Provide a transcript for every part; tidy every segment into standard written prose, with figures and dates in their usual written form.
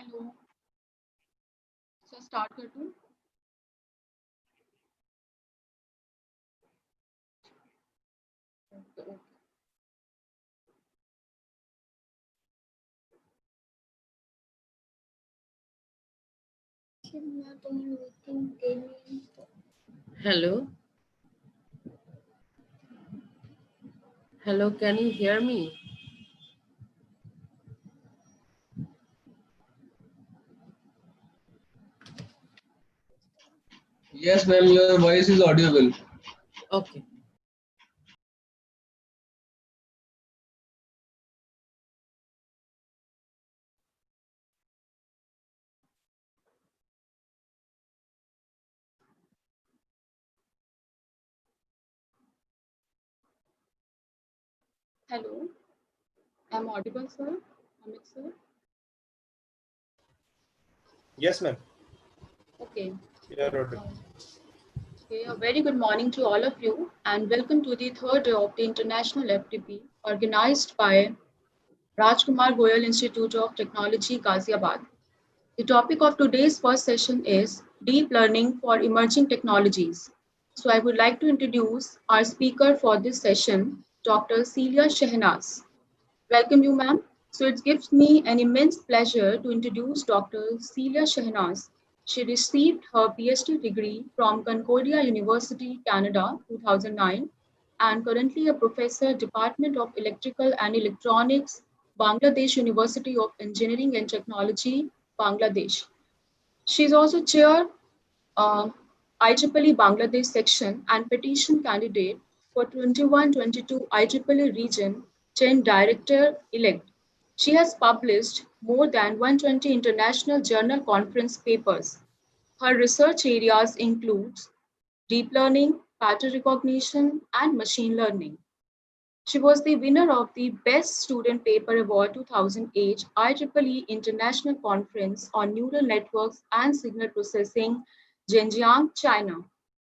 Hello sir start कर दूं? Okay okay. Hello. Hello, can you hear me? Yes, ma'am, your voice is audible. Okay. Hello, I'm audible, sir? Amit, sir? Yes, ma'am. Okay. You are audible. Okay, a very good morning to all of you, and welcome to the third day of the International FDP, organized by Rajkumar Goyal Institute of Technology, Ghaziabad. The topic of today's first session is Deep Learning for Emerging Technologies. So I would like to introduce our speaker for this session, Dr. Celia Shehnaz. Welcome you, ma'am. So it gives me an immense pleasure to introduce Dr. Celia Shehnaz. She received her PhD degree from Concordia University, Canada, 2009, and currently a professor, Department of Electrical and Electronics, Bangladesh University of Engineering and Technology, Bangladesh. She is also chair uh, IEEE Bangladesh section and petition candidate for 21-22 IEEE region 10 director-elect. She has published more than 120 international journal conference papers. Her research areas include deep learning, pattern recognition, and machine learning. She was the winner of the Best Student Paper Award 2008 IEEE International Conference on Neural Networks and Signal Processing, Zhenjiang, China.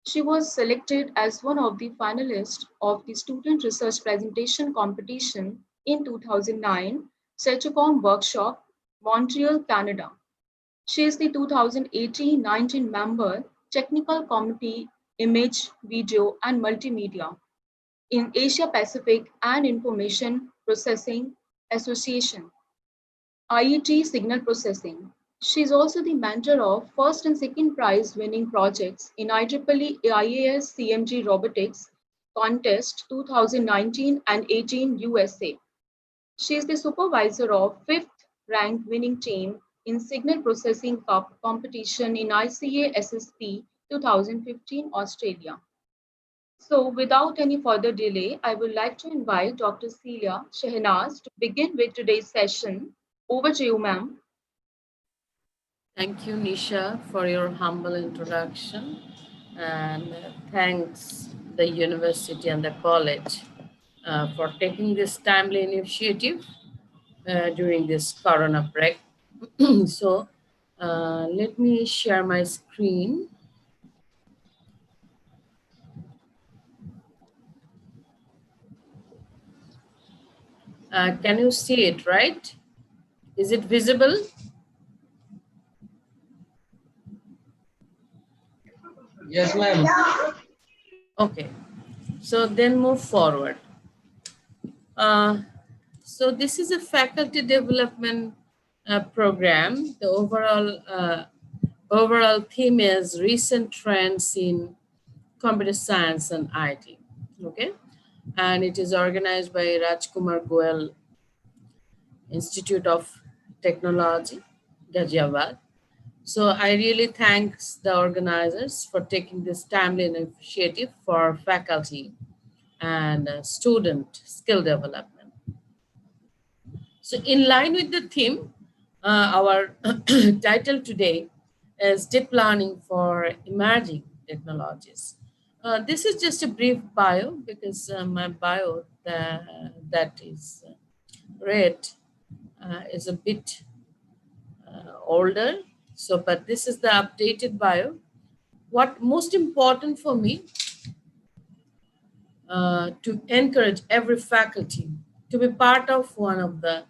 She was selected as one of the finalists of the Student Research Presentation Competition in 2009 Setchcom Workshop, Montreal, Canada. She is the 2018-19 member, Technical Committee, Image, Video, and Multimedia in Asia Pacific and Information Processing Association, IET Signal Processing. She is also the mentor of first and second prize winning projects in IEEE IAS CMG Robotics Contest 2019 and 18 USA. She is the supervisor of fifth ranked winning team in Signal Processing Cup competition in ICA SSP 2015 Australia. So, without any further delay, I would like to invite Dr. Celia Shehnaz to begin with today's session. Over to you, ma'am. Thank you, Nisha, for your humble introduction. And thanks the university and the college for taking this timely initiative during this corona break. So let me share my screen. Can you see it, right? Is it visible? Yes, ma'am. Okay, so then move forward. So this is a faculty development program. The overall theme is recent trends in computer science and IT. Okay, and it is organized by Rajkumar Goel Institute of Technology, Ghaziabad. So I really thanks the organizers for taking this timely initiative for faculty and student skill development. So in line with the theme, our title today is Deep Learning for Emerging Technologies. This is just a brief bio because my bio that is read is a bit older. So, but this is the updated bio. What most important for me to encourage every faculty to be part of one of the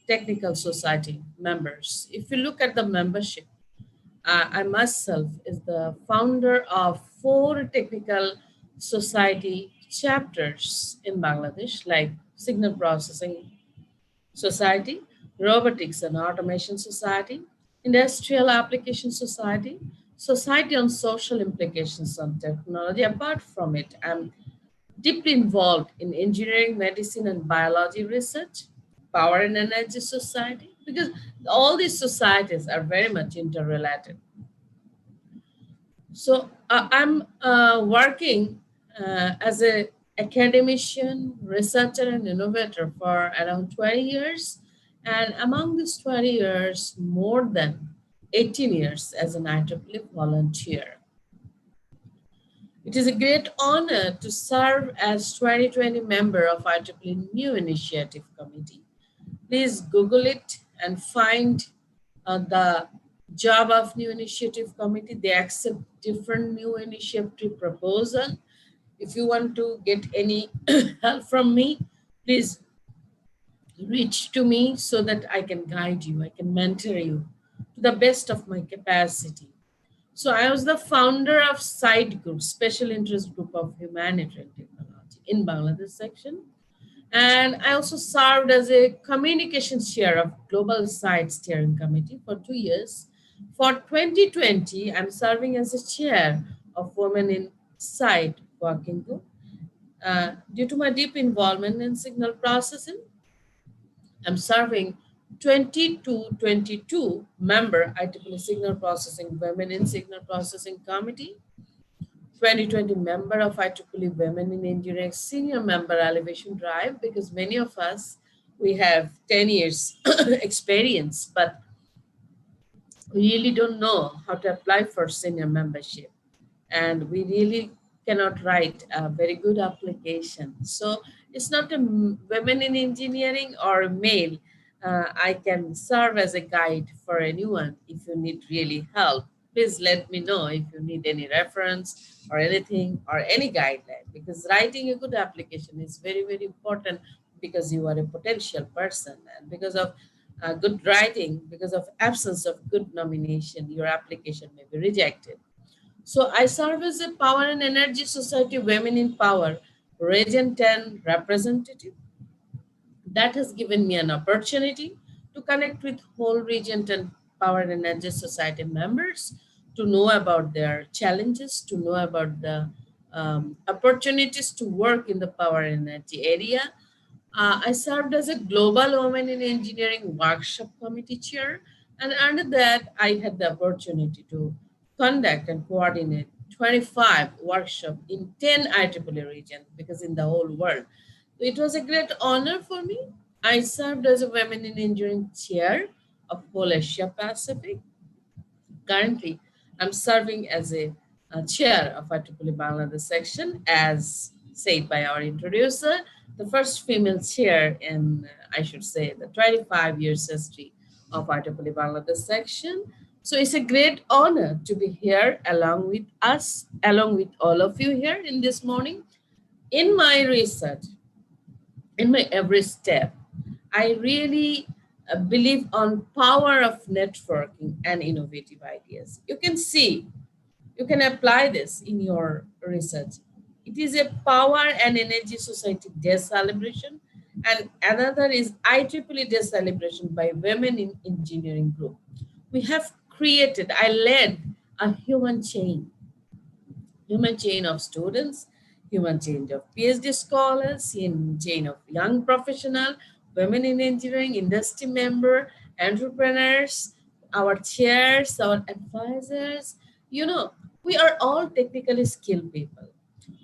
technical society members. If you look at the membership, I myself is the founder of 4 technical society chapters in Bangladesh, like Signal Processing Society, Robotics and Automation Society, Industrial Application Society, Society on Social Implications on Technology. Apart from it, I'm deeply involved in engineering, medicine, and biology research, Power and Energy Society, because all these societies are very much interrelated. So I'm working as a academician, researcher, and innovator for around 20 years. And among these 20 years, more than 18 years as an IEEE volunteer. It is a great honor to serve as 2020 member of IEEE New Initiative Committee. Please Google it and find the job of new initiative committee. They accept different new initiative proposal. If you want to get any help from me, please reach to me so that I can guide you, I can mentor you to the best of my capacity. So I was the founder of SIDE Group, Special Interest Group of Humanitarian Technology in Bangladesh section. And I also served as a communications chair of Global Site Steering Committee for 2 years. For 2020, I'm serving as a chair of Women in Site Working Group. Due to my deep involvement in signal processing, I'm serving 22 member IEEE Signal Processing Women in Signal Processing Committee, 2020 member of IEEE Women in Engineering Senior Member Elevation Drive, because many of us, we have 10 years experience, but we really don't know how to apply for senior membership. And we really cannot write a very good application. So it's not a women in engineering or a male. I can serve as a guide for anyone. If you need really help, please let me know if you need any reference or anything or any guideline, because writing a good application is very, very important, because you are a potential person, and because of good writing, because of absence of good nomination, your application may be rejected. So I serve as a Power and Energy Society Women in Power Region 10 representative. That has given me an opportunity to connect with whole Region 10 Power and Energy Society members, to know about their challenges, to know about the opportunities to work in the power and energy area. I served as a Global Women in Engineering Workshop Committee Chair, and under that, I had the opportunity to conduct and coordinate 25 workshops in 10 IEEE regions, because in the whole world. It was a great honor for me. I served as a Women in Engineering Chair of whole Asia Pacific. Currently, I'm serving as a chair of IEEE Bangladesh section, as said by our introducer, the first female chair in, I should say, the 25 years history of IEEE Bangladesh section. So it's a great honor to be here along with us, along with all of you here in this morning. In my research, in my every step, I really believe on power of networking and innovative ideas. You can see, you can apply this in your research. It is a Power and Energy Society Day celebration, and another is IEEE Day celebration by Women in Engineering Group. We have created, I led a human chain of students, human chain of PhD scholars, human chain of young professional, women in engineering, industry member, entrepreneurs, our chairs, our advisors. You know, we are all technically skilled people,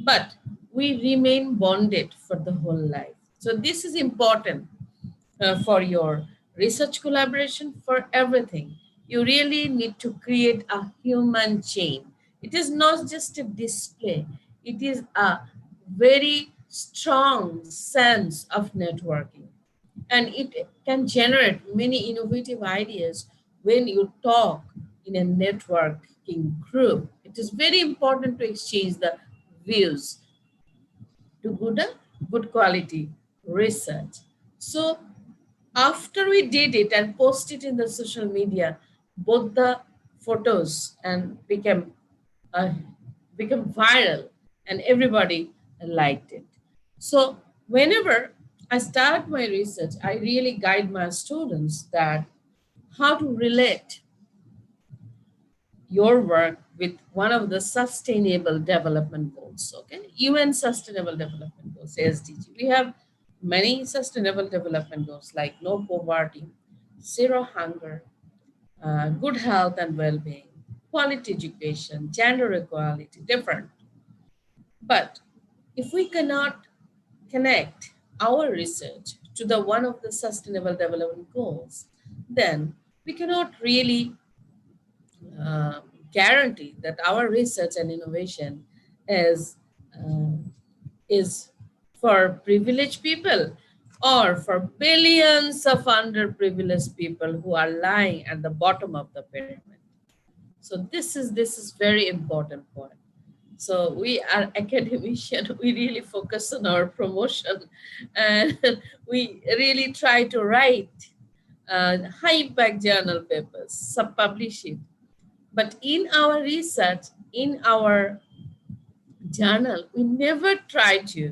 but we remain bonded for the whole life. So this is important for your research collaboration, for everything. You really need to create a human chain. It is not just a display, it is a very strong sense of networking. And it can generate many innovative ideas when you talk in a networking group. It is very important to exchange the views to good quality research. So After we did it and posted it in the social media, both the photos and uh, became viral, and everybody liked it. So whenever I start my research, I really guide my students that how to relate your work with one of the sustainable development goals. Okay, UN sustainable development goals, SDG. We have many sustainable development goals like no poverty, zero hunger, good health and well-being, quality education, gender equality, different. But if we cannot connect our research to the one of the sustainable development goals, then we cannot really uh, guarantee that our research and innovation is uh, is for privileged people or for billions of underprivileged people who are lying at the bottom of the pyramid. So this is very important point. So we are academician. We really focus on our promotion, and we really try to write high impact journal papers, sub publish it. But in our research, in our journal, we never try to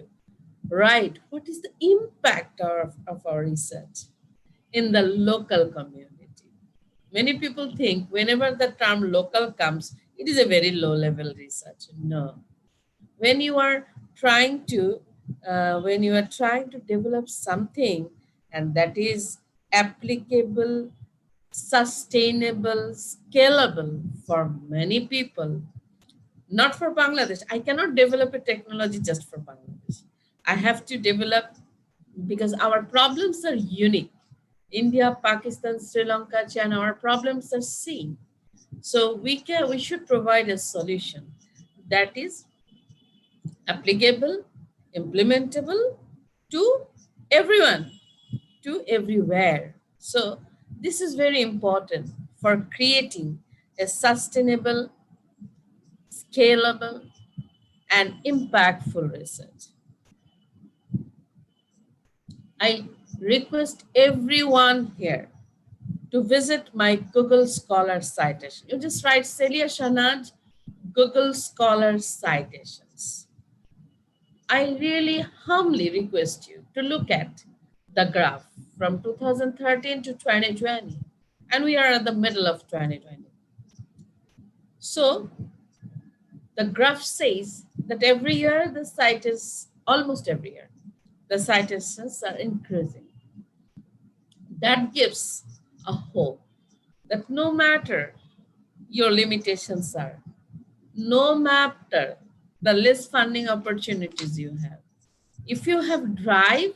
write what is the impact of our research in the local community. Many people think whenever the term local comes, it is a very low level research. No. When you are trying to develop something and that is applicable, sustainable, scalable for many people, not for Bangladesh. I cannot develop a technology just for Bangladesh. I have to develop because our problems are unique. India, Pakistan, Sri Lanka, China, our problems are same. So we should provide a solution that is applicable, implementable to everyone, to everywhere. So this is very important for creating a sustainable, scalable, and impactful research. I request everyone here to visit my Google Scholar citation. You just write Celia Shanaj, Google Scholar citations. I really humbly request you to look at the graph from 2013 to 2020, and we are at the middle of 2020. So the graph says that every year the citations, almost every year, the citations are increasing. That gives a hope that no matter your limitations are, no matter the less funding opportunities you have, if you have drive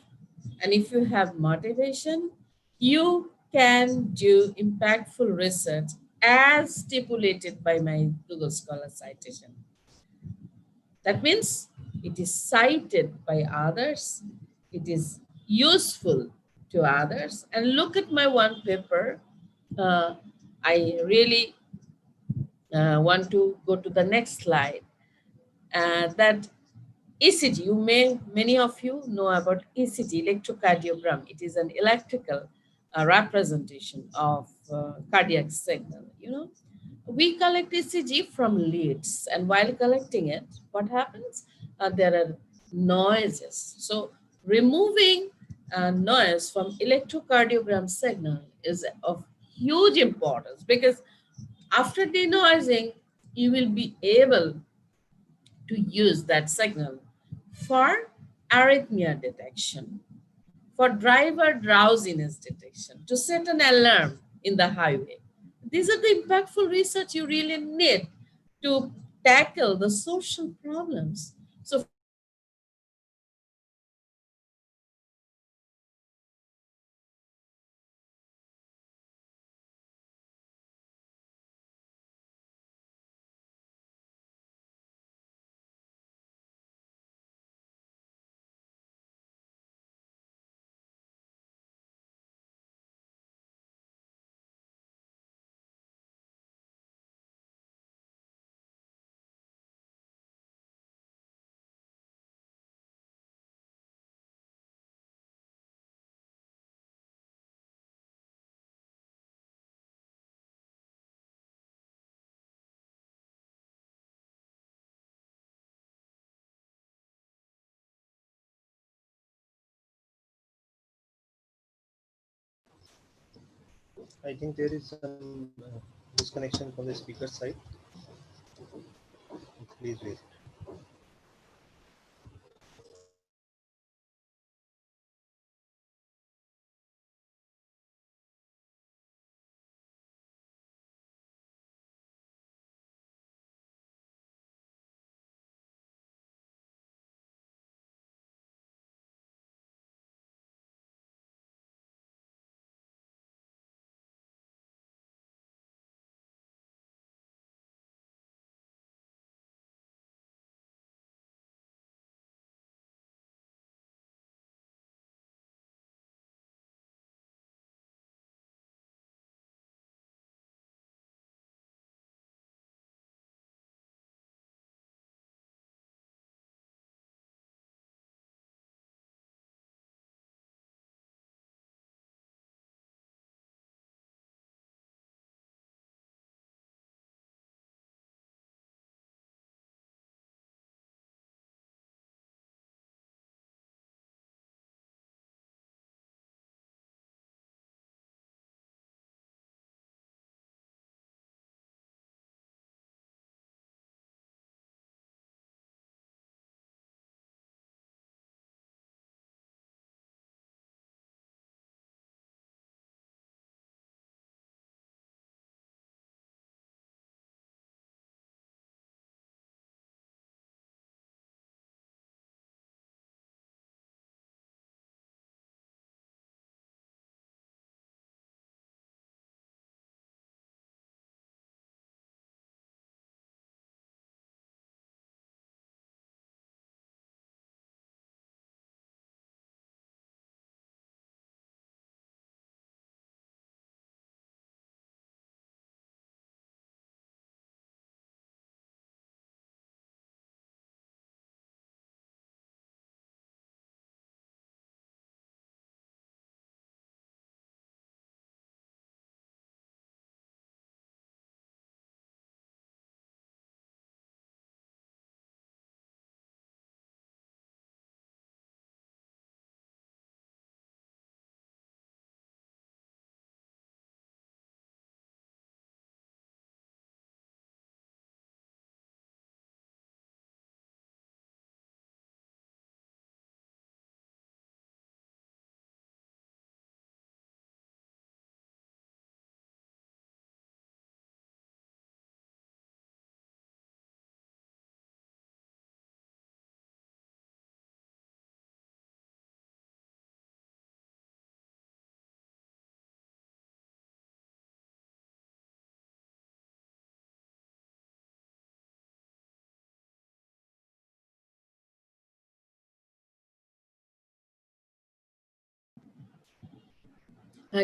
and if you have motivation, you can do impactful research as stipulated by my Google Scholar citation. That means it is cited by others, it is useful to others. And look at my one paper. Uh, I really want to go to the next slide. That ECG, many of you know about ECG, electrocardiogram. It is an electrical representation of cardiac signal. We collect ECG from leads, and while collecting it, what happens? There are noises. So removing noise from electrocardiogram signal is of huge importance because after denoising, you will be able to use that signal for arrhythmia detection, for driver drowsiness detection, to set an alarm in the highway. These are the impactful research you really need to tackle the social problems. So I think there is some disconnection from the speaker side. Please wait.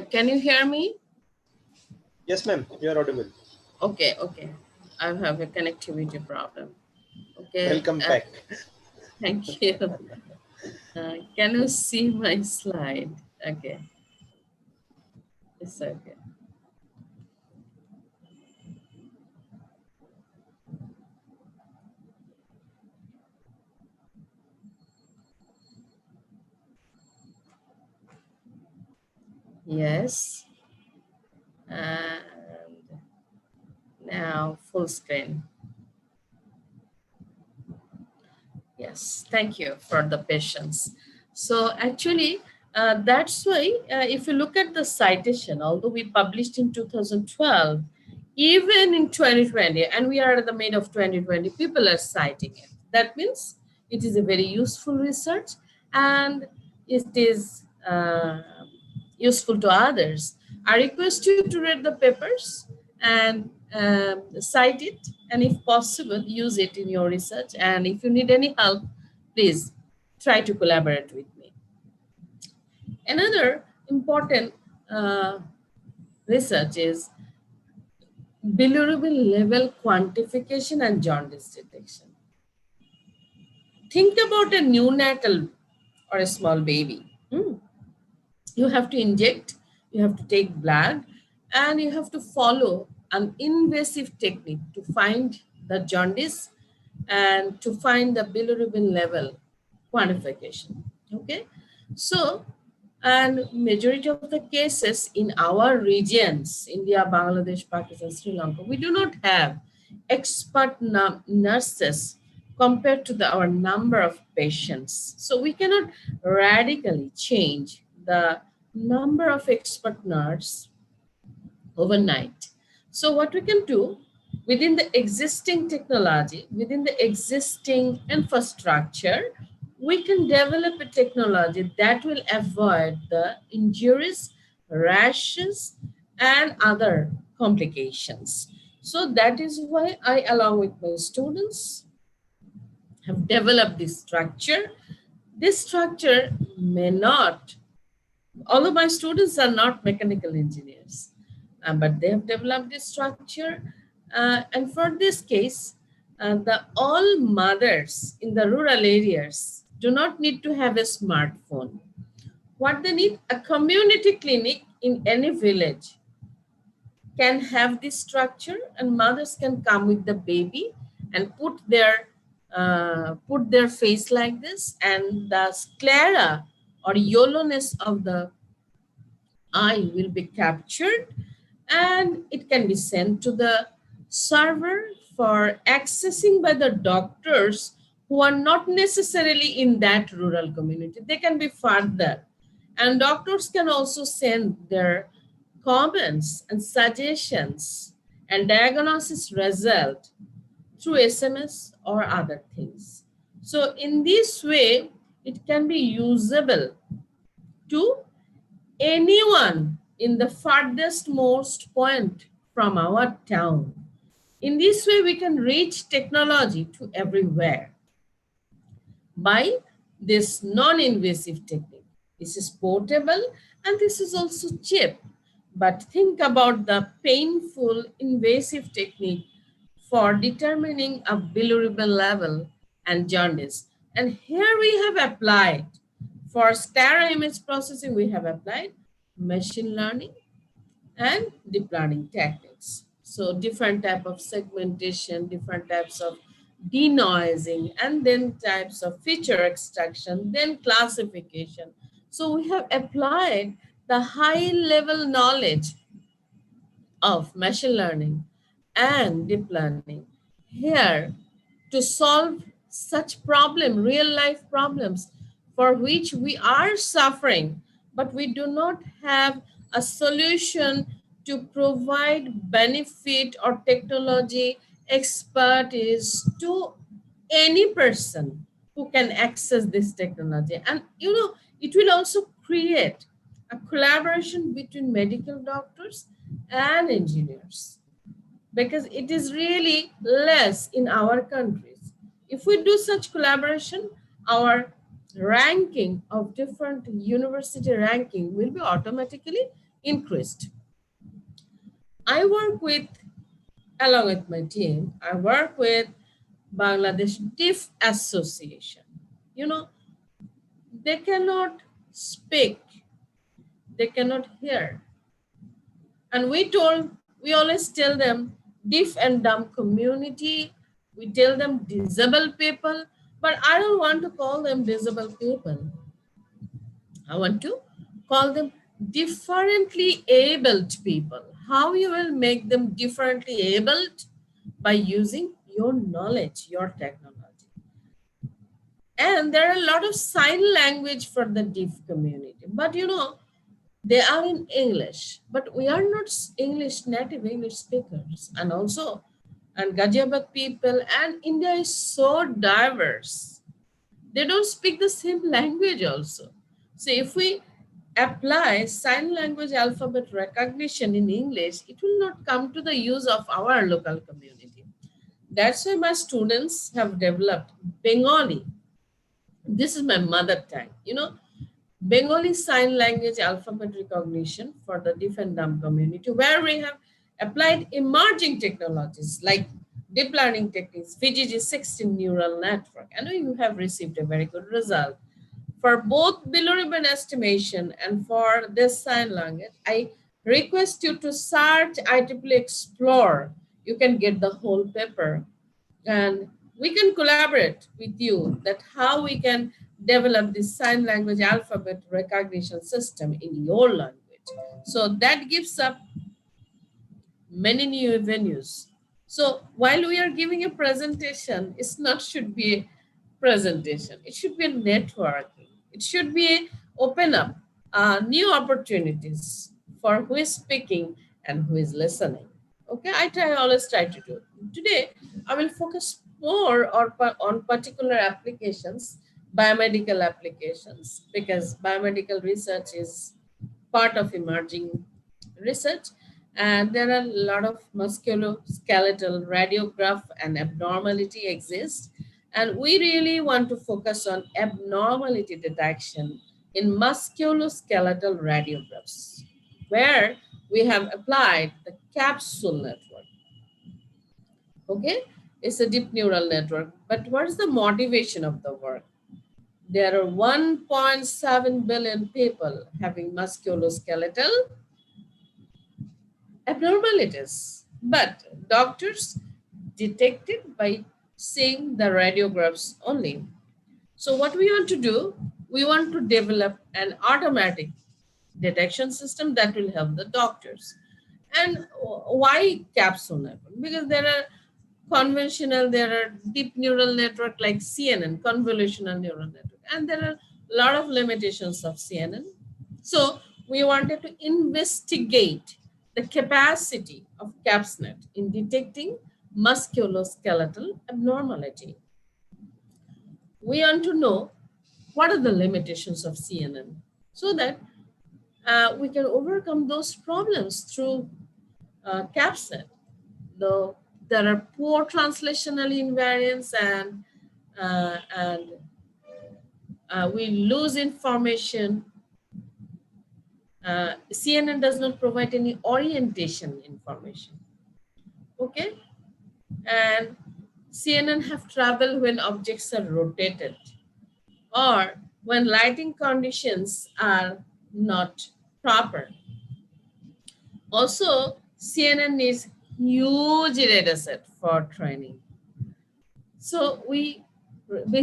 Can you hear me? Yes, ma'am. You are audible. Okay, okay. I have a connectivity problem. Okay, Welcome back. thank you. Can you see my slide? Okay, it's okay. Yes, and now full screen. Yes, thank you for the patience. So actually, that's why if you look at the citation, although we published in 2012, even in 2020, and we are at the mid of 2020, people are citing it. That means it is a very useful research and it is useful to others. I request you to read the papers and cite it, and if possible, use it in your research. And if you need any help, please try to collaborate with me. Another important uh, research is bilirubin level quantification and jaundice detection. Think about a neonatal or a small baby. You have to inject, you have to take blood, and you have to follow an invasive technique to find the jaundice and to find the bilirubin level quantification. Okay, so And majority of the cases in our regions, India, Bangladesh, Pakistan, Sri Lanka, we do not have expert nurses compared to our number of patients. So we cannot radically change the number of expert nurse overnight. So what we can do within the existing technology, within the existing infrastructure, we can develop a technology that will avoid the injuries, rashes, and other complications. So that is why I, along with my students, have developed this structure. This structure may not, although my students are not mechanical engineers, but they have developed this structure. And for this case, the all mothers in the rural areas do not need to have a smartphone. What they need, a community clinic in any village can have this structure, and mothers can come with the baby and put their face like this, and the sclera or yellowness of the eye will be captured, and it can be sent to the server for accessing by the doctors who are not necessarily in that rural community. They can be further, and doctors can also send their comments and suggestions and diagnosis result through SMS or other things. So in this way, it can be usable to anyone in the farthest most point from our town. In this way, we can reach technology to everywhere by this non-invasive technique. This is portable and this is also cheap. But think about the painful invasive technique for determining a bilirubin level and jaundice. And here we have applied, for sclera image processing, we have applied machine learning and deep learning techniques. So different type of segmentation, different types of denoising, and then types of feature extraction, then classification. So we have applied the high level knowledge of machine learning and deep learning here to solve such problem, real life problems for which we are suffering, but we do not have a solution to provide benefit or technology expertise to any person who can access this technology. And it will also create a collaboration between medical doctors and engineers, because it is really less in our countries. If we do such collaboration, our ranking of different university ranking will be automatically increased. I work with, along with my team, I work with Bangladesh Deaf Association. You know, they cannot speak, they cannot hear. And we always tell them deaf and dumb community, we tell them disabled people, but I don't want to call them disabled people. I want to call them differently abled people. How you will make them differently abled? By using your knowledge, your technology. And there are a lot of sign language for the deaf community, but they are in English, but we are not English, native English speakers. And Ghaziabad people and India is so diverse. They don't speak the same language also. So if we apply sign language alphabet recognition in English, it will not come to the use of our local community. That's why my students have developed Bengali. This is my mother tongue. Bengali Sign Language Alphabet Recognition for the deaf and dumb community, where we have applied emerging technologies like deep learning techniques, VGG16 neural network, and you have received a very good result. For both bilirubin estimation and for this sign language, I request you to search IEEE Explore. You can get the whole paper, and we can collaborate with you that how we can develop this sign language alphabet recognition system in your language. So that gives up many new avenues. So while we are giving a presentation, it's not should be a presentation. It should be a networking. It should be a open up new opportunities for who is speaking and who is listening. Okay, always try to do. Today, I will focus more on particular applications, biomedical applications, because biomedical research is part of emerging research, and there are a lot of musculoskeletal radiograph and abnormality exist, and we really want to focus on abnormality detection in musculoskeletal radiographs, where we have applied the capsule network. Okay, it's a deep neural network, but what is the motivation of the work? There are 1.7 billion people having musculoskeletal abnormalities, but doctors detect it by seeing the radiographs only. So what we want to do, we want to develop an automatic detection system that will help the doctors. And why capsule network? Because there are conventional, there are deep neural network like CNN, convolutional neural network, and there are a lot of limitations of CNN. So we wanted to investigate the capacity of CAPSNet in detecting musculoskeletal abnormality. We want to know what are the limitations of CNN so that we can overcome those problems through CAPSNet. Though there are poor translational invariants and we lose information. CNN does not provide any orientation information. Okay, and CNN have trouble when objects are rotated or when lighting conditions are not proper. Also, CNN needs huge data set for training. So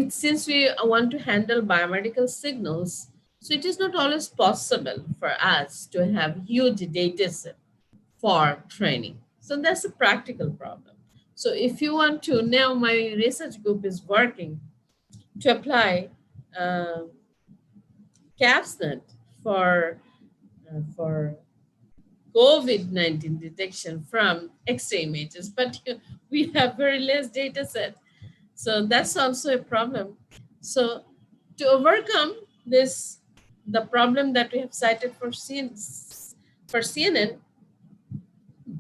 since we want to handle biomedical signals, so it is not always possible for us to have huge data set for training. So that's a practical problem. So if you want to, now my research group is working to apply uh, CAPSNet for COVID-19 detection from X-ray images, but we have very less data set. So that's also a problem. So to overcome this, the problem that we have cited for CNN,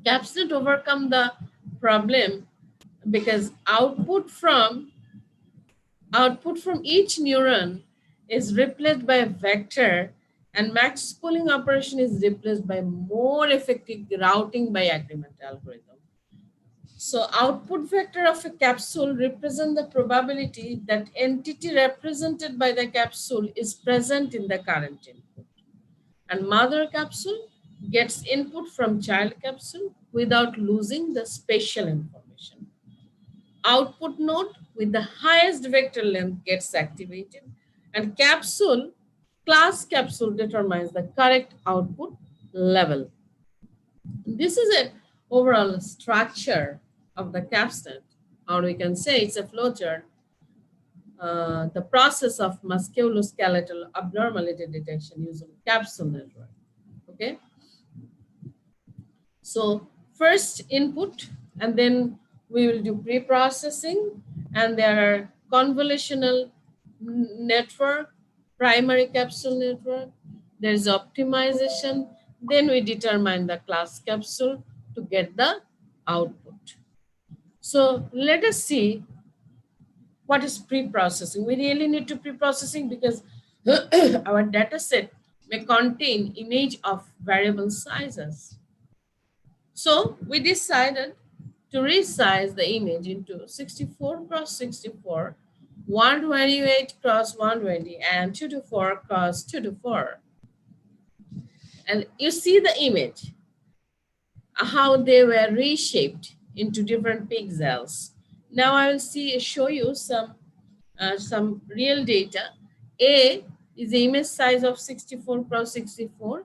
CAPSNet overcome the problem because output from each neuron is replaced by a vector, and max pooling operation is replaced by more effective routing by agreement algorithm. So output vector of a capsule represent the probability that entity represented by the capsule is present in the current input. And mother capsule gets input from child capsule without losing the spatial information. Output node with the highest vector length gets activated, and class capsule determines the correct output level. This is an overall structure of the CAPSNet, or we can say it's a flowchart. The process of musculoskeletal abnormality detection using capsule network. Okay. So first input, and then we will do pre-processing, and there are convolutional network, primary capsule network, there is optimization, then we determine the class capsule to get the output. So let us see what is pre-processing. We really need to pre-processing because our data set may contain image of variable sizes. So we decided to resize the image into 64 cross 64, 128 cross 120, and 224 cross 224. And you see the image, how they were reshaped into different pixels. Now I will show you some real data A is the image size of 64 cross 64.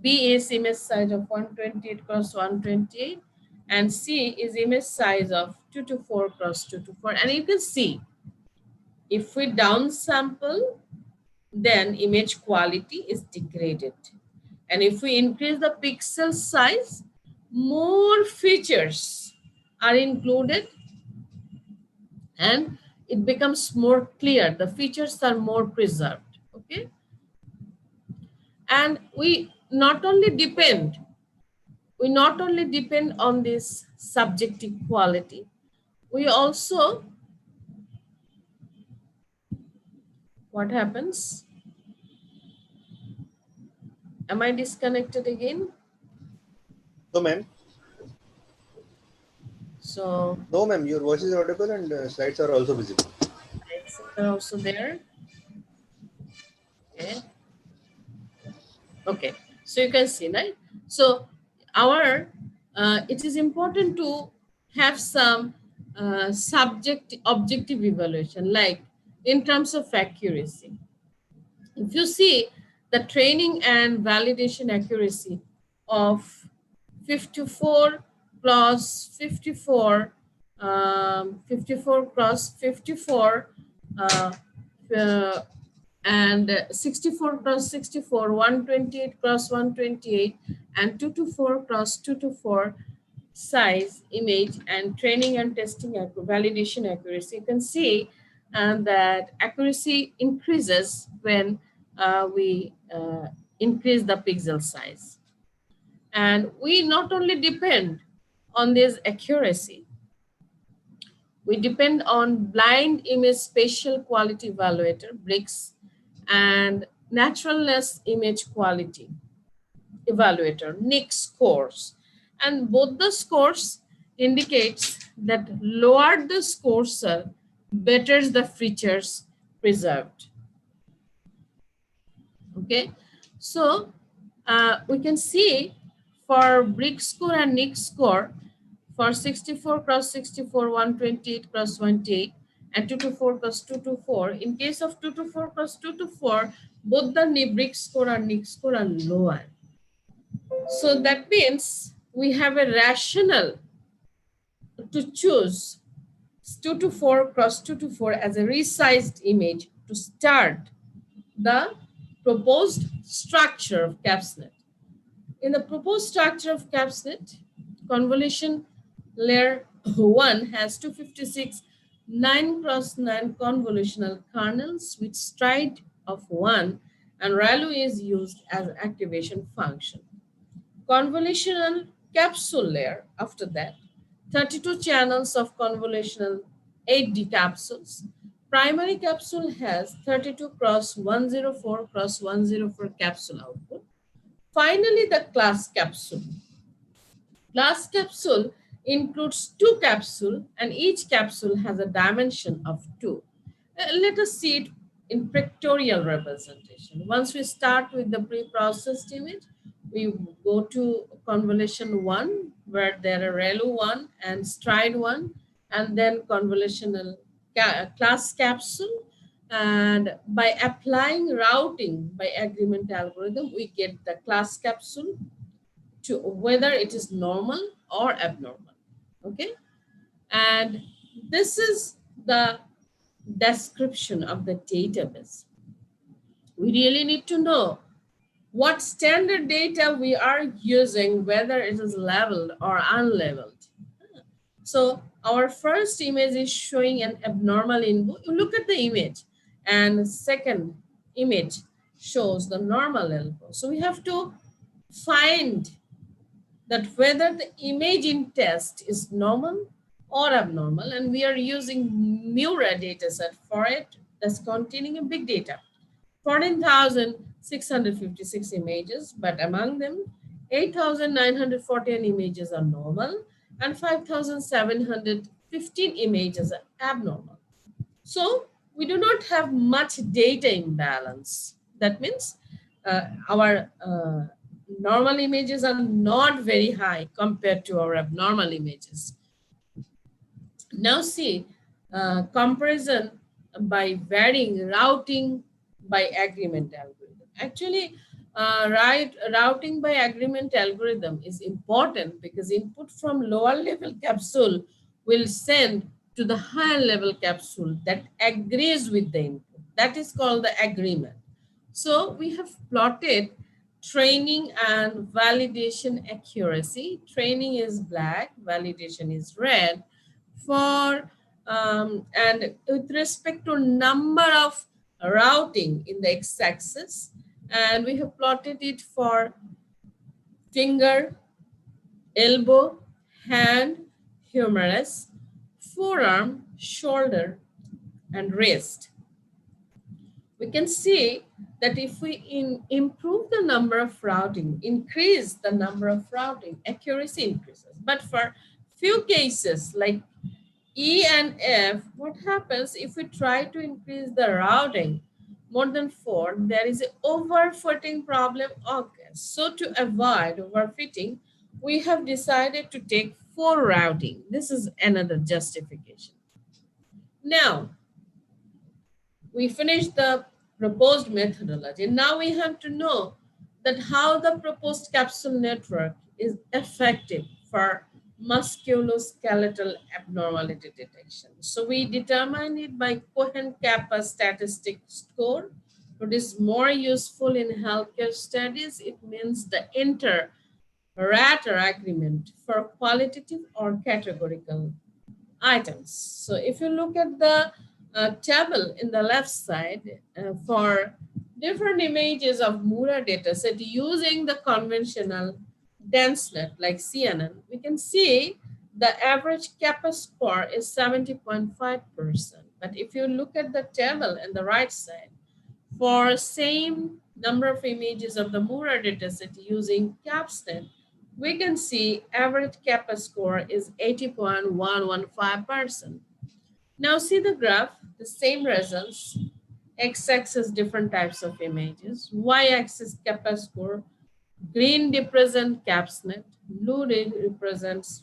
B is image size of 128 cross 128. And C is image size of 224 cross 224. And you can see, if we downsample, then image quality is degraded. And if we increase the pixel size, more features are included and it becomes more clear. The features are more preserved. Okay. And we not only depend on this subjective quality, we also, what happens? Am I disconnected again? No, ma'am. So No, ma'am. Your voice is audible and slides are also visible. slides are also there. Okay. Okay. So you can see, right? So our it is important to have some objective evaluation, like in terms of accuracy. If you see the training and validation accuracy of 54 plus 54, 54 cross 54, uh, and 64 cross 64, 128 cross 128, and 224 cross 224 size, image, and training and testing validation accuracy, you can see that accuracy increases when we increase the pixel size. And we not only depend on this accuracy, we depend on blind image spatial quality evaluator, BRICS, and naturalness image quality evaluator, NIC scores. And both the scores indicates that lower the scores are, better the features preserved. Okay, so we can see for BRIC score and NIC score, for 64 cross 64, 128 cross 128, and 224 cross 224. In case of 224 cross 224, both the BRIC score and NIC score are lower. So that means we have a rationale to choose 224 cross 224 as a resized image to start the proposed structure of CAPSNet. In the proposed structure of CAPSNet, convolution layer 1 has 256 9 cross 9 convolutional kernels with stride of 1, and ReLU is used as activation function. Convolutional capsule layer, after that, 32 channels of convolutional 8D capsules. Primary capsule has 32 cross 104 cross 104 capsule output. Finally, the class capsule. Class capsule includes 2 capsules and each capsule has a dimension of 2. Let us see it in pictorial representation. Once we start with the pre-processed image, we go to convolution 1 where there are ReLU 1 and stride 1, and then convolutional class capsule. And by applying routing by agreement algorithm, we get the class capsule to whether it is normal or abnormal. Okay, and this is the description of the database. We really need to know what standard data we are using, whether it is leveled or unleveled. So our first image is showing an abnormal input. You look at the image, and second image shows the normal input. So we have to find that whether the image in test is normal or abnormal, and we are using Mura dataset for it that's containing a big data. 14,656 images, but among them, 8,914 images are normal and 5,715 images are abnormal. So we do not have much data imbalance. That means our normal images are not very high compared to our abnormal images. Now see, comparison by varying routing by agreement algorithm. Actually, routing by agreement algorithm is important because input from lower level capsule will send to the higher level capsule that agrees with the input. That is called the agreement. So we have plotted training and validation accuracy. Training is black, validation is red. For and with respect to number of routing in the x-axis, and we have plotted it for finger, elbow, hand, humerus, forearm, shoulder, and wrist. We can see that if we improve the number of routing, increase the number of routing, accuracy increases. But for few cases like E and F, what happens if we try to increase the routing more than 4, there is an overfitting problem occurs. So to avoid overfitting, we have decided to take 4 routing. This is another justification. Now, we finished the proposed methodology. Now we have to know that how the proposed capsule network is effective for musculoskeletal abnormality detection. So we determine it by Cohen-Kappa statistic score. It is more useful in healthcare studies. It means the inter-rater agreement for qualitative or categorical items. So if you look at the table in the left side for different images of Mura dataset using the conventional DenseNet like CNN, we can see the average kappa score is 70.5%. But if you look at the table in the right side, for same number of images of the Mura dataset using CapSNet, we can see average kappa score is 80.115%. Now see the graph, the same results, x-axis different types of images, y-axis kappa score, green represent CapSNet, blue represents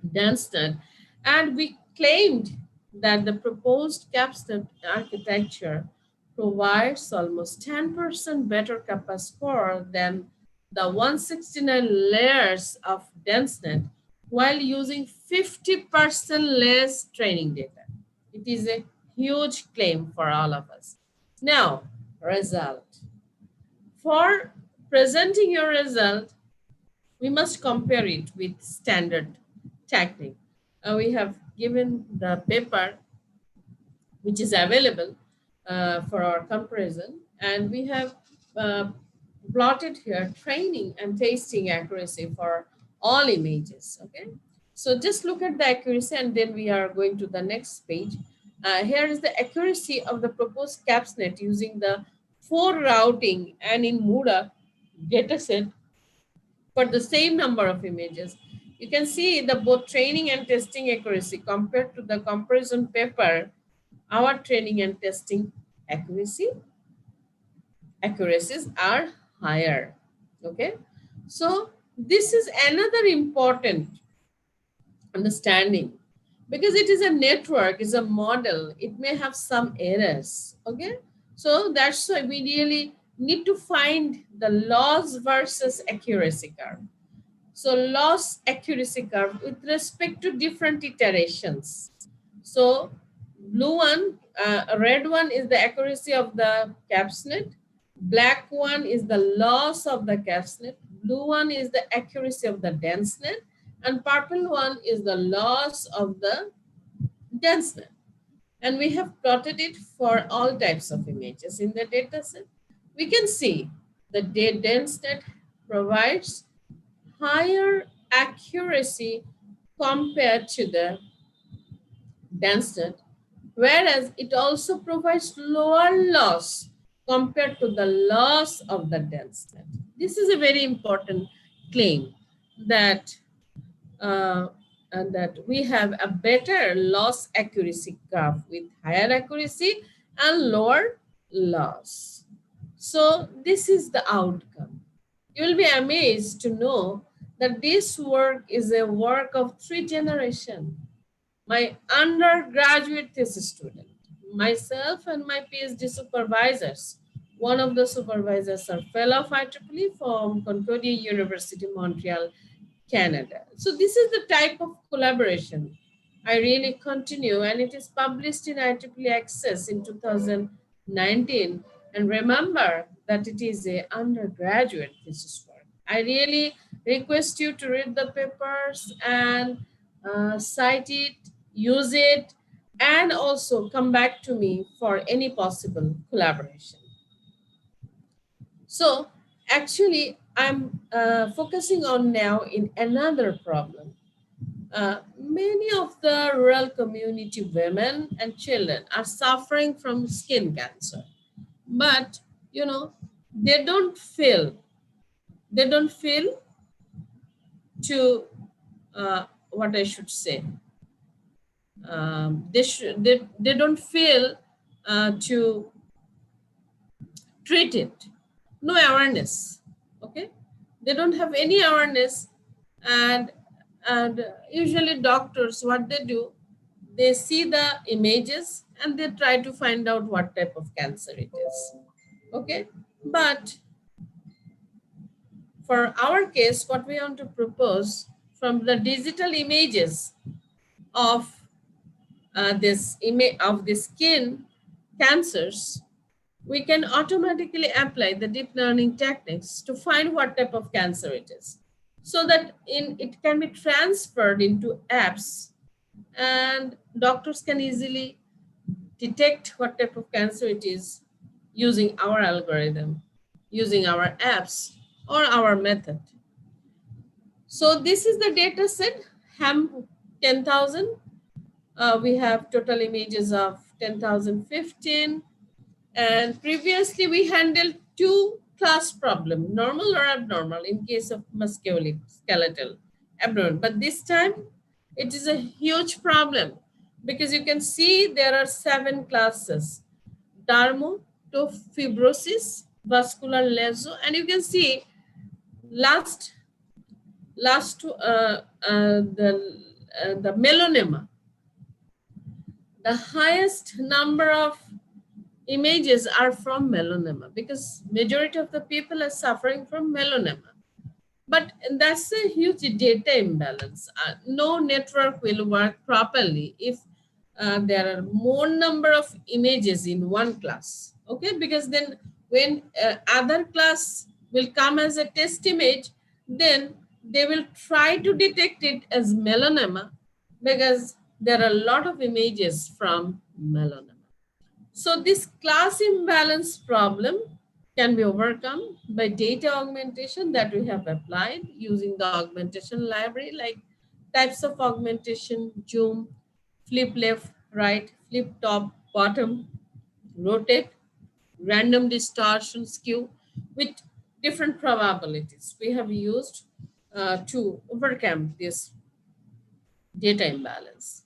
DenseNet, and we claimed that the proposed CapSNet architecture provides almost 10% better kappa score than the 169 layers of DenseNet while using 50% less training data. It is a huge claim for all of us. Now, result. For presenting your result, we must compare it with standard technique. We have given the paper which is available for our comparison, and we have plotted here training and testing accuracy for all images. Okay, so just look at the accuracy and then we are going to the next page. Here is the accuracy of the proposed CapSNet using the 4 routing and in Mura dataset for the same number of images. You can see the both training and testing accuracy compared to the comparison paper. Our training and testing accuracies are higher. Okay, so this is another important understanding because it is a network, is a model, it may have some errors. Okay, so that's why we really need to find the loss versus accuracy curve. So loss accuracy curve with respect to different iterations. So blue one, red one is the accuracy of the CapSNet. Black one is the loss of the CapSNet. Blue one is the accuracy of the DenseNet. And purple one is the loss of the DenseNet. And we have plotted it for all types of images in the dataset. We can see the DenseNet provides higher accuracy compared to the DenseNet, whereas it also provides lower loss compared to the loss of the DenseNet. This is a very important claim that we have a better loss accuracy curve with higher accuracy and lower loss. So this is the outcome. You will be amazed to know that this work is a work of 3 generations. My undergraduate thesis student, myself and my PhD supervisors. One of the supervisors are fellow of IEEE from Concordia University, Montreal, Canada. So this is the type of collaboration I really continue, and it is published in IEEE Access in 2019. And remember that it is a undergraduate thesis work. I really request you to read the papers and cite it, use it, and also come back to me for any possible collaboration. So actually, I'm focusing on now in another problem. Many of the rural community women and children are suffering from skin cancer, but you know, they don't feel, they don't feel to what I should say. They don't feel to treat it. No awareness. Okay, they don't have any awareness, and usually doctors, what they do, they see the images and they try to find out what type of cancer it is. Okay, but for our case, what we want to propose, from the digital images of this image of the skin cancers, we can automatically apply the deep learning techniques to find what type of cancer it is, so that it can be transferred into apps, and doctors can easily detect what type of cancer it is using our algorithm, using our apps or our method. So this is the data set, ham 10,000. We have total images of 10,015. And previously we handled two class problem, normal or abnormal in case of musculoskeletal abnormal. But this time it is a huge problem because you can see there are 7 classes: dermatofibrosis, vascular leso, and you can see last the melanoma. The highest number of images are from melanoma because majority of the people are suffering from melanoma. But that's a huge data imbalance. No network will work properly if there are more number of images in one class. Okay, because then when other class will come as a test image, then they will try to detect it as melanoma because there are a lot of images from melanoma. So this class imbalance problem can be overcome by data augmentation that we have applied using the augmentation library, like types of augmentation: zoom, flip left, right, flip top, bottom, rotate, random distortion, skew, with different probabilities we have used to overcome this data imbalance.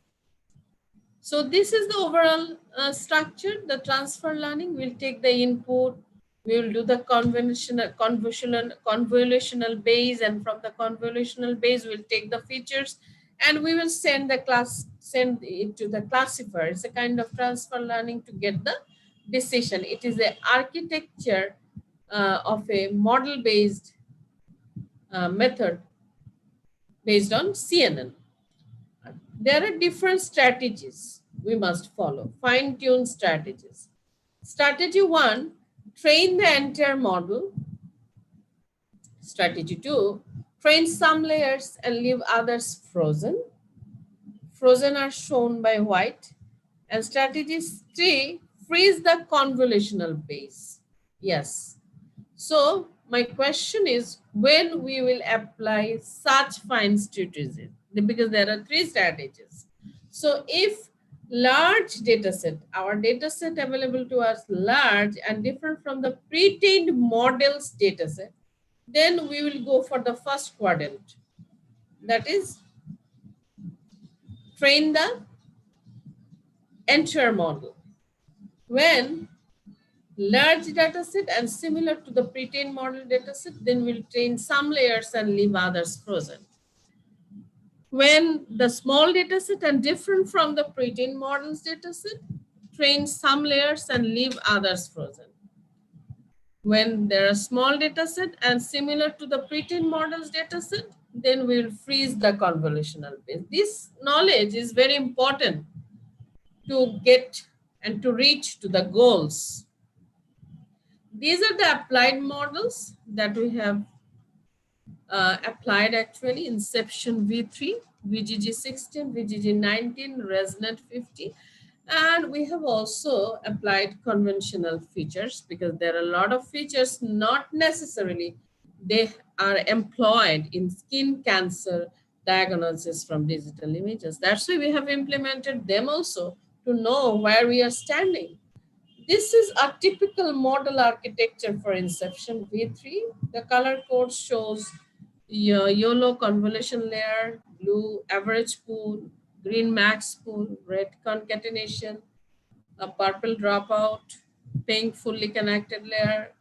So this is the overall structure. The transfer learning will take the input, we will do the convolutional base, and from the convolutional base we'll take the features, and we will send it to the classifier. It's a kind of transfer learning to get the decision. It is an architecture of a model based method based on CNN. There are different strategies we must follow, fine-tune strategies. Strategy 1, train the entire model. Strategy 2, train some layers and leave others frozen. Frozen are shown by white. And strategy 3, freeze the convolutional base. Yes. So my question is, when we will apply such fine strategies? Because there are 3 strategies. So if large data set, our data set available to us large and different from the pre-trained models data set, then we will go for the first quadrant. That is, train the entire model. When large data set and similar to the pre-trained model data set, then we'll train some layers and leave others frozen. When the small data set and different from the pre-trained models data set, train some layers and leave others frozen. When there are small data set and similar to the pre-trained models data set, then we'll freeze the convolutional base. This knowledge is very important to get and to reach to the goals. These are the applied models that we have applied actually: Inception V3, VGG 16, VGG 19, Resonant 50. And we have also applied conventional features, because there are a lot of features not necessarily they are employed in skin cancer diagnosis from digital images. That's why we have implemented them also, to know where we are standing. This is a typical model architecture for Inception V3. The color code shows your yellow convolution layer, blue average pool, green max pool, red concatenation, a purple dropout, pink fully connected layer,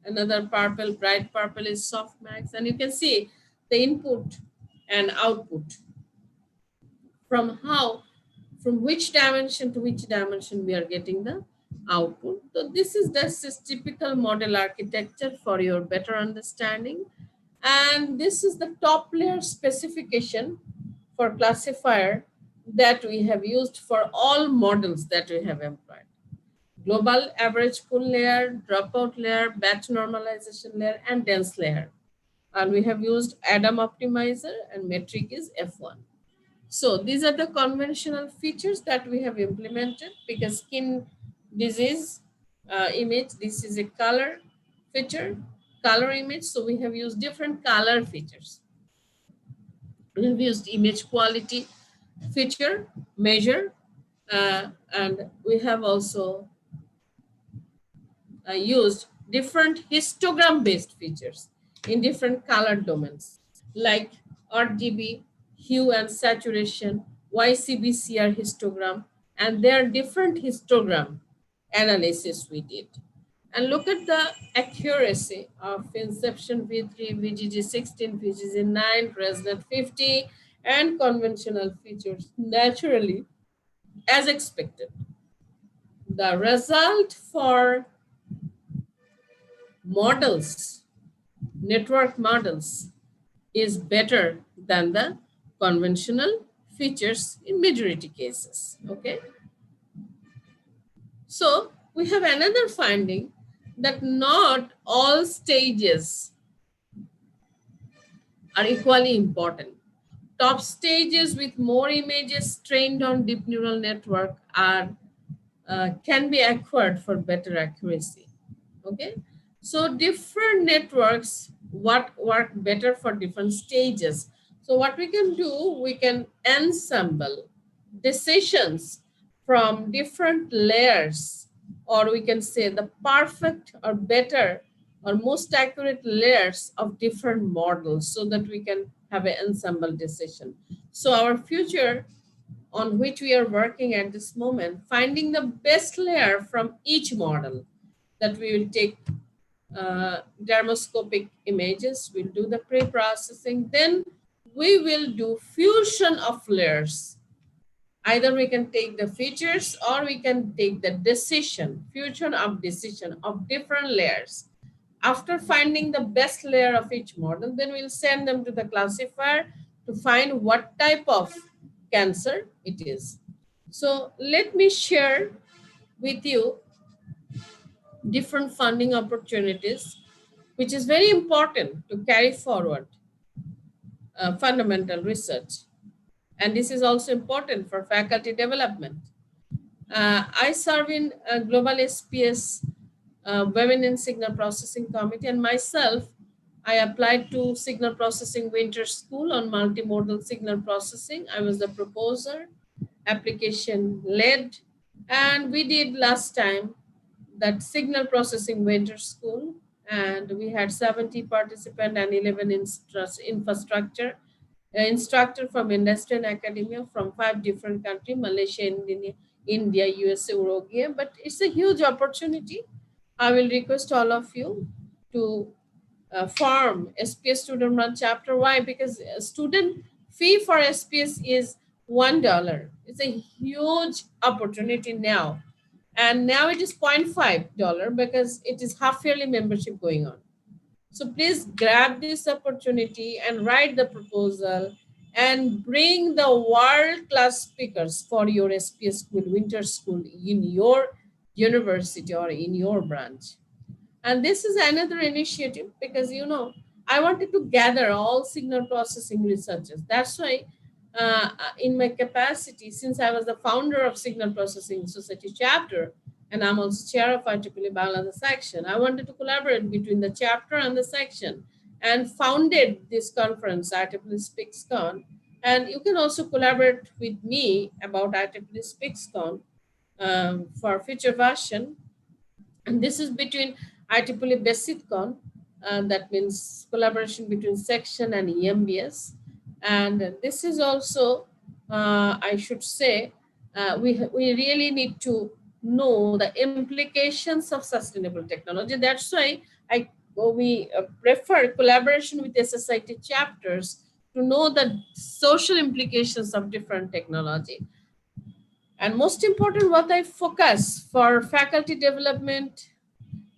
another purple, bright purple is softmax. And you can see the input and output from which dimension to which dimension we are getting the output. So this is typical model architecture for your better understanding. And this is the top layer specification for classifier that we have used for all models that we have employed: global average pool layer, dropout layer, batch normalization layer, and dense layer. And we have used Adam optimizer, and metric is F1. So these are the conventional features that we have implemented, because skin disease image, this is a color feature, color image. So we have used different color features. We have used image quality feature, measure, and we have also used different histogram based features in different color domains, like RGB, hue and saturation, YCBCR histogram, and there are different histogram analysis we did. And look at the accuracy of Inception V3, VGG 16, VGG 9, Resonant 50, and conventional features naturally as expected. The result for models, network models, is better than the conventional features in majority cases. Okay. So we have another finding, that not all stages are equally important. Top stages with more images trained on deep neural network are can be acquired for better accuracy. Okay, so different networks what work better for different stages. So what we can do, we can ensemble decisions from different layers, or we can say the perfect or better or most accurate layers of different models, so that we can have an ensemble decision. So our future on which we are working at this moment, finding the best layer from each model, that we will take dermoscopic images, we'll do the pre-processing, then we will do fusion of layers. Either we can take the features, or we can take the decision, fusion of decision of different layers. After finding the best layer of each model, then we'll send them to the classifier to find what type of cancer it is. So let me share with you different funding opportunities, which is very important to carry forward fundamental research. And this is also important for faculty development. I serve in a Global SPS Women in Signal Processing Committee, and myself, I applied to Signal Processing Winter School on multimodal signal processing. I was the proposer, application led, and we did last time that signal processing winter school, and we had 70 participants and 11 infrastructure instructor from industry and academia from 5 different countries: Malaysia, India, USA, Uruguay. But it's a huge opportunity. I will request all of you to form SPS student run chapter. Why? Because a student fee for SPS is $1. It's a huge opportunity now. and now it is $0.5 because it is half yearly membership going on. So please grab this opportunity and write the proposal and bring the world-class speakers for your SPS school, winter school in your university or in your branch. And this is another initiative because, I wanted to gather all signal processing researchers. That's why in my capacity, since I was the founder of Signal Processing Society chapter, and I'm also chair of IEEE Bangladesh section, I wanted to collaborate between the chapter and the section and founded this conference, IEEE SpeaksCon. And you can also collaborate with me about IEEE SpeaksCon for future version. And this is between IEEE BasicCon, that means collaboration between section and EMBS. And this is also, I should say, we really need to know the implications of sustainable technology. That's why we prefer collaboration with SSIT chapters to know the social implications of different technology. And most important, what I focus for faculty development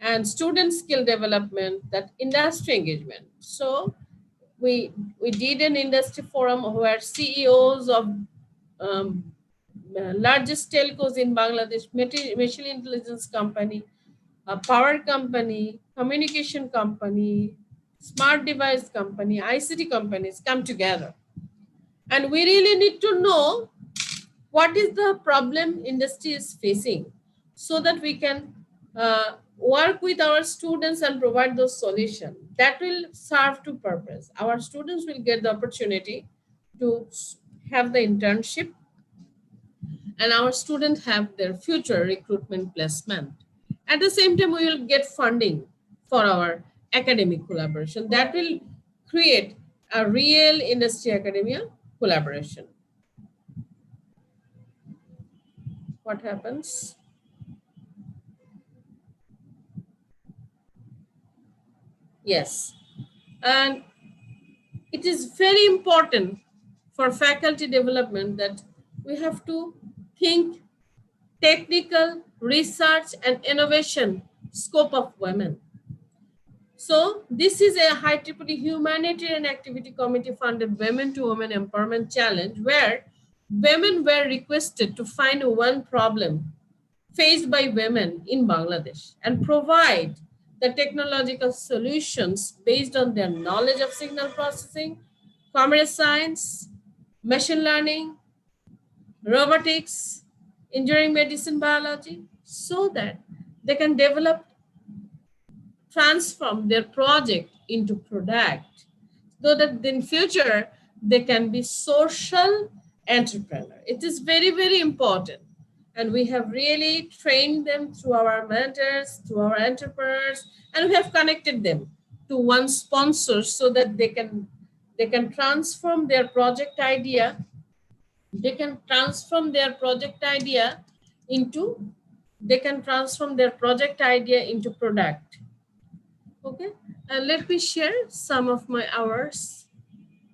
and student skill development, that industry engagement. So we did an industry forum where CEOs of largest telcos in Bangladesh, machine intelligence company, a power company, communication company, smart device company, ICT companies come together. And we really need to know what is the problem industry is facing so that we can work with our students and provide those solutions. That will serve to purpose. Our students will get the opportunity to have the internship, and our students have their future recruitment placement. At the same time, we will get funding for our academic collaboration. That will create a real industry academia collaboration. What happens? Yes. And it is very important for faculty development that we have to think technical, research, and innovation scope of women. So this is a IEEE Humanitarian Activity Committee funded Women to Women Empowerment Challenge, where women were requested to find one problem faced by women in Bangladesh and provide the technological solutions based on their knowledge of signal processing, computer science, machine learning, robotics, engineering, medicine, biology, so that they can develop, transform their project into product, so that in future they can be social entrepreneur. It is very, very important. And we have really trained them through our mentors, through our entrepreneurs, and we have connected them to one sponsor so that they can transform their project idea. They can transform their project idea into product. Okay, and let me share some of my hours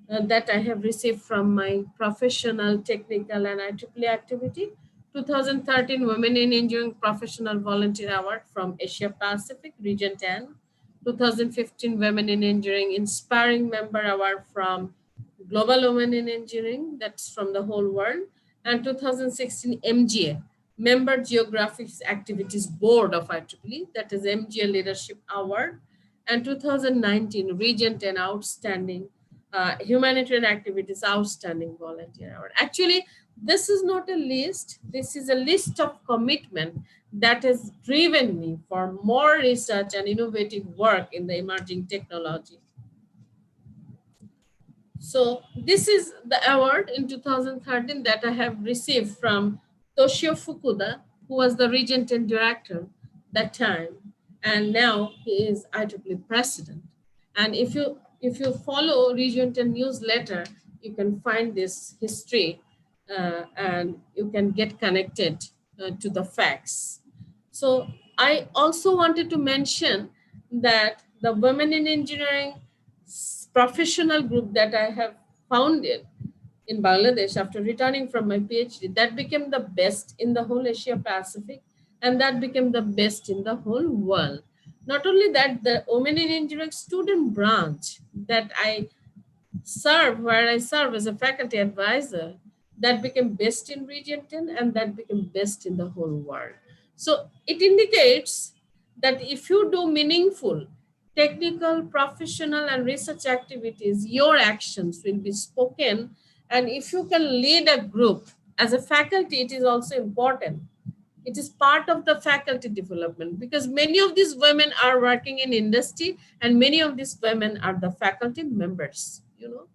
that I have received from my professional, technical, and IEEE activity. 2013 Women in Engineering Professional Volunteer Award from Asia Pacific, Region 10. 2015 Women in Engineering Inspiring Member Award from Global Women in Engineering, that's from the whole world. And 2016 MGA, Member Geographics Activities Board of IEEE, that is MGA Leadership Award. And 2019 Region 10 Outstanding Humanitarian Activities Outstanding Volunteer Award. Actually, this is not a list. This is a list of commitment that has driven me for more research and innovative work in the emerging technology. So this is the award in 2013 that I have received from Toshio Fukuda, who was the Region 10 director that time, and now he is IEEE president. And if you follow Region 10 newsletter, you can find this history and you can get connected to the facts. So I also wanted to mention that the Women in Engineering professional group that I have founded in Bangladesh after returning from my PhD, that became the best in the whole Asia Pacific. and that became the best in the whole world. Not only that, the Women in Engineering student branch that I serve, where I serve as a faculty advisor, that became best in Region 10 and that became best in the whole world. So it indicates that if you do meaningful technical, professional, and research activities, your actions will be spoken. And if you can lead a group as a faculty, it is also important. It is part of the faculty development because many of these women are working in industry and many of these women are the faculty members, you know.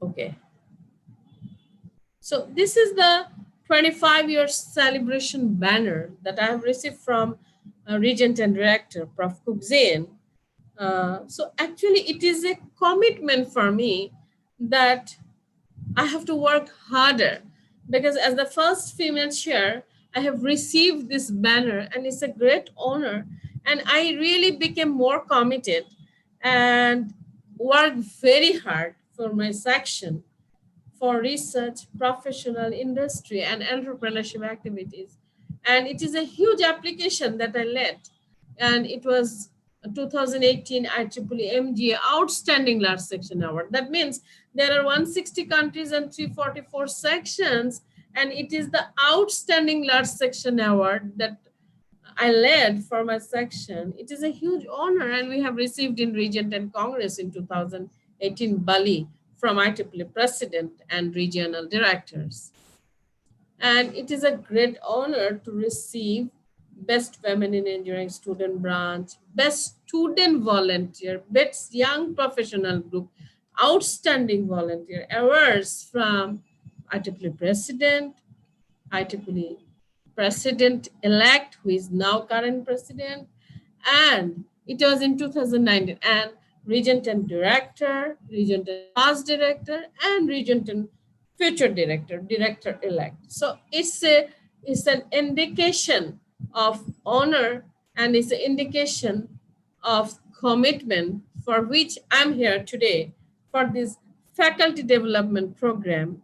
Okay. So this is the 25 years celebration banner that I have received from Regent and Director, Prof. Cookzain. So actually it is a commitment for me that I have to work harder because as the first female chair, I have received this banner and it's a great honor. And I really became more committed and worked very hard for my section for research, professional, industry, and entrepreneurship activities. And it is a huge application that I led. And it was a 2018 IEEE MGA Outstanding Large Section Award. That means there are 160 countries and 344 sections, and it is the Outstanding Large Section Award that I led for my section. It is a huge honor, and we have received in Region 10 Congress in 2018 Bali from IEEE President and regional directors. And it is a great honor to receive Best Women in Engineering Student Branch, Best Student Volunteer, Best Young Professional Group, Outstanding Volunteer awards from IEEE President, IEEE President-elect, who is now current president, and it was in 2019, and Region 10 Director, Region 10 Past Director, and Region 10 Future Director, Director-elect. So it's an indication of honor and it's an indication of commitment for which I'm here today for this faculty development program,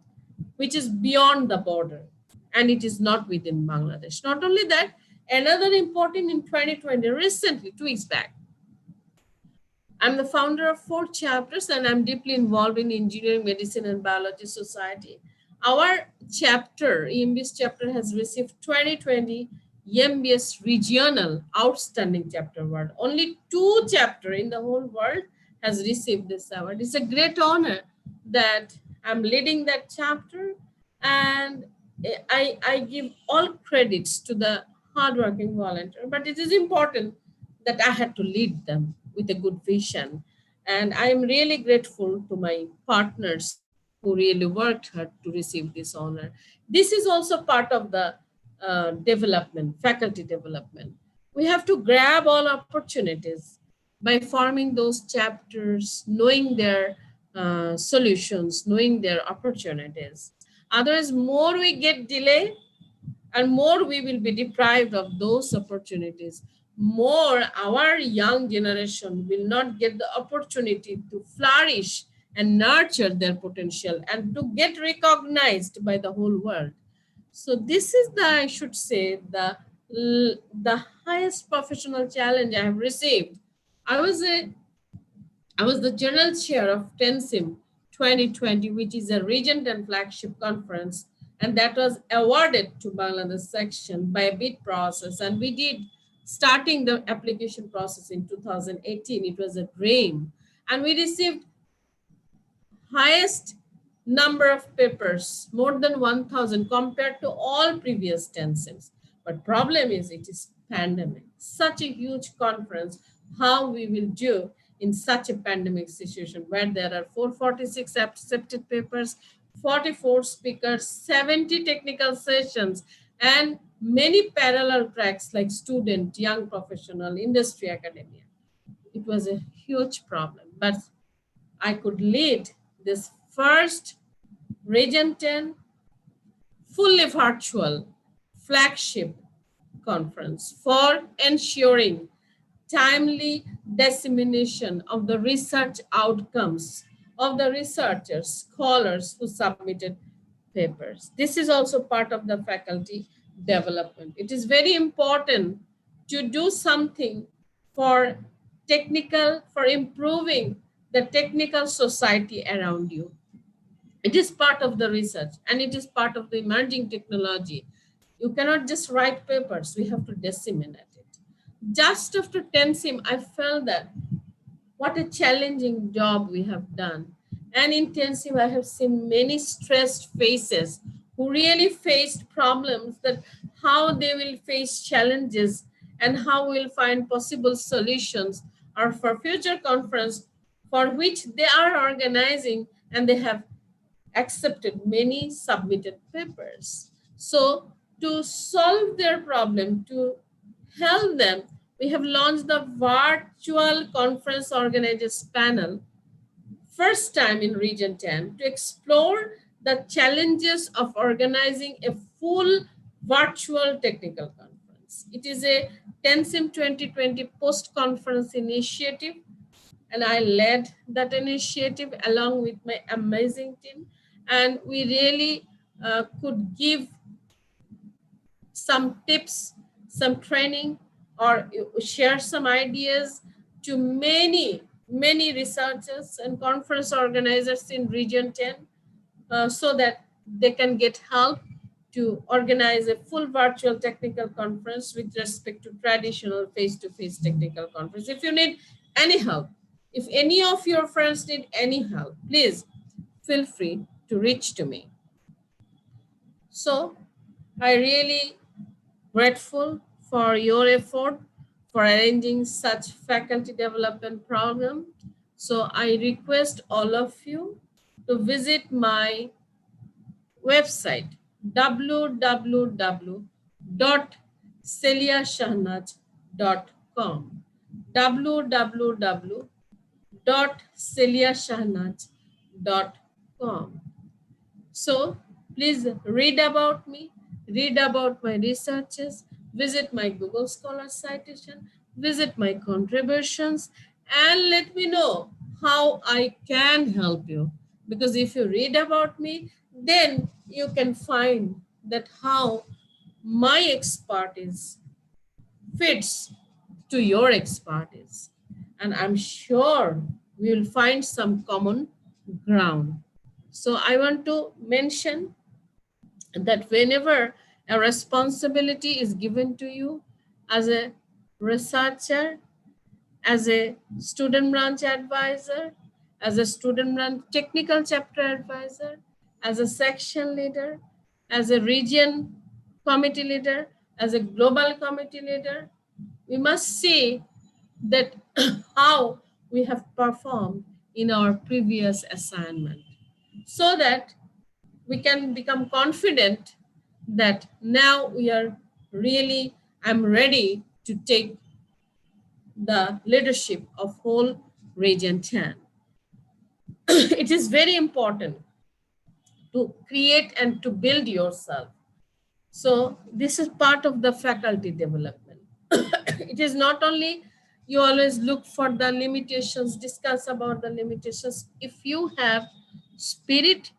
which is beyond the border and it is not within Bangladesh. Not only that, another important in 2020, recently, 2 weeks back, I'm the founder of 4 chapters and I'm deeply involved in Engineering, Medicine, and Biology Society. Our chapter, EMBS chapter, has received 2020 EMBS Regional Outstanding Chapter Award. Only 2 chapters in the whole world has received this award. It's a great honor that I'm leading that chapter, and I give all credits to the hardworking volunteer, but it is important that I had to lead them with a good vision. And I am really grateful to my partners who really worked hard to receive this honor. This is also part of the development, faculty development. We have to grab all opportunities by forming those chapters, knowing their solutions, knowing their opportunities. Otherwise, more we get delay, and more we will be deprived of those opportunities. More our young generation will not get the opportunity to flourish and nurture their potential and to get recognized by the whole world. So this is the, I should say, the highest professional challenge I have received. I was the general chair of TENSIM 2020, which is a Region 10 flagship conference, and that was awarded to Bangladesh section by a bid process. And we did, starting the application process in 2018, it was a dream. And we received highest number of papers, more than 1,000 compared to all previous TENSIMs. But problem is it is pandemic, such a huge conference, how we will do in such a pandemic situation where there are 446 accepted papers, 44 speakers, 70 technical sessions, and many parallel tracks like student, young professional, industry, academia. It was a huge problem, but I could lead this first Region 10 fully virtual flagship conference for ensuring timely dissemination of the research outcomes of the researchers, scholars who submitted papers. This is also part of the faculty development. It is very important to do something for for improving the technical society around you. It is part of the research and it is part of the emerging technology. You cannot just write papers, we have to disseminate it. Just after 10 sim, I felt that what a challenging job we have done. And intensive, I have seen many stressed faces who really faced problems, that how they will face challenges and how we'll find possible solutions, or for future conference for which they are organizing, and they have accepted many submitted papers. So to solve their problem, to help them, we have launched the virtual conference organizers panel, first time in Region 10, to explore the challenges of organizing a full virtual technical conference. It is a 10SIM 2020 post-conference initiative, and I led that initiative along with my amazing team. And we really could give some tips, some training, or share some ideas to many researchers and conference organizers in Region 10, so that they can get help to organize a full virtual technical conference with respect to traditional face-to-face technical conference. If you need any help, if any of your friends need any help, please feel free to reach to me. So I really grateful for your effort for arranging such faculty development program. So I request all of you to visit my website www.celiashahnaz.com, www.celiashahnaz.com. So please read about me, read about my researches, visit my Google Scholar citation, visit my contributions, and let me know how I can help you. Because if you read about me, then you can find that how my expertise fits to your expertise. And I'm sure we will find some common ground. So I want to mention that whenever a responsibility is given to you as a researcher, as a student branch advisor, as a student branch technical chapter advisor, as a section leader, as a region committee leader, as a global committee leader, we must see that how we have performed in our previous assignment, so that we can become confident that now we are really, I'm ready to take the leadership of whole Region 10. It is very important to create and to build yourself. So this is part of the faculty development. It is not only you always look for the limitations, discuss about the limitations. If you have spirit,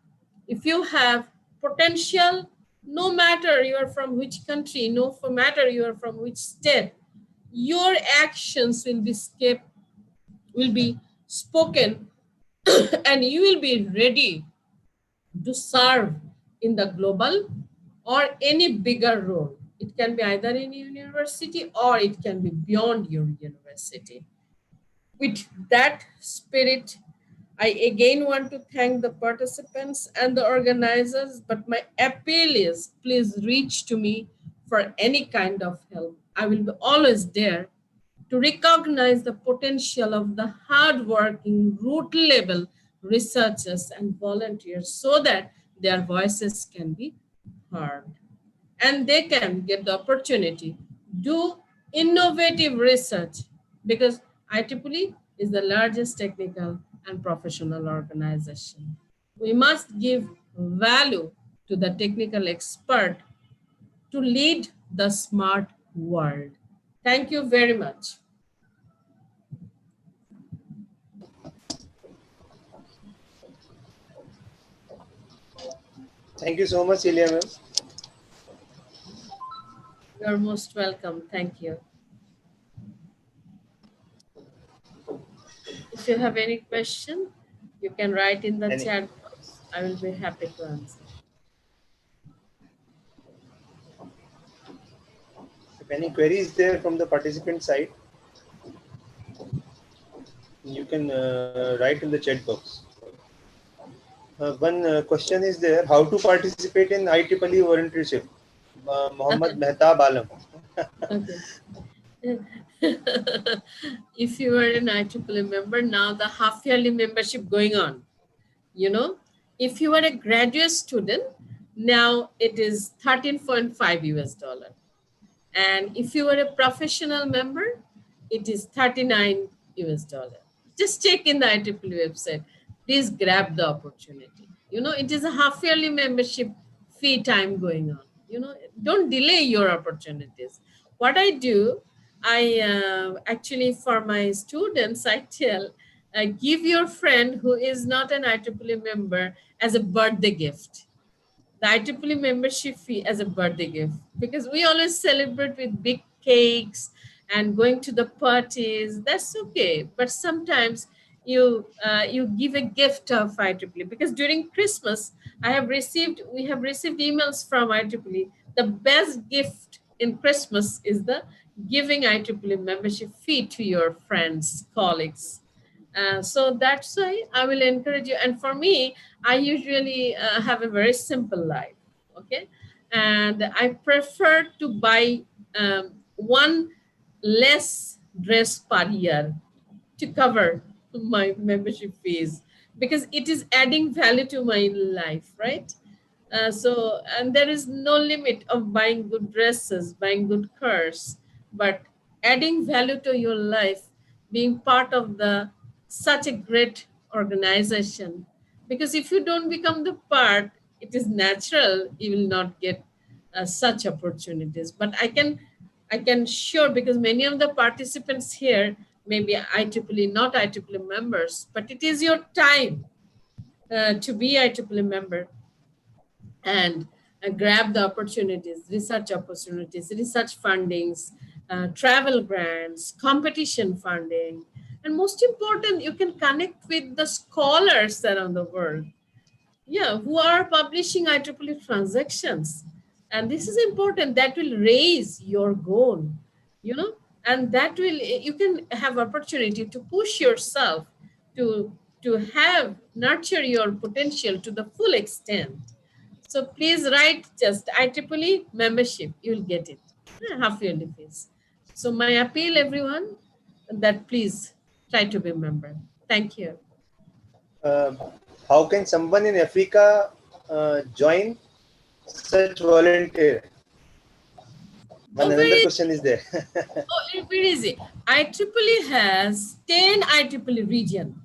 if you have potential, no matter you are from which country, no matter you are from which state, your actions will be spoken and you will be ready to serve in the global or any bigger role. It can be either in university or it can be beyond your university. With that spirit, I again want to thank the participants and the organizers, but my appeal is please reach to me for any kind of help. I will be always there to recognize the potential of the hardworking root level researchers and volunteers so that their voices can be heard and they can get the opportunity do innovative research, because IEEE is the largest technical and professional organization. We must give value to the technical expert to lead the smart world. Thank you very much. Thank you so much, Celia ma'am. You're most welcome. Thank you. If you have any question, you can write in the Any chat box. I will be happy to answer. if any query is there from the participant side, you can write in the chat box. One question is there: how to participate in IEEE volunteership? Mohammad Mehtab Alam. Okay. If you are an IEEE member, now the half yearly membership going on. You know, if you are a graduate student, now it is 13.5 US dollar. And if you are a professional member, it is 39 US dollar. Just check in the IEEE website. Please grab the opportunity. You know, it is a half yearly membership fee time going on. You know, don't delay your opportunities. What I do, I actually for my students, I tell, give your friend who is not an IEEE member as a birthday gift, the IEEE membership fee as a birthday gift, because we always celebrate with big cakes and going to the parties. That's okay, but sometimes you give a gift of IEEE, because during Christmas we have received emails from IEEE. The best gift in Christmas is the giving IEEE membership fee to your friends, colleagues. So that's why I will encourage you. And for me, I usually have a very simple life, okay? And I prefer to buy one less dress per year to cover my membership fees, because it is adding value to my life, right? And there is no limit of buying good dresses, buying good cars, but adding value to your life, being part of the such a great organization. Because if you don't become the part, it is natural you will not get such opportunities. But I can sure, because many of the participants here may be IEEE, not IEEE members, but it is your time to be IEEE member, and grab the opportunities, research fundings, travel grants, competition funding, and most important, you can connect with the scholars around the world, yeah, who are publishing IEEE transactions. And this is important. That will raise your goal, you know, and that will, you can have opportunity to push yourself to have nurture your potential to the full extent. So please write just IEEE membership, you'll get it. Half yearly fees. So my appeal, everyone, that please try to be a member. Thank you. Uh, how can someone in Africa join such volunteer? One Oh, another very, question is there. very easy. IEEE has 10 IEEE region.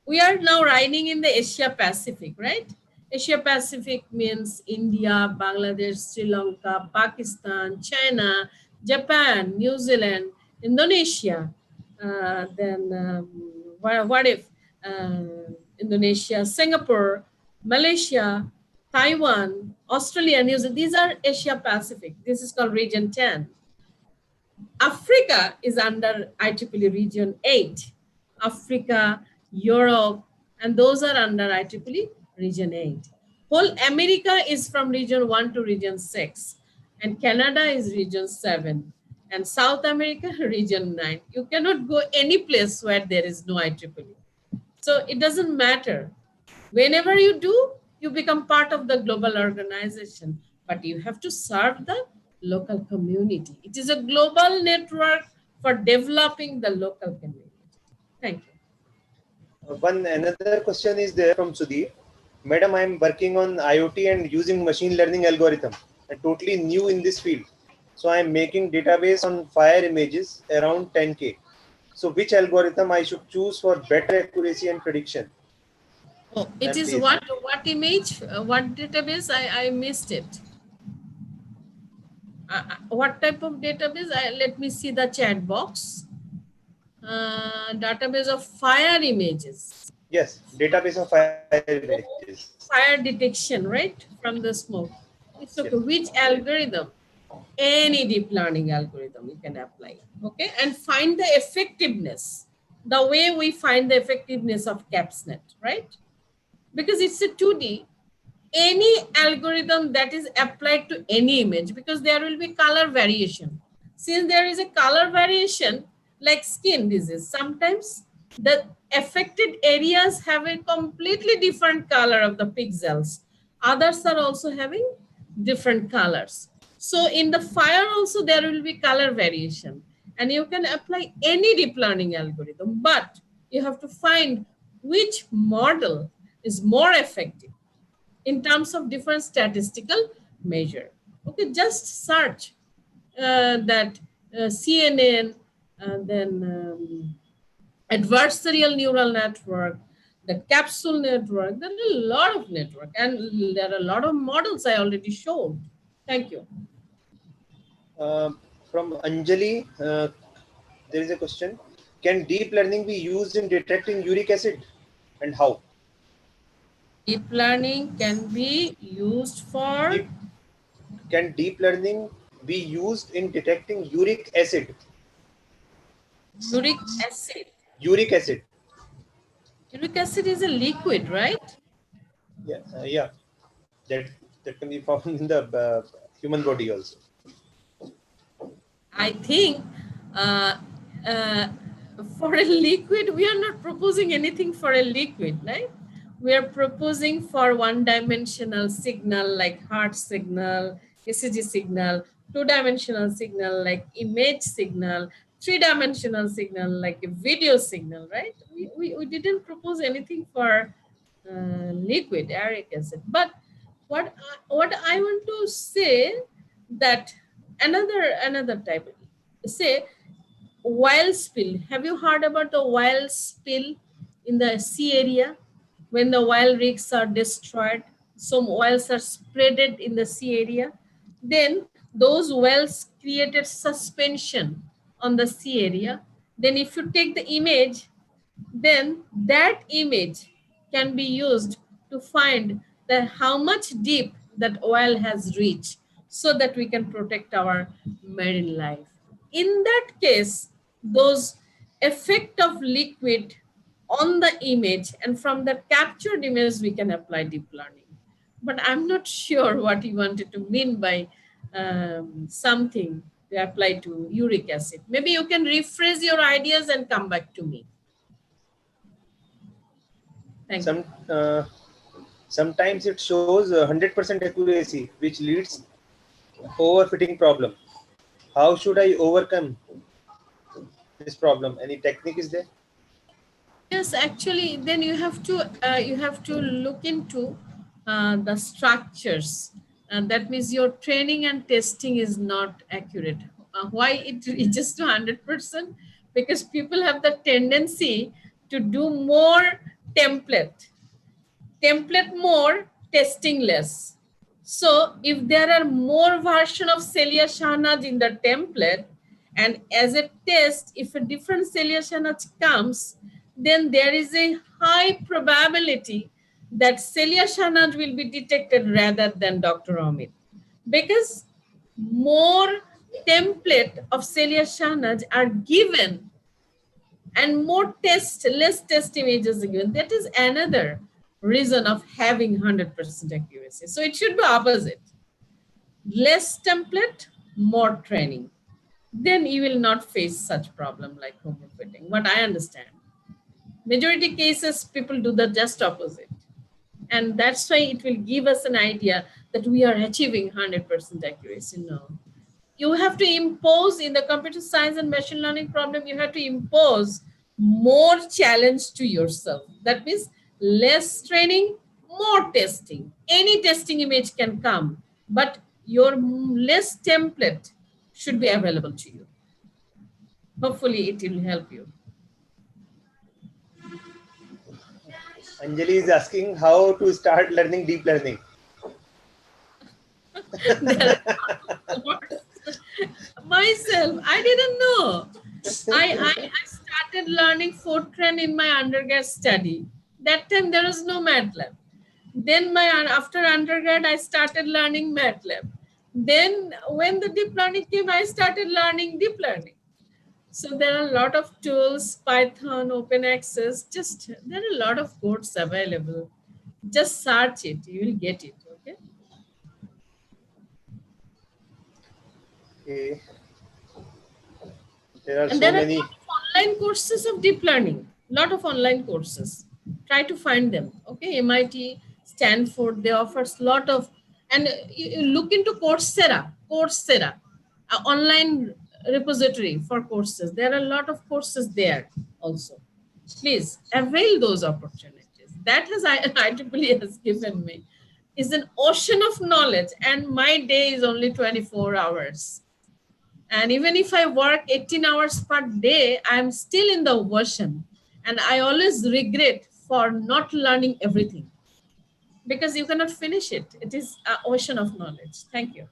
We are now riding in the Asia Pacific, right? Asia Pacific means India, Bangladesh, Sri Lanka, Pakistan, China, Japan, New Zealand, Indonesia. Then what if Indonesia, Singapore, Malaysia, Taiwan, Australia, New Zealand? These are Asia Pacific. This is called Region 10. Africa is under IEEE Region 8. Africa, Europe, and those are under IEEE Region 8. Whole America is from Region 1 to Region 6. And Canada is Region 7. And South America, Region 9. You cannot go any place where there is no IEEE. So it doesn't matter. Whenever you do, you become part of the global organization, but you have to serve the local community. It is a global network for developing the local community. Thank you. One another question is there from Sudhi. Madam, I am working on IoT and using machine learning algorithm. I'm totally new in this field. So I am making database on fire images around 10K. So which algorithm I should choose for better accuracy and prediction? Oh, it is Please. what image, what database? I missed it. What type of database? Let me see the chat box. Database of fire images. Yes, database of fire images. Fire detection, right? From the smoke. It's okay. Yes. Which algorithm? Any deep learning algorithm you can apply, okay, and find the effectiveness, the way we find the effectiveness of CAPSNet, right? Because it's a 2D, any algorithm that is applied to any image, because there will be color variation. Since there is a color variation, like skin disease, sometimes the affected areas have a completely different color of the pixels. Others are also having different colors. So in the fire also there will be color variation, and you can apply any deep learning algorithm, but you have to find which model is more effective in terms of different statistical measure. Okay, just search that CNN, and then adversarial neural network, the capsule network. There are a lot of network, and there are a lot of models I already showed. Thank you. From Anjali, there is a question. Can deep learning be used in detecting uric acid, and how? Deep learning can be used for Deep, can deep learning be used in detecting uric acid? uric acid. Uric acid. Uric acid is a liquid, right? Yeah, yeah. That that can be found in the human body also. I think uh, uh, for a liquid, we are not proposing anything for a liquid, right? We are proposing for one-dimensional signal like heart signal, ECG signal, two-dimensional signal like image signal, three-dimensional signal like a video signal, right? We didn't propose anything for liquid uric acid. But what I want to say that another type, say oil spill. Have you heard about the oil spill in the sea area? When the oil rigs are destroyed, some oils are spreaded in the sea area, then those wells created suspension on the sea area. Then if you take the image, then that image can be used to find the how much deep that oil has reached, so that we can protect our marine life. In that case, those effect of liquid on the image, and from the captured image we can apply deep learning. But I'm not sure what you wanted to mean by something to apply to uric acid. Maybe you can rephrase your ideas and come back to me. Thank you. Sometimes it shows 100% accuracy, which leads overfitting problem. How should I overcome this problem? Any technique is there? Yes, actually, then you have to look into the structures, and that means your training and testing is not accurate. Why it reaches to 100%? Because people have the tendency to do more template template more, testing less. So if there are more version of Celia Shahnaz in the template, and as a test, if a different Celia Shahnaz comes, then there is a high probability that Celia Shahnaz will be detected rather than Dr. Amit. Because more template of Celia Shahnaz are given, and more less test images are given. That is another reason of having 100% accuracy. So it should be opposite. Less template, more training. Then you will not face such problem like homeopathy. What I understand. Majority cases, people do the just opposite. And that's why it will give us an idea that we are achieving 100% accuracy. No. You have to impose in the computer science and machine learning problem, you have to impose more challenge to yourself. That means less training, more testing. Any testing image can come, but your less template should be available to you. Hopefully it will help you. Anjali is asking how to start learning deep learning. Myself, I didn't know. I started learning Fortran in my undergrad study. That time there was no MATLAB. Then after undergrad, I started learning MATLAB. Then when the deep learning came, I started learning deep learning. So there are a lot of tools, Python, open access, just there are a lot of codes available. Just search it, you will get it. Okay. Okay. There are And so there are a many. lot of online courses of deep learning, lot of online courses. Try to find them. Okay, MIT, Stanford, they offers lot of, and you look into Coursera, online repository for courses. There are a lot of courses there also. Please avail those opportunities. That has IEEE has given me is an ocean of knowledge, and my day is only 24 hours. And even if I work 18 hours per day, I'm still in the ocean. And I always regret for not learning everything because you cannot finish it. It is an ocean of knowledge. Thank you.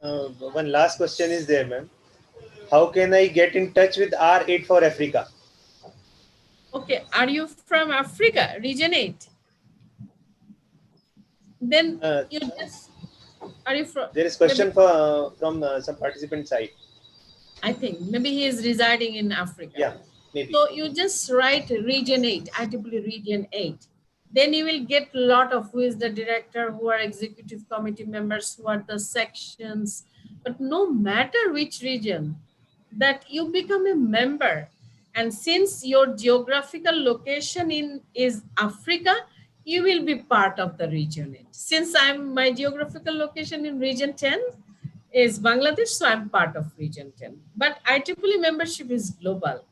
One last question is there, ma'am. How can I get in touch with R8 for Africa? Okay, are you from Africa, region 8? Then Uh, you just, are you from, there is maybe, question for from some participant side. I think maybe he is residing in Africa. Yeah, maybe. So you just write region 8, IEEE region 8. Then you will get a lot of who is the director, who are executive committee members, who are the sections. But no matter which region, that you become a member. And since your geographical location is Africa, you will be part of the region 8. Since my geographical location in region 10 is Bangladesh, so I'm part of region 10. But IEEE membership is global.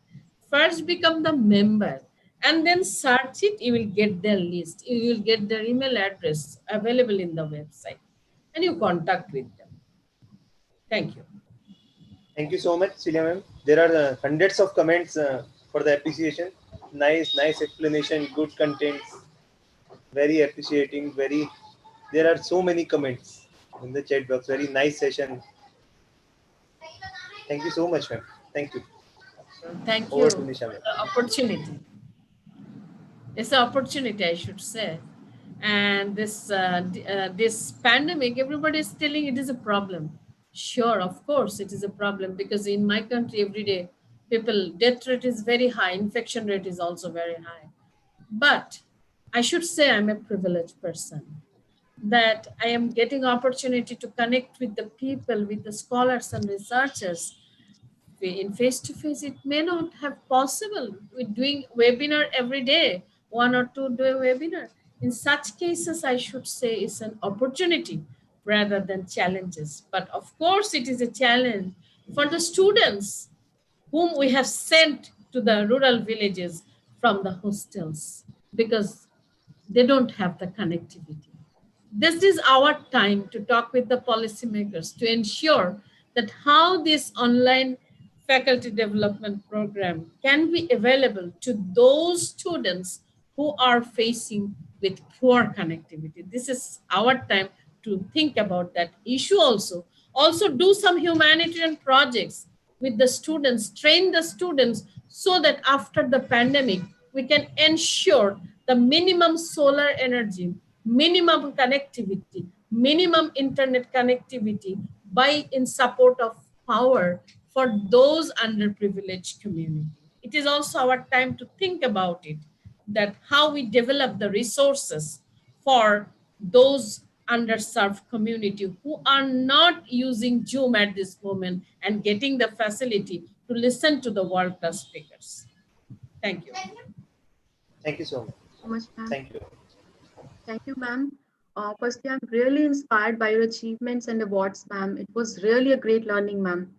First become the member and then search it, you will get their list. You will get their email address available in the website and you contact with them. Thank you. Thank you so much, Celia ma'am. There are hundreds of comments for the appreciation. Nice explanation, good content, very appreciating. There are so many comments in the chat box. Very nice session. Thank you so much, ma'am. Thank you. Thank Over you to Nisha, for ma'am. the opportunity. It's an opportunity, I should say. And this pandemic, everybody is telling it is a problem. Sure, of course, it is a problem because in my country, every day, death rate is very high, infection rate is also very high. But I should say I'm a privileged person that I am getting opportunity to connect with the people, with the scholars and researchers in face to face. It may not have possible with doing webinar every day, 1 or 2 day webinar. In such cases, I should say it's an opportunity rather than challenges. But of course, it is a challenge for the students whom we have sent to the rural villages from the hostels because they don't have the connectivity. This is our time to talk with the policymakers to ensure that how this online faculty development program can be available to those students who are facing with poor connectivity. This is our time to think about that issue also. Also do some humanitarian projects with the students, train the students so that after the pandemic, we can ensure the minimum solar energy, minimum connectivity, minimum internet connectivity by in support of power for those underprivileged community. It is also our time to think about it, that how we develop the resources for those underserved community who are not using Zoom at this moment and getting the facility to listen to the world-class speakers. Thank you. Thank you so much. So much, ma'am. Thank you. Thank you, ma'am. Firstly, I'm really inspired by your achievements and awards, ma'am. It was really a great learning, ma'am.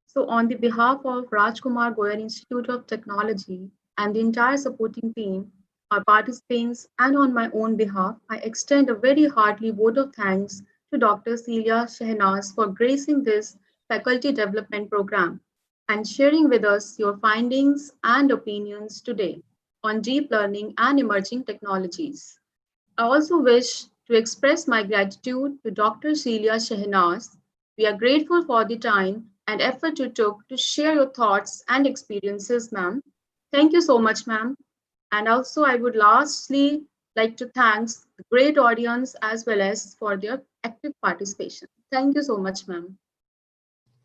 So, on the behalf of Rajkumar Goyal Institute of Technology and the entire supporting team, our participants, and on my own behalf, I extend a very hearty vote of thanks to Dr. Celia Shehnaz for gracing this faculty development program and sharing with us your findings and opinions today on deep learning and emerging technologies. I also wish to express my gratitude to Dr. Celia Shehnaz. We are grateful for the time and effort you took to share your thoughts and experiences, ma'am. Thank you so much, ma'am. And also, I would lastly like to thank the great audience as well as for their active participation. Thank you so much, ma'am.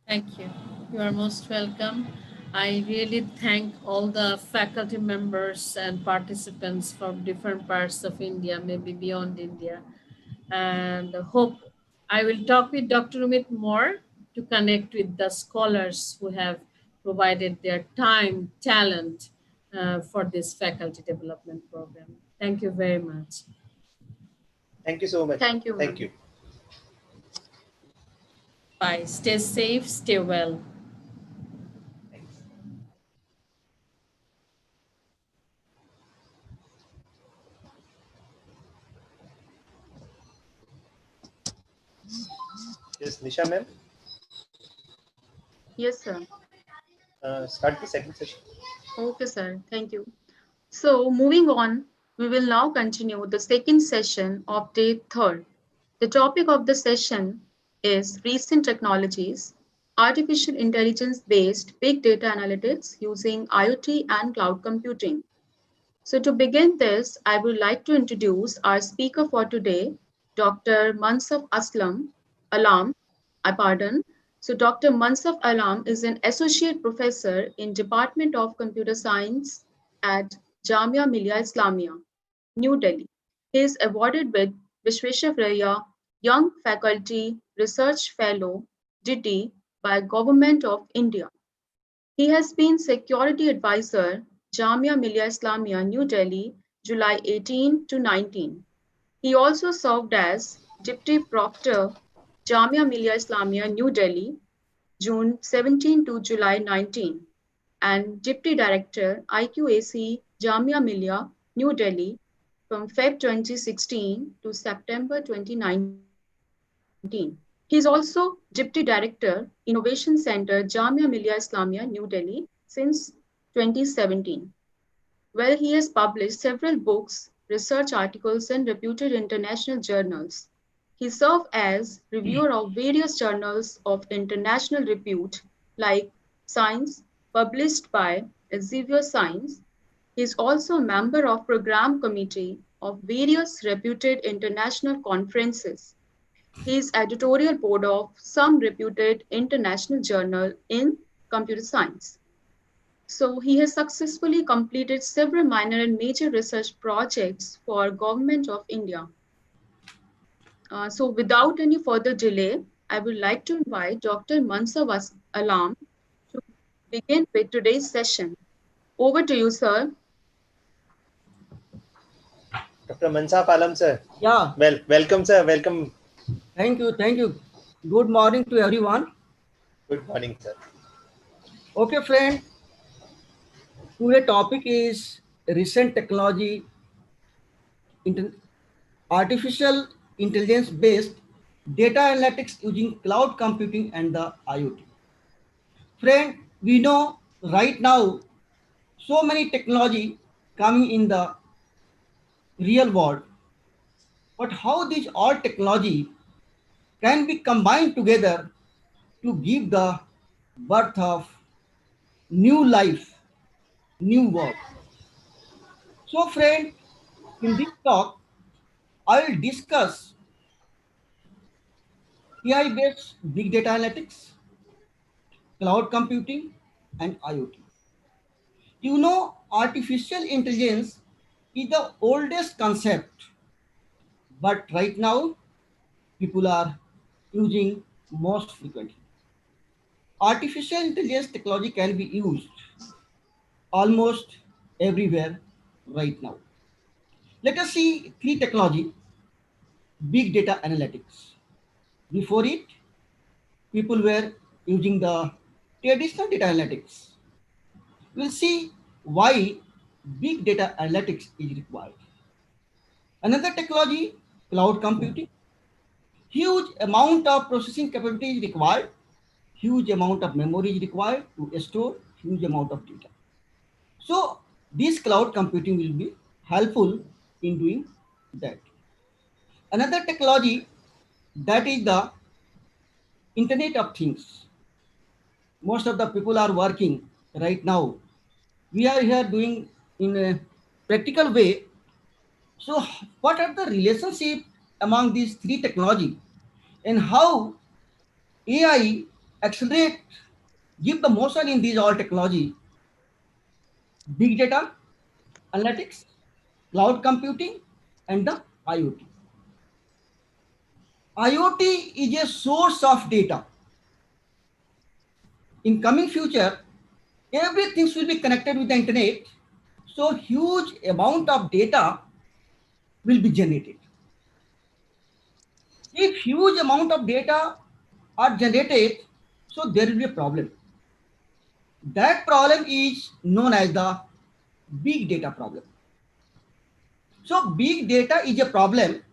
Thank you. You are most welcome. I really thank all the faculty members and participants from different parts of India, maybe beyond India, and hope I will talk with Dr. Umit more to connect with the scholars who have provided their time, talent for this faculty development program. Thank you very much. Thank you so much. Thank you, Thank ma'am. you. Bye. Stay safe, stay well. Thanks. Yes, Nisha ma'am, Yes, sir. start the second session. Okay, sir. Thank you. So, moving on, we will now continue the second session of day third. The topic of the session is recent technologies, artificial intelligence based big data analytics using IoT and cloud computing. So, to begin this, I would like to introduce our speaker for today, Dr. Mansaf Alam. I pardon. So, Dr. Mansaf Alam is an associate professor in Department of Computer Science at Jamia Millia Islamia, New Delhi. He is awarded with Vishvesvaraya Young Faculty Research Fellow (DITI) by Government of India. He has been Security Advisor, Jamia Millia Islamia, New Delhi, July 18 to 19. He also served as Deputy Proctor, Jamia Millia Islamia, New Delhi, June 17 to July 19, and Deputy Director, IQAC, Jamia Millia, New Delhi, from Feb 2016 to September 2019. He is also Deputy Director, Innovation Center, Jamia Millia Islamia, New Delhi, since 2017, where he has published several books, research articles, and reputed international journals. He served as reviewer of various journals of international repute like Science, published by Elsevier Science. He is also a member of program committee of various reputed international conferences. He is editorial board of some reputed international journal in computer science. So he has successfully completed several minor and major research projects for Government of India. So without any further delay, I would like to invite Dr. Mansa Alam to begin with today's session. Over to you, sir. Dr. Mansaf Alam sir. Yeah, Welcome sir. Welcome. thank you, thank you. Good morning to everyone. Good morning sir. Okay, friend, today topic is recent technology, inter- artificial intelligence based data analytics using cloud computing and the IoT. Friend, we know right now so many technology coming in the real world, but how these all technology can be combined together to give the birth of new life, new work. So, friend, in this talk, I will discuss AI based big data analytics, cloud computing, and IoT. You know, artificial intelligence is the oldest concept, but right now, people are using most frequently. Artificial intelligence technology can be used almost everywhere right now. Let us see three technology: big data analytics. Before it, people were using the traditional data analytics. We'll see why big data analytics is required. Another technology, cloud computing. Huge amount of processing capacity is required, huge amount of memory is required to store huge amount of data. So this cloud computing will be helpful in doing that. Another technology, that is the Internet of Things. Most of the people are working right now. We are here doing in a practical way. So what are the relationship among these three technology, and how AI accelerate, give the motion in these all technology: big data, analytics, cloud computing, and the IoT. IoT is a source of data. In coming future, everything will be connected with the internet, so huge amount of data will be generated. If huge amount of data are generated, so there will be a problem. That problem is known as the big data problem. So big data is a problem,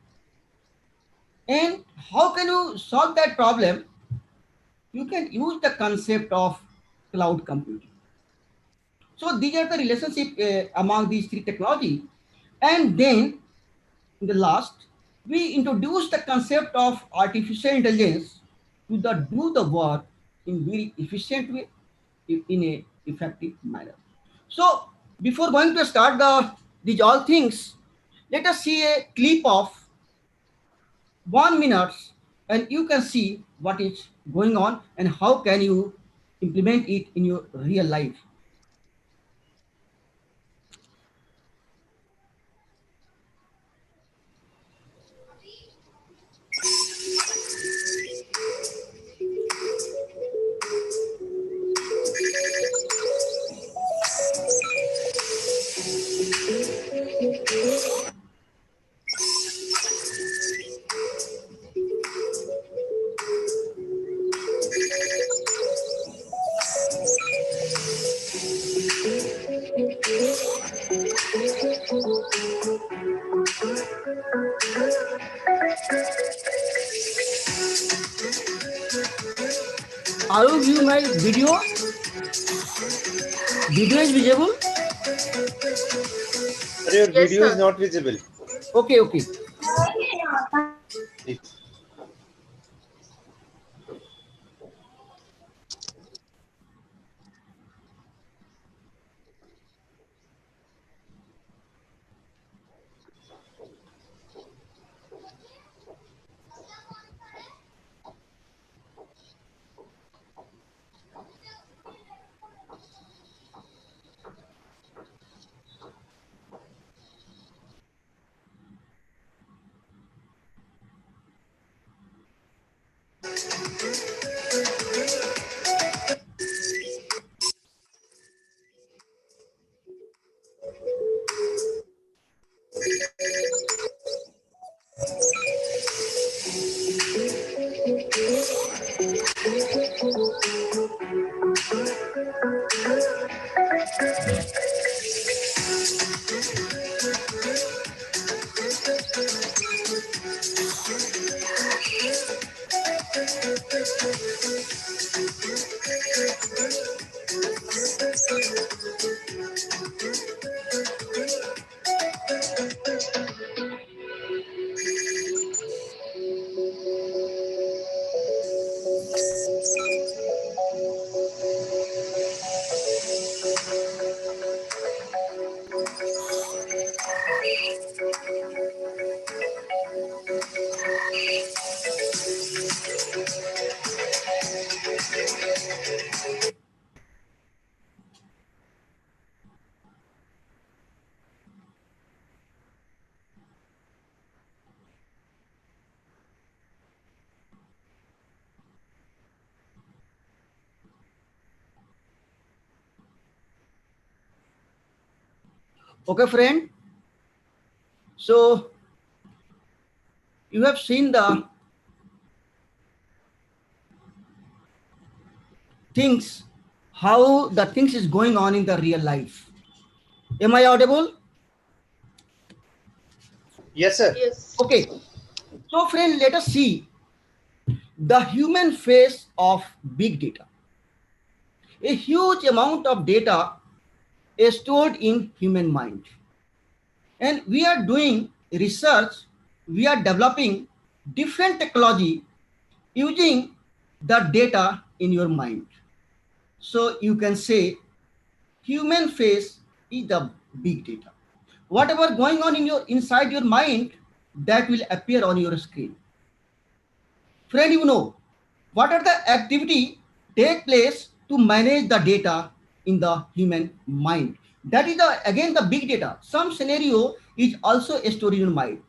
and how can you solve that problem? You can use the concept of cloud computing. So these are the relationship among these three technology. And then in the last, we introduce the concept of artificial intelligence to do the work in very efficient way, in a effective manner. So before going to start these all things, let us see a clip of 1 minute, and you can see what is going on and how can you implement it in your real life. Are you view my video? Video is visible? Sir, your Yes, video is sir. not visible. Okay, okay. Please. Okay, friend. So you have seen the things, how the things is going on in the real life. Am I audible? Yes, sir. Yes. Okay. So friend, let us see the human face of big data. A huge amount of data is stored in human mind. And we are doing research, we are developing different technology using the data in your mind. So you can say human face is the big data. whatever going on in your inside your mind, that will appear on your screen. Friend, you know, what are the activity take place to manage the data in the human mind? That is the again the big data. Some scenario is also stored in your mind.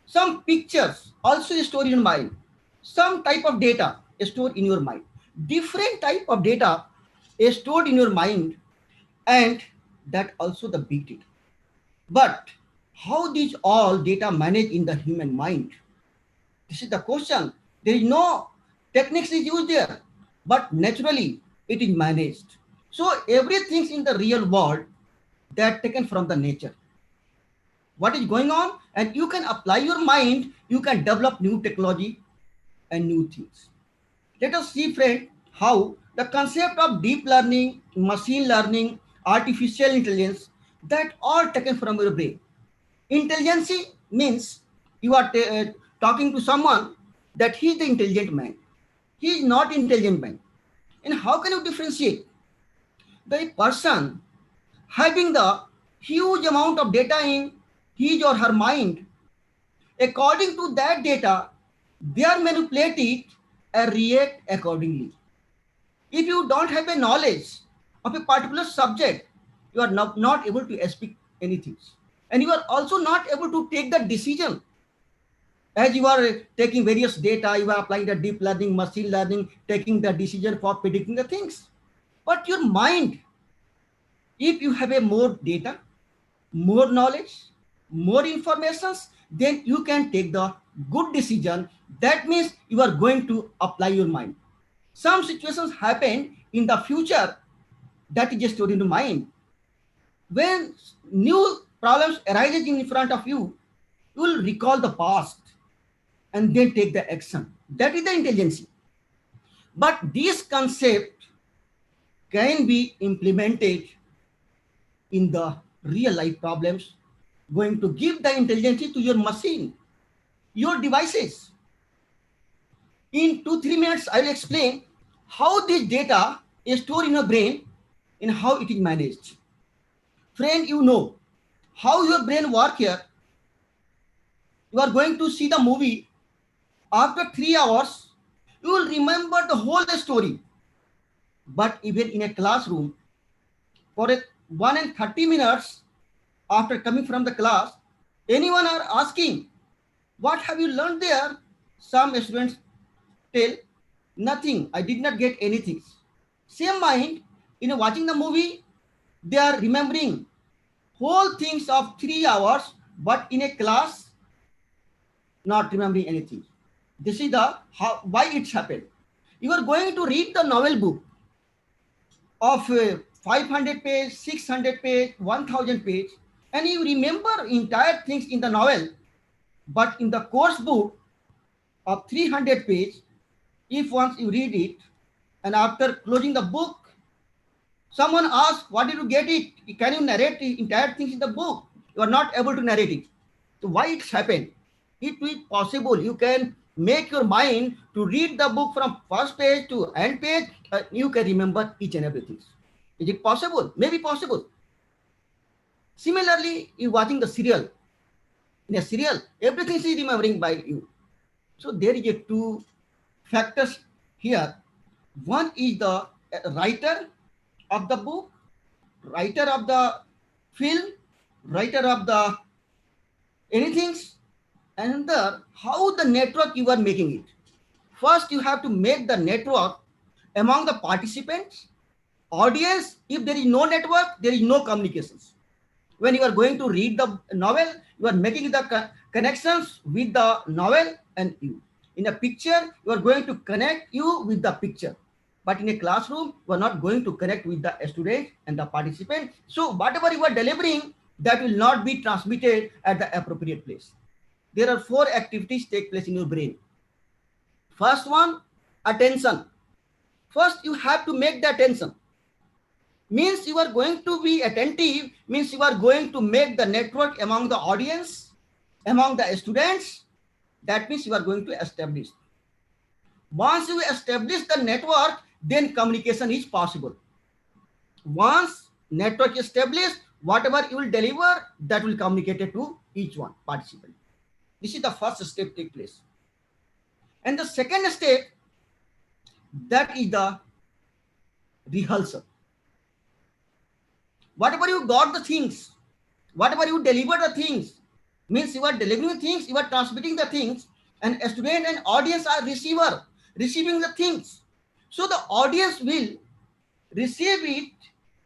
Some pictures also stored in your mind. Some type of data is stored in your mind. Different type of data is stored in your mind, and that also the big data. But how these all data manage in the human mind? This is the question. There is no techniques is used there, but naturally it is managed. So everything in the real world that taken from the nature. What is going on? And you can apply your mind, you can develop new technology and new things. Let us see, friend, how the concept of deep learning, machine learning, artificial intelligence, that all taken from your brain. Intelligence means you are talking to someone that he is the intelligent man. He is not intelligent man. And how can you differentiate the person having the huge amount of data in his or her mind? According to that data, they are manipulated and react accordingly. If you don't have a knowledge of a particular subject, you are not able to speak anything. And you are also not able to take the decision. As you are taking various data, you are applying the deep learning, machine learning, taking the decision for predicting the things. But your mind, if you have a more data, more knowledge, more informations, then you can take the good decision. That means you are going to apply your mind. Some situations happen in the future that is just stored in the mind. When new problems arises in front of you, you will recall the past and then take the action. That is the intelligence. But this concept can be implemented in the real life problems, going to give the intelligence to your machine, your devices. In 2-3 minutes, I will explain how this data is stored in your brain and how it is managed. Friend, you know how your brain work here. You are going to see the movie. After 3 hours, you will remember the whole story. But even in a classroom, for 1 and 30 minutes after coming from the class, anyone are asking, what have you learned there? Some students tell, nothing, I did not get anything. Same mind, in watching the movie, they are remembering whole things of 3 hours, but in a class, not remembering anything. This is the why it's happened. You are going to read the novel book of 500 page, 600 page, 1000 page, and you remember entire things in the novel, but in the course book of 300 page, if once you read it, and after closing the book, someone asks, what did you get it? Can you narrate the entire things in the book? You are not able to narrate it. So why it's happened? It is possible. You can make your mind to read the book from first page to end page. You can remember each and everything. Is it possible? Maybe possible. Similarly, you watching the serial. In a serial, everything is remembering by you. So there is a two factors here. One is the writer of the book, writer of the film, writer of the anything, and the how the network you are making it. First, you have to make the network among the participants, audience. If there is no network, there is no communications. When you are going to read the novel, you are making the connections with the novel and you. In a picture, you are going to connect you with the picture. But in a classroom, you are not going to connect with the student and the participant. So whatever you are delivering, that will not be transmitted at the appropriate place. There are 4 activities take place in your brain. First one, attention. First, you have to make the attention. Means you are going to be attentive, means you are going to make the network among the audience, among the students. That means you are going to establish. Once you establish the network, then communication is possible. Once network is established, Whatever you will deliver, that will communicate it to each one participant. This is the first step take place. And the second step, that is the rehearsal. Whatever you got the things, whatever you deliver the things, means you are delivering things, you are transmitting the things, and a student and audience are receiver, receiving the things. So the audience will receive it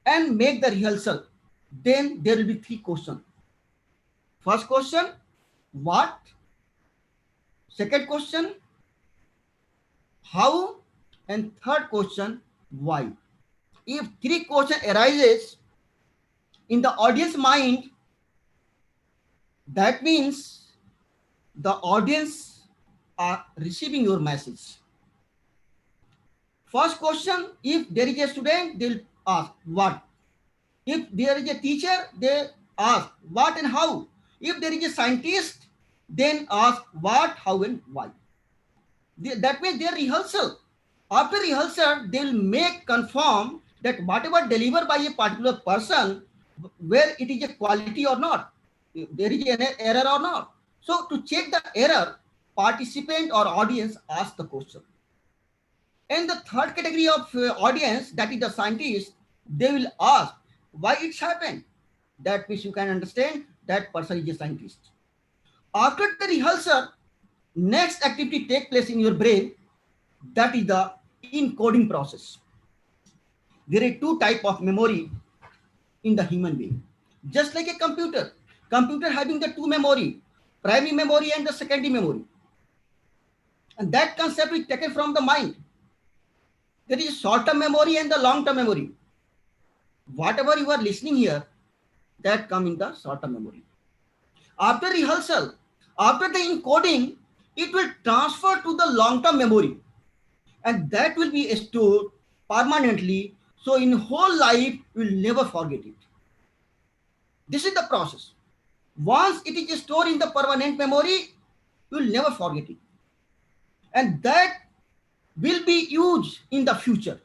and make the rehearsal. Then there will be three questions. First question, what? Second question, how? And third question, why? If three question arises in the audience mind, that means the audience are receiving your message. First question, if there is a student, they'll ask what. If there is a teacher, they ask what and how. If there is a scientist, then ask what, how, and why. That means their rehearsal. After rehearsal, they will make confirm that whatever delivered by a particular person, where it is a quality or not, if there is an error or not. So to check the error, participant or audience ask the question. And the third category of audience, that is the scientist, they will ask why it's happened. That means you can understand that person is a scientist. After the rehearsal, next activity take place in your brain, that is the encoding process. There are two type of memory in the human being. Just like a computer having the two memory, primary memory and the secondary memory. And that concept is taken from the mind. There is short-term memory and the long-term memory. Whatever you are listening here, that come in the short-term memory. After rehearsal, after the encoding, it will transfer to the long-term memory, and that will be stored permanently. So in whole life, you will never forget it. This is the process. Once it is stored in the permanent memory, you will never forget it. And that will be used in the future.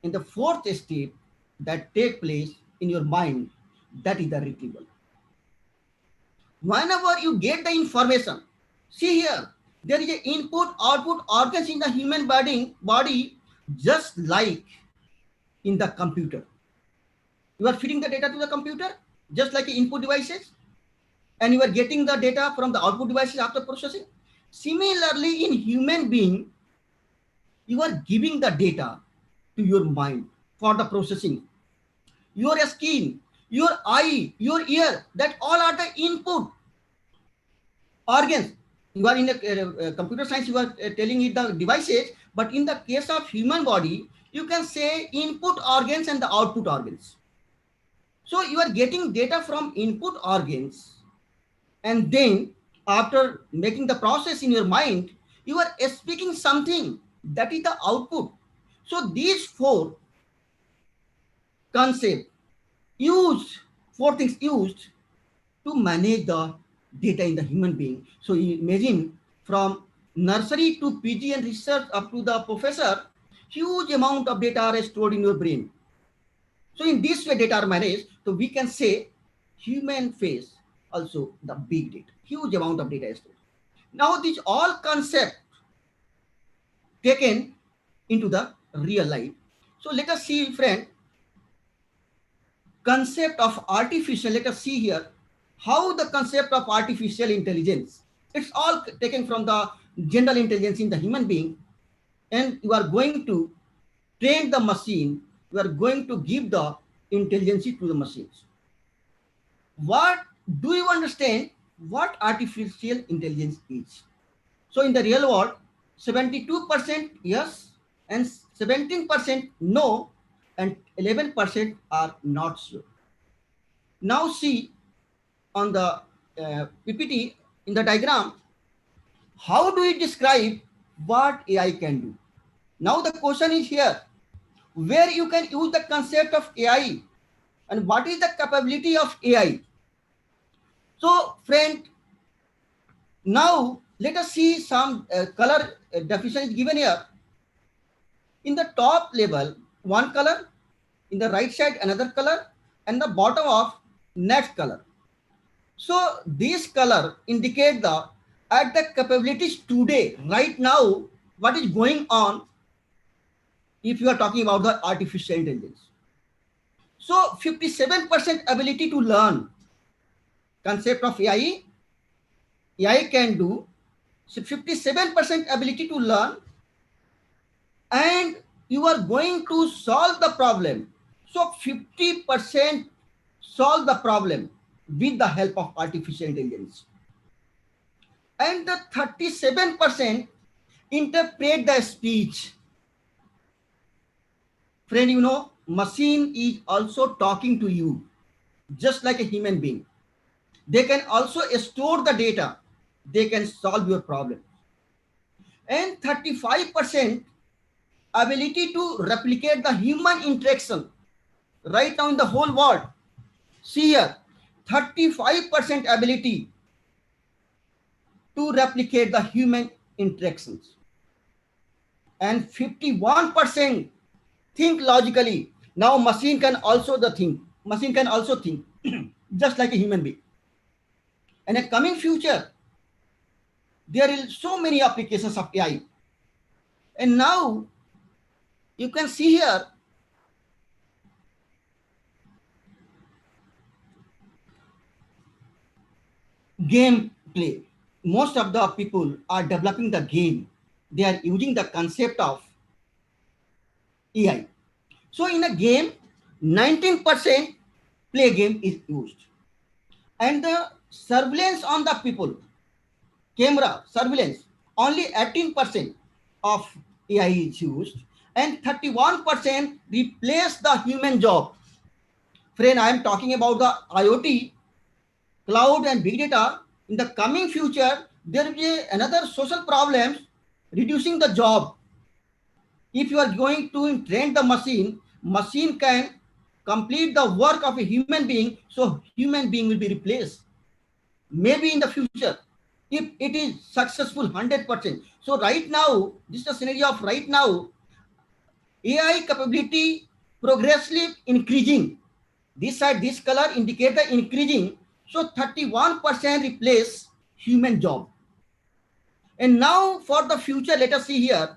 In the fourth step that take place in your mind, that is the retrieval. Whenever you get the information, see here, there is an input output organs in the human body just like in the computer. You are feeding the data to the computer just like input devices, and you are getting the data from the output devices after processing. Similarly, in human being, you are giving the data to your mind for the processing. Your skin, your eye, your ear, that all are the input organs. You are in a computer science, you are telling it the devices, but in the case of human body, you can say input organs and the output organs. So you are getting data from input organs, and then after making the process in your mind, you are speaking something, that is the output. So these four concepts used, four things used to manage the data in the human being. So you imagine from nursery to PG and research up to the professor, huge amount of data are stored in your brain. So in this way data are managed. So we can say human face also the big data, huge amount of data is stored. Now these all concepts taken into the real life. So let us see, friend, concept of artificial, let us see here how the concept of artificial intelligence, it's all taken from the general intelligence in the human being, and you are going to train the machine, you are going to give the intelligence to the machines. What do you understand what artificial intelligence is? So in the real world, 72% yes and 17% no, and 11% are not sure. Now see on the PPT in the diagram, how do we describe what AI can do? Now the question is here, where you can use the concept of AI and what is the capability of AI. So friend, now let us see some color definition is given here. In the top level, one color, in the right side, another color, and the bottom of next color. So this color indicate the at the capabilities today, right now, what is going on if you are talking about the artificial intelligence. So 57% ability to learn concept of AI can do. So 57% ability to learn, and you are going to solve the problem. So 50% solve the problem with the help of artificial intelligence. And the 37% interpret the speech. Friend, you know, machine is also talking to you just like a human being. They can also store the data. They can solve your problem. And 35% ability to replicate the human interaction right now in the whole world. See here, 35% ability to replicate the human interactions, and 51% think logically. Now machine can also the think. Machine can also think just like a human being. And in coming future, there is so many applications of AI. And now you can see here game play. Most of the people are developing the game. They are using the concept of AI. So in a game, 19% play game is used. And the surveillance on the people, camera surveillance, only 18% of AI is used, and 31% replace the human job. Friend, I am talking about the IoT, cloud and big data. In the coming future, there will be another social problems reducing the job. If you are going to train the machine can complete the work of a human being, so human being will be replaced. Maybe in the future, if it is successful 100%. So right now, this is the scenario of right now, AI capability progressively increasing. This side, this color indicate the increasing. So 31% replace human job. And now for the future, let us see here,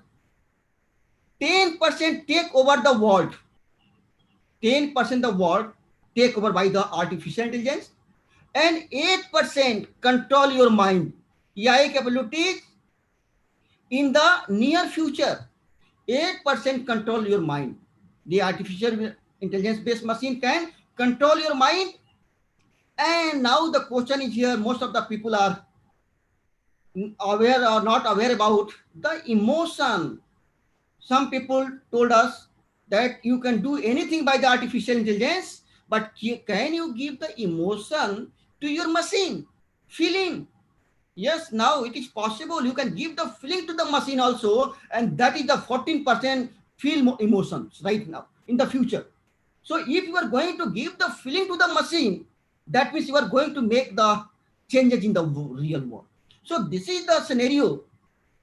10% take over the world. 10% the world take over by the artificial intelligence, and 8% control your mind. AI capabilities in the near future, 8% control your mind. The artificial intelligence based machine can control your mind. And now the question is here, most of the people are aware or not aware about the emotion. Some people told us that you can do anything by the artificial intelligence, but can you give the emotion to your machine? Feeling. Yes, now it is possible. You can give the feeling to the machine also, and that is the 14% feel emotions right now in the future. So if you are going to give the feeling to the machine, that means you are going to make the changes in the real world. So this is the scenario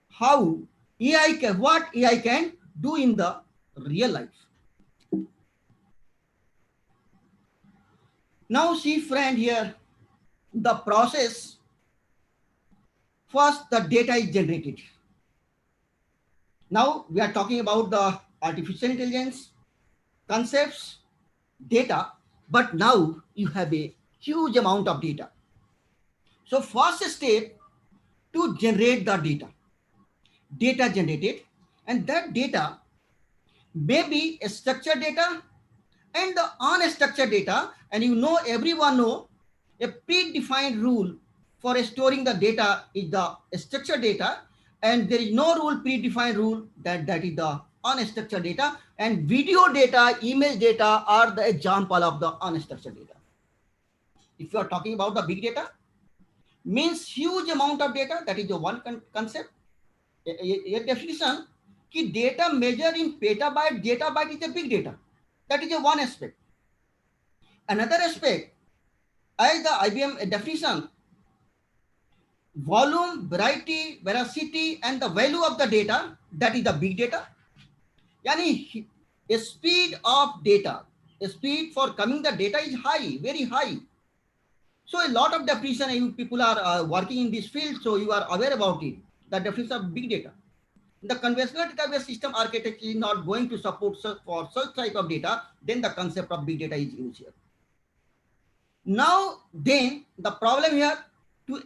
how what AI can do in the real life. Now see friend here, the process. First, the data is generated. Now we are talking about the artificial intelligence concepts, data, but now you have a huge amount of data. So first step to generate the data generated, and that data may be a structured data and the unstructured data. And you know, everyone know a predefined rule for storing the data is the structured data, and there is no rule predefined rule that is the unstructured data. And video data, image data are the example of the unstructured data. If you are talking about the big data, means huge amount of data, that is the one concept. A definition कि data measured in petabyte is a big data. That is a one aspect. Another aspect, as the IBM definition, volume, variety, veracity, and the value of the data, that is the big data. Yani a speed of data, speed for coming the data is high, very high. So a lot of definition, you people are working in this field, so you are aware about it. The definition of big data. The conventional database system architecture is not going to support for such type of data, then the concept of big data is used here. Now, then the problem here, to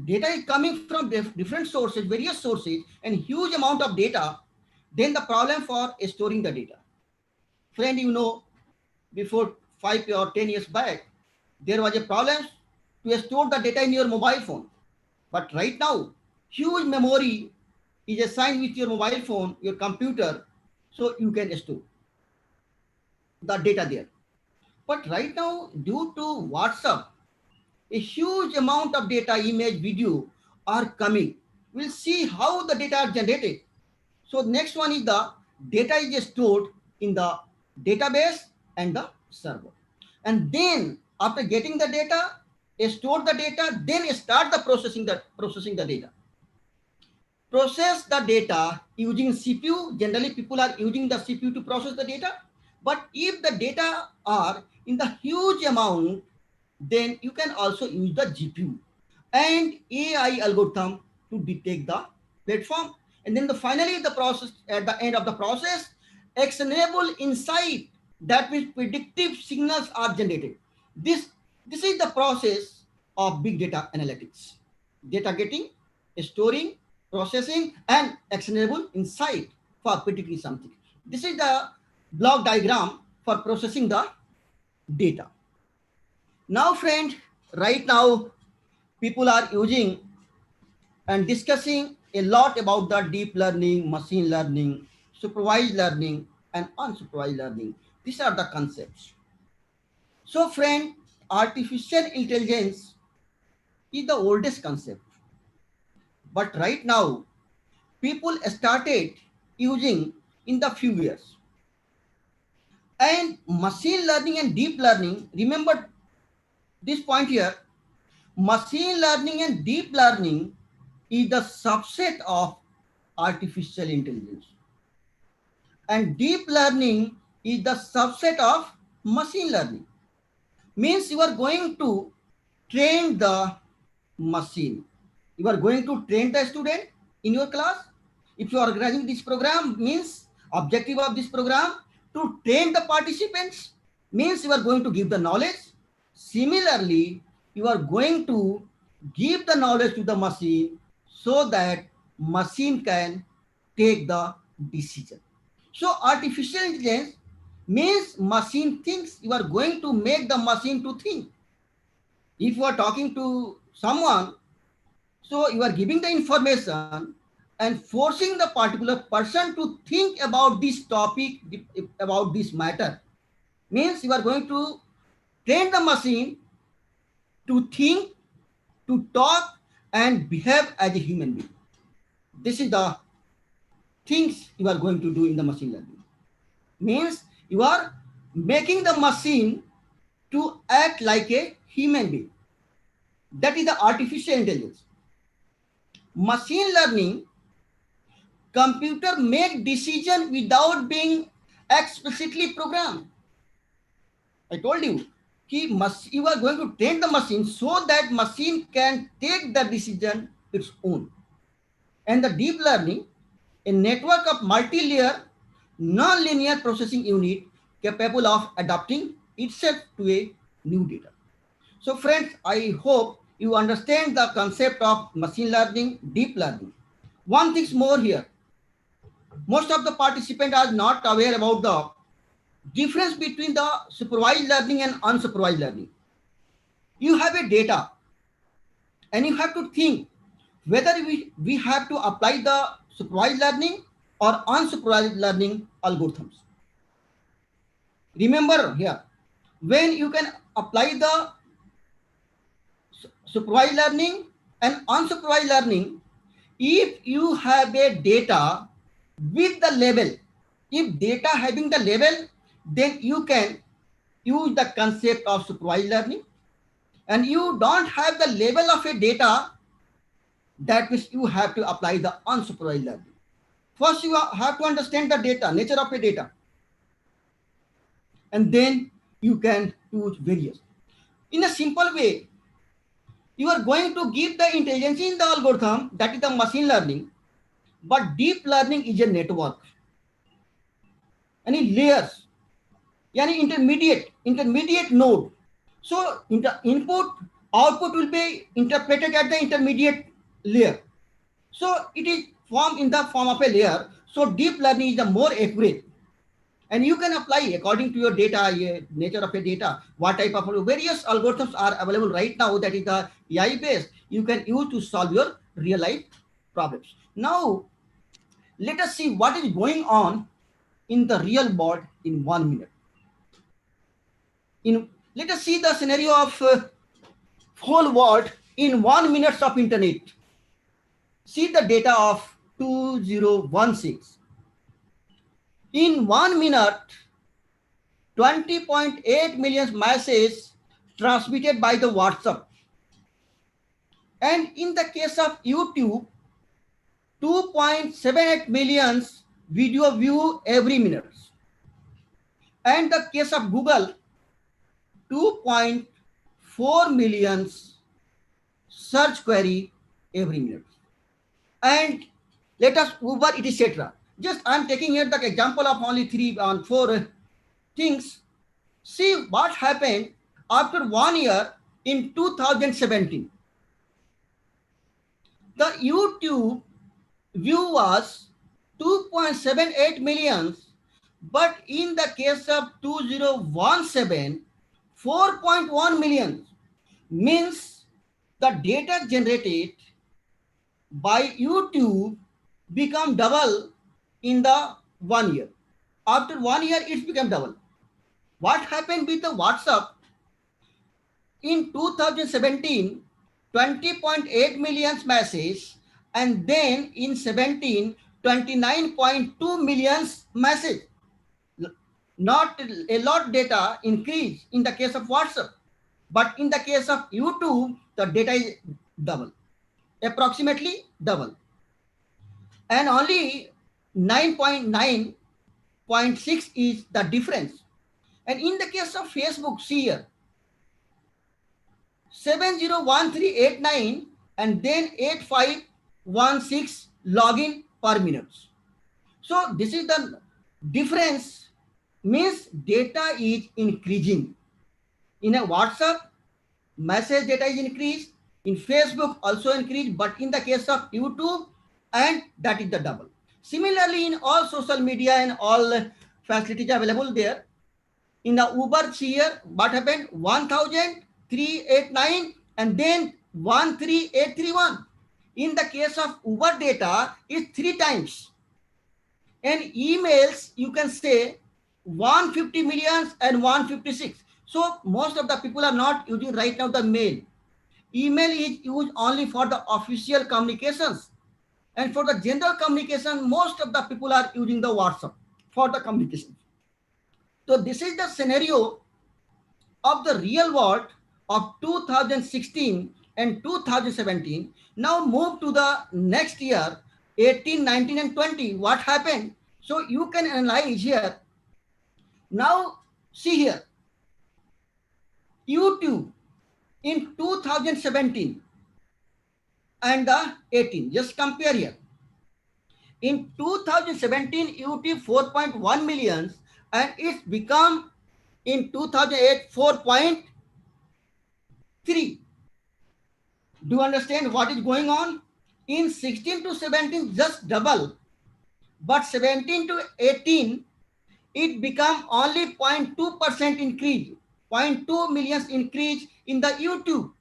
data is coming from different sources, various sources, and huge amount of data. Then the problem for storing the data. Friend, you know, before 5 or 10 years back, there was a problem to store the data in your mobile phone. But right now, huge memory is assigned with your mobile phone, your computer, so you can store the data there. But right now, due to WhatsApp, a huge amount of data, image, video are coming. We'll see how the data are generated. So next one is the data is stored in the database and the server. And then after getting the data, store the data, then start the processing the data. Process the data using CPU. Generally, people are using the CPU to process the data. But if the data are in the huge amount, then you can also use the GPU and AI algorithm to detect the platform. And then finally, the process at the end of the process, actionable insight, that means predictive signals are generated. This is the process of big data analytics. Data getting, storing, processing, and actionable insight for predicting something. This is the block diagram for processing the data. Now, friend, right now, people are using and discussing a lot about the deep learning, machine learning, supervised learning, and unsupervised learning. These are the concepts. So, friend, artificial intelligence is the oldest concept. But right now, people started using in the few years. And machine learning and deep learning, remember this point here, machine learning and deep learning is the subset of artificial intelligence. And deep learning is the subset of machine learning. Means you are going to train the machine. You are going to train the student in your class. If you are organizing this program, means objective of this program to train the participants, means you are going to give the knowledge. Similarly, you are going to give the knowledge to the machine so that machine can take the decision. So artificial intelligence means machine thinks. You are going to make the machine to think. If you are talking to someone, so you are giving the information and forcing the particular person to think about this topic, about this matter. Means you are going to train the machine to think, to talk, and behave as a human being. This is the things you are going to do in the machine learning. Means you are making the machine to act like a human being. That is the artificial intelligence. Machine learning, computer make decision without being explicitly programmed. I told you, you are going to train the machine so that machine can take the decision its own. And the deep learning, a network of multi-layer non-linear processing unit capable of adapting itself to a new data. So friends, I hope you understand the concept of machine learning, deep learning. One thing more here. Most of the participants are not aware about the difference between the supervised learning and unsupervised learning. You have a data and you have to think whether we have to apply the supervised learning or unsupervised learning algorithms. Remember here, when you can apply the supervised learning and unsupervised learning, if you have a data with the label, if data having the label, then you can use the concept of supervised learning. And you don't have the label of a data, that means you have to apply the unsupervised learning. First, you have to understand the data, nature of a data. And then you can use various. In a simple way, you are going to give the intelligence in the algorithm, that is the machine learning, but deep learning is a network. Any layers, yani intermediate node. So input output will be interpreted at the intermediate layer. So it is formed in the form of a layer. So deep learning is the more accurate. And you can apply according to your data, nature of a data, what type of various algorithms are available right now, that is the AI based, you can use to solve your real life problems. Now, let us see what is going on in the real world in 1 minute. Let us see the scenario of whole world in 1 minute of internet. See the data of 2016. In 1 minute, 20.8 million messages transmitted by the WhatsApp. And in the case of YouTube, 2.78 millions video view every minute. And the case of Google, 2.4 millions search query every minute. And let us Uber, etc. Just I'm taking here the example of only 4 things. See what happened after 1 year in 2017. The YouTube view was 2.78 millions, but in the case of 2017, 4.1 million, means the data generated by YouTube become double in the 1 year. After 1 year, it became double. What happened with the WhatsApp? In 2017, 20.8 million messages, and then in 17, 29.2 million message. Not a lot data increase in the case of WhatsApp, but in the case of YouTube, the data is double, approximately double. And only 9.9.6 is the difference. And in the case of Facebook, see here, 701389 and then 8516 login per minute. So this is the difference, means data is increasing. In a WhatsApp, message data is increased, in Facebook also increased, but in the case of YouTube, and that is the double. Similarly, in all social media and all facilities available there, in the Uber here, what happened? 1,389 and then 13831. In the case of Uber data, is 3 times. And emails, you can say 150 millions and 156. So most of the people are not using right now the mail. Email is used only for the official communications. And for the general communication, most of the people are using the WhatsApp for the communication. So this is the scenario of the real world of 2016 and 2017. Now move to the next year, 18, 19, and 20. What happened? So you can analyze here. Now see here, YouTube in 2017 and 18. Just compare here. In 2017, YouTube 4.1 millions, and it's become in 2008 4.3. Do you understand what is going on? In 16 to 17, just double, but 17 to 18, it become only 0.2% increase, 0.2 millions increase in the YouTube.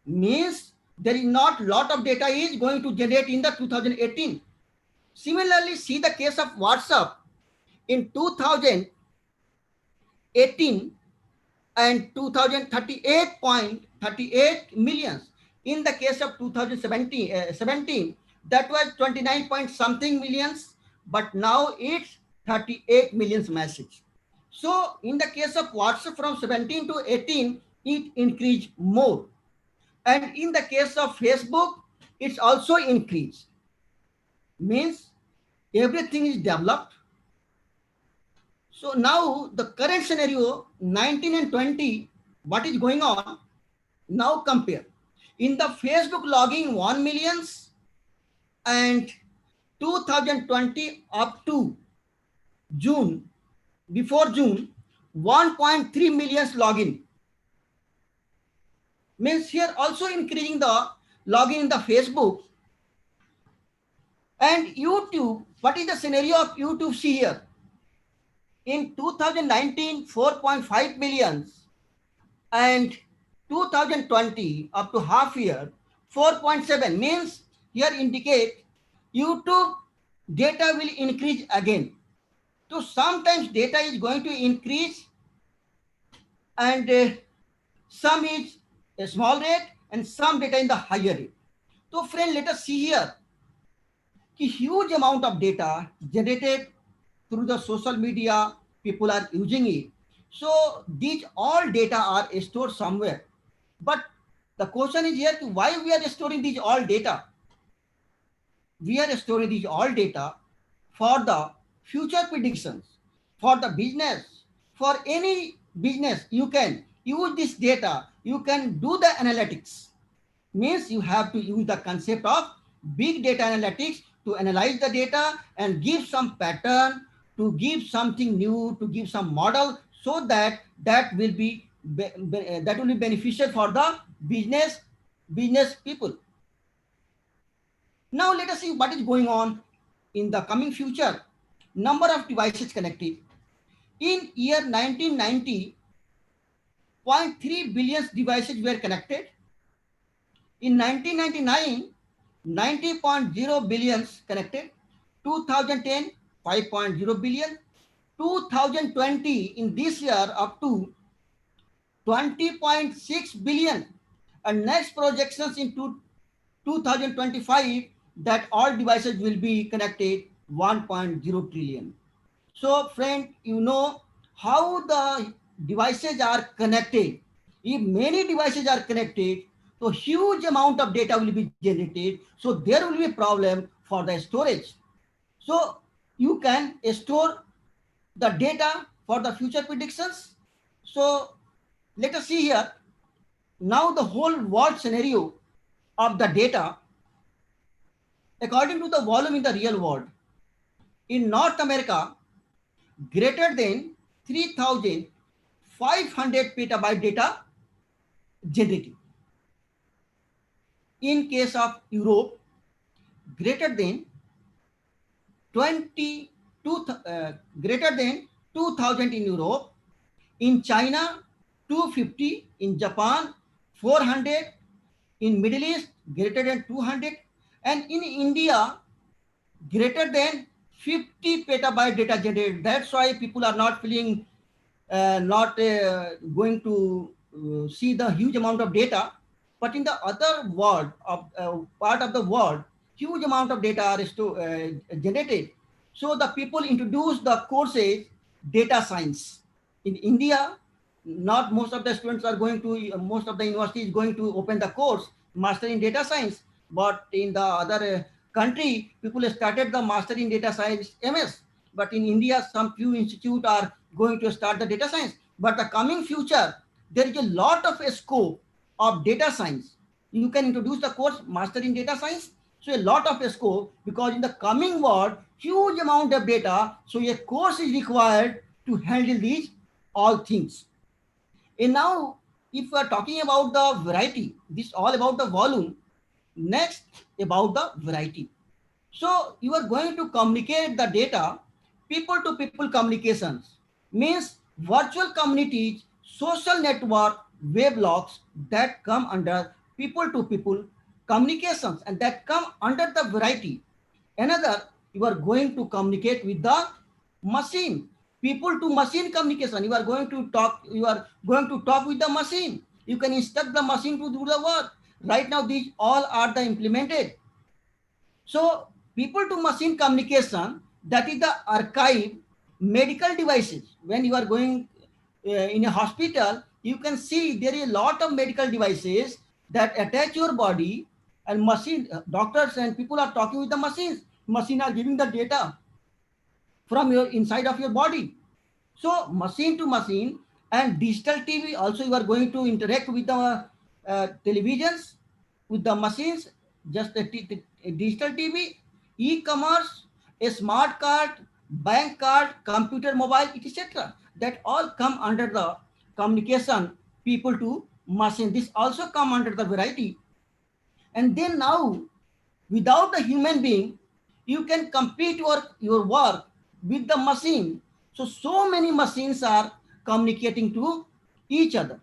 Means there is not lot of data is going to generate in the 2018. Similarly, see the case of WhatsApp in 2018 and 2038.38 millions. In the case of 2017, that was 29 point something millions, but now it's 38 millions message. So in the case of WhatsApp from 17 to 18, it increased more. And in the case of Facebook, it's also increased. Means everything is developed. So now the current scenario 19 and 20, what is going on? Now compare. In the Facebook logging 1 millions and 2020 up to June, before June, 1.3 millions login. Means here also increasing the login in the Facebook. And YouTube, what is the scenario of YouTube? See here. In 2019, 4.5 millions and 2020 up to half year, 4.7 means here indicate YouTube data will increase again. So sometimes data is going to increase and some is a small rate and some data in the higher rate. So friend, let us see here a huge amount of data generated through the social media, people are using it. So these all data are stored somewhere. But the question is here, why we are storing these all data? We are storing these all data for the future predictions, for the business, for any business. You can use this data, you can do the analytics. Means you have to use the concept of big data analytics to analyze the data and give some pattern, to give something new, to give some model, so that that will be beneficial for the business people. Now let us see what is going on in the coming future. Number of devices connected. In year 1990, 0.3 billion devices were connected. In 1999, 90.0 billions connected. 2010, 5.0 billion. 2020, in this year, up to 20.6 billion. And next projections in 2025, that all devices will be connected 1.0 trillion. So friend, you know how the devices are connected. If many devices are connected, so huge amount of data will be generated. So there will be a problem for the storage. So you can store the data for the future predictions. So let us see here. Now the whole world scenario of the data according to the volume in the real world. In North America, greater than 3,500 petabyte data generated. In case of Europe, greater than 2,000 in Europe. In China, 250. In Japan, 400. In Middle East, greater than 200. And in India, greater than 50 petabyte data generated. That's why people are not feeling not going to see the huge amount of data. But in the other world, of part of the world, huge amount of data are generated. So the people introduce the courses data science. In India, not most of the students are going to, most of the university is going to open the course master in data science. But in the other country, people started the master in data science MS. But in India, some few institutes are going to start the data science. But the coming future, there is a lot of scope of data science. You can introduce the course master in data science. So a lot of scope, because in the coming world, huge amount of data. So a course is required to handle these all things. And now, if we are talking about the variety, this all about the volume. Next, about the variety. So you are going to communicate the data, people to people communications, means virtual communities, social network, weblogs that come under people to people communications and that come under the variety. Another, you are going to communicate with the machine, people to machine communication. You are going to talk with the machine. You can instruct the machine to do the work. Right now, these all are the implemented. So people to machine communication, that is the archive medical devices. When you are going in a hospital, you can see there is a lot of medical devices that attach your body, and machine doctors and people are talking with the machines. Machine are giving the data from your inside of your body. So machine to machine and digital TV also you are going to interact with the televisions, with the machines, just a digital TV, e-commerce, a smart card, bank card, computer, mobile, etc. That all come under the communication people to machine. This also come under the variety. And then now, without a human being, you can complete your work with the machine. So many machines are communicating to each other.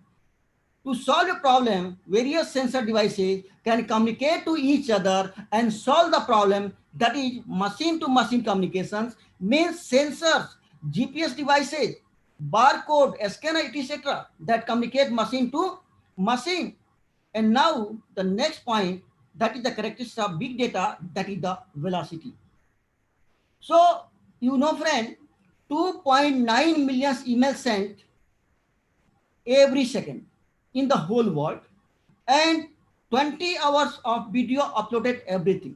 To solve a problem, various sensor devices can communicate to each other and solve the problem. That is machine to machine communications, means sensors, GPS devices, barcode, scanner, etc. that communicate machine to machine. And now the next point, that is the characteristic of big data, that is the velocity. So you know friend, 2.9 million emails sent every second in the whole world, and 20 hours of video uploaded everything,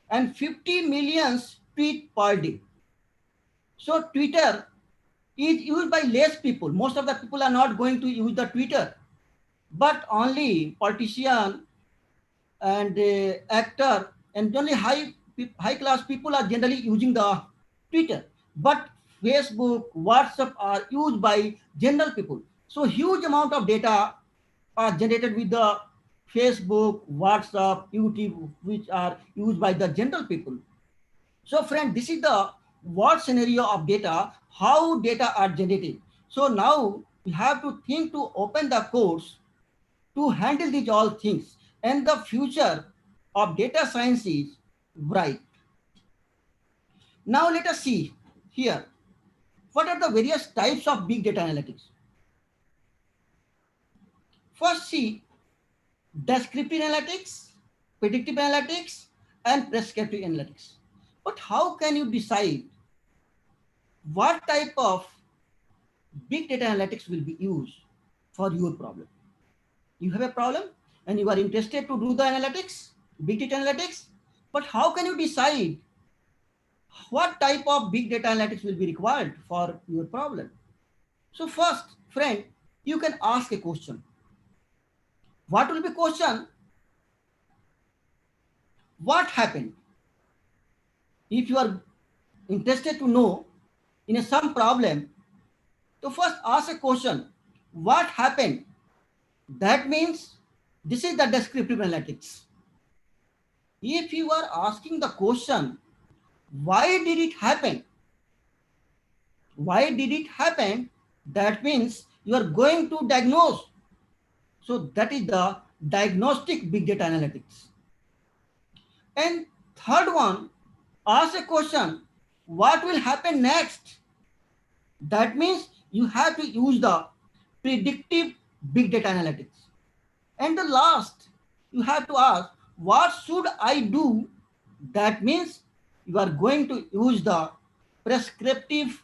and 50 millions tweet per day. So Twitter is used by less people. Most of the people are not going to use the Twitter, but only politician and actor and only high class people are generally using the Twitter. But Facebook, WhatsApp are used by general people. So huge amount of data are generated with the Facebook, WhatsApp, YouTube, which are used by the general people. So friend, this is the what scenario of data, how data are generated. So now we have to think to open the course to handle these all things, and the future of data science is bright. Now let us see here, what are the various types of big data analytics. First, see descriptive analytics, predictive analytics, and prescriptive analytics. But how can you decide what type of big data analytics will be used for your problem? You have a problem and you are interested to do the analytics, big data analytics, but how can you decide what type of big data analytics will be required for your problem? So first, friend, you can ask a question. What will be question? What happened? If you are interested to know in some problem, to first ask a question. What happened? That means this is the descriptive analytics. If you are asking the question, why did it happen? Why did it happen? That means you are going to diagnose. So that is the diagnostic big data analytics. And third one, ask a question, what will happen next? That means you have to use the predictive big data analytics. And the last, you have to ask, what should I do? That means you are going to use the prescriptive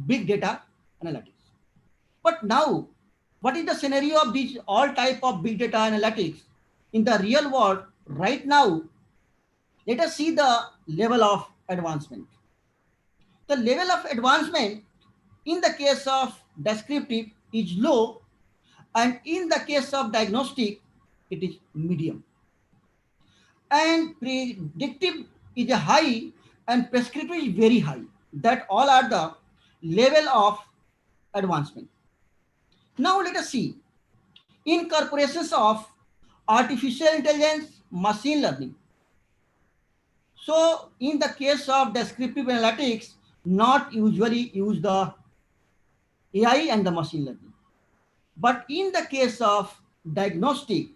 big data analytics. But now, what is the scenario of these all type of big data analytics in the real world right now? Let us see the level of advancement. The level of advancement in the case of descriptive is low, and in the case of diagnostic, it is medium. And predictive is a high, and prescriptive is very high. That all are the level of advancement. Now let us see incorporations of artificial intelligence, machine learning. So in the case of descriptive analytics, not usually use the AI and the machine learning. But in the case of diagnostic,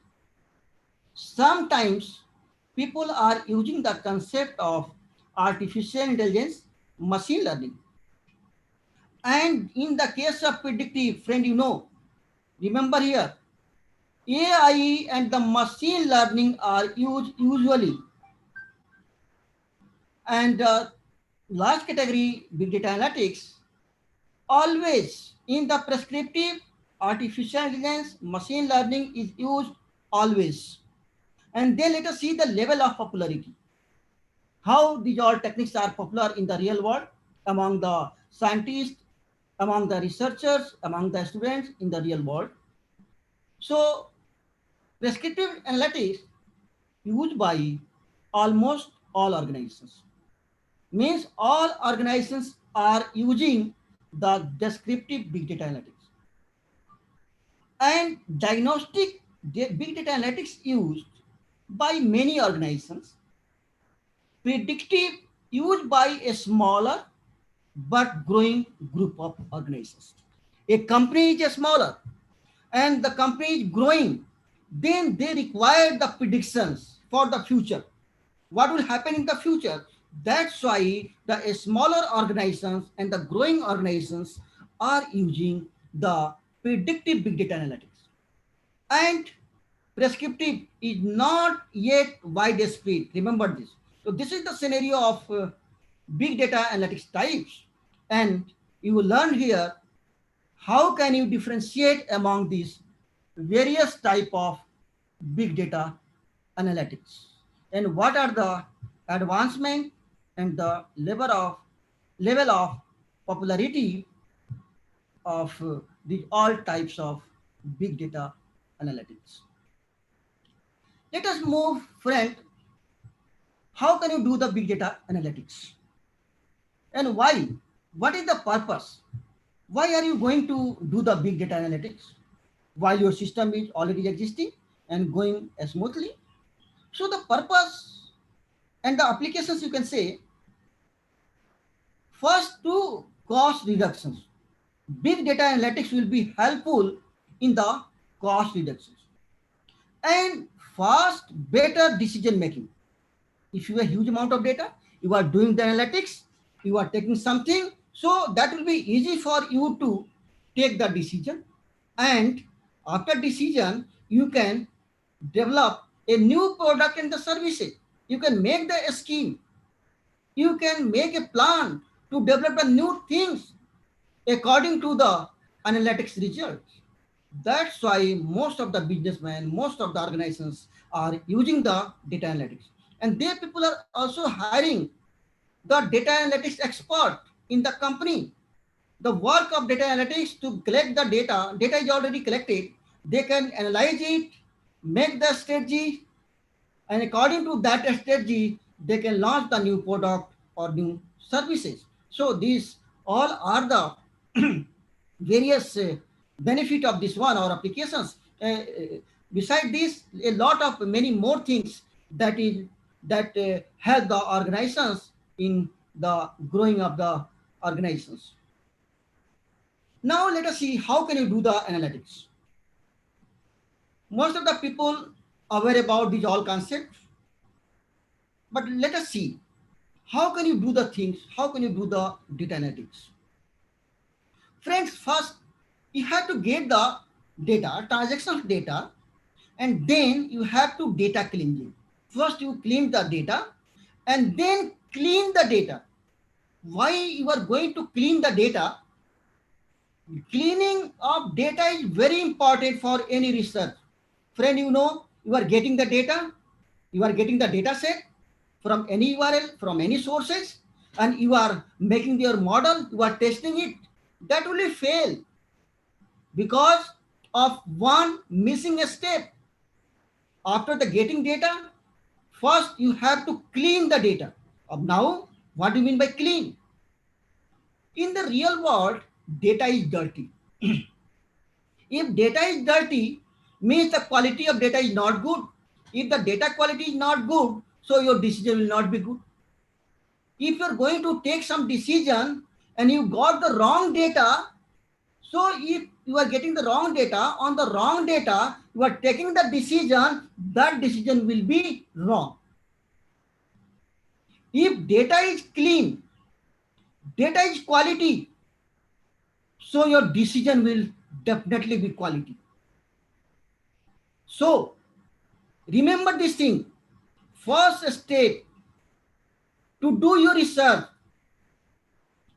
sometimes people are using the concept of artificial intelligence, machine learning. And in the case of predictive, friend, you know, remember here, AI and the machine learning are used usually. And last category, big data analytics, always in the prescriptive, artificial intelligence, machine learning is used always. And then let us see the level of popularity. How these all techniques are popular in the real world among the scientists among the researchers, among the students in the real world. So prescriptive analytics used by almost all organizations. Means all organizations are using the descriptive big data analytics. And diagnostic big data analytics used by many organizations. Predictive used by a smaller but growing group of organizations. A company is smaller and the company is growing, then they require the predictions for the future. What will happen in the future? That's why the smaller organizations and the growing organizations are using the predictive big data analytics. And prescriptive is not yet widespread. Remember this. So this is the scenario of big data analytics types. And you will learn here how can you differentiate among these various type of big data analytics and what are the advancement and the level of popularity of these all types of big data analytics. Let us move, friend. How can you do the big data analytics? And why? What is the purpose? Why are you going to do the big data analytics while your system is already existing and going smoothly? So the purpose and the applications you can say, first to cost reductions. Big data analytics will be helpful in the cost reductions and fast, better decision making. If you have a huge amount of data, you are doing the analytics, you are taking something, so that will be easy for you to take the decision. And after decision, you can develop a new product and the services. You can make the scheme. You can make a plan to develop the new things according to the analytics results. That's why most of the businessmen, most of the organizations are using the data analytics. And they people are also hiring the data analytics expert in the company. The work of data analytics to collect the data is already collected. They can analyze it, make the strategy, and according to that strategy, they can launch the new product or new services. So these all are the various benefit of this one or applications. Beside this, a lot of many more things that help the organizations in the growing of the organizations. Now let us see how can you do the analytics. Most of the people are aware about these all concepts, but let us see how can you do the things, how can you do the data analytics. Friends, first you have to get the data, transactional data, and then you have to data cleansing. First you clean the data and then clean the data. Why you are going to clean the data? Cleaning of data is very important for any research. Friend, you are getting the data, you are getting the data set from any URL, from any sources, and you are making your model, you are testing it. That will fail because of one missing step. After the getting data, first you have to clean the data. Now, what do you mean by clean? In the real world, data is dirty. If data is dirty, means the quality of data is not good. If the data quality is not good, so your decision will not be good. If you're going to take some decision and you got the wrong data, so if you are getting the wrong data, on the wrong data, you are taking the decision, that decision will be wrong. If data is clean, data is quality, so your decision will definitely be quality. So remember this thing. First step to do your research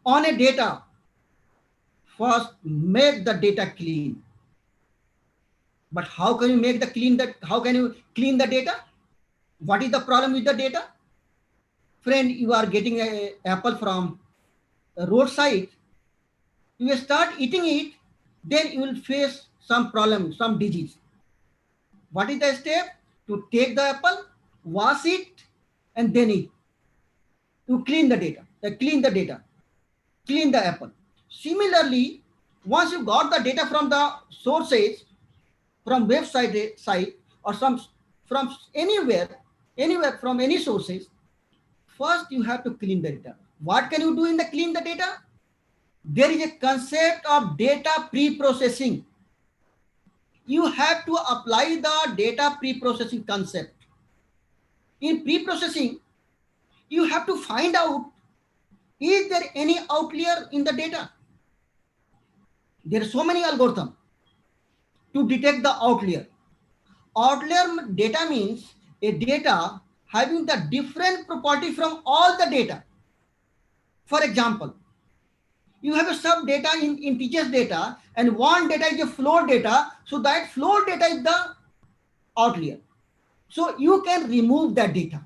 on a data, first make the data clean. But how can you make the clean that? How can you clean the data? What is the problem with the data? Friend, you are getting an apple from a roadside You will start eating it, then you will face some problem, some disease. What is the step? To take the apple, wash it, and then eat. To clean the data, clean the apple. Similarly, once you got the data from the sources, from website site or some from anywhere from any sources, first you have to clean the data. What can you do in the clean the data? There is a concept of data pre-processing. You have to apply the data pre-processing concept. In pre-processing, you have to find out, is there any outlier in the data? There are so many algorithms to detect the outlier. Outlier data means a data having the different property from all the data. For example, you have a sub data in integers data and one data is a float data. So that float data is the outlier. So you can remove that data.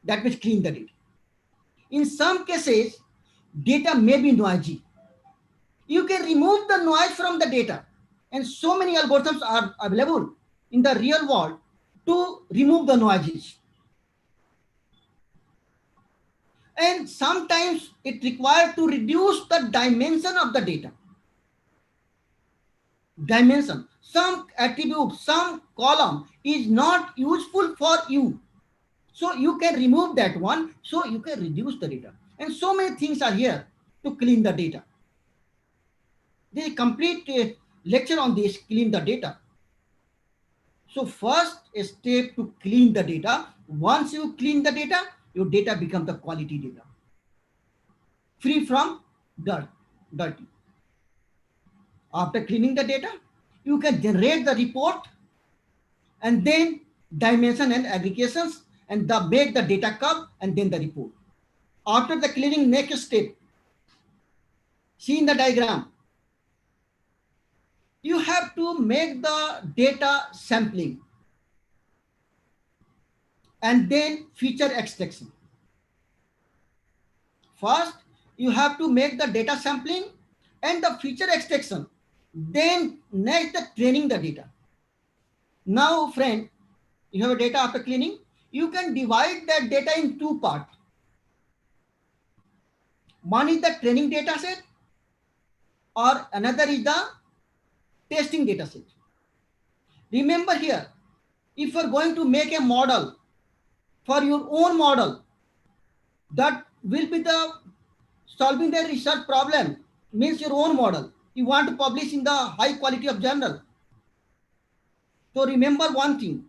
That means clean the data. In some cases, data may be noisy. You can remove the noise from the data. And so many algorithms are available in the real world to remove the noises. And sometimes it requires to reduce the dimension of the data. Dimension, some attribute, some column is not useful for you. So you can remove that one, so you can reduce the data. And so many things are here to clean the data. There is a complete lecture on this, clean the data. So first step to clean the data. Once you clean the data, your data becomes the quality data, free from dirty. After cleaning the data, you can generate the report and then dimension and aggregations and make the data curve and then the report. After the cleaning, next step, see in the diagram, you have to make the data sampling and then feature extraction. First, you have to make the data sampling and the feature extraction. Then next, the training the data. Now, friend, you have a data after cleaning. You can divide that data in two parts. One is the training data set or another is the testing data set. Remember here, if you're going to make a model for your own model, that will be the solving the research problem, means your own model. You want to publish in the high quality of journal. So remember one thing,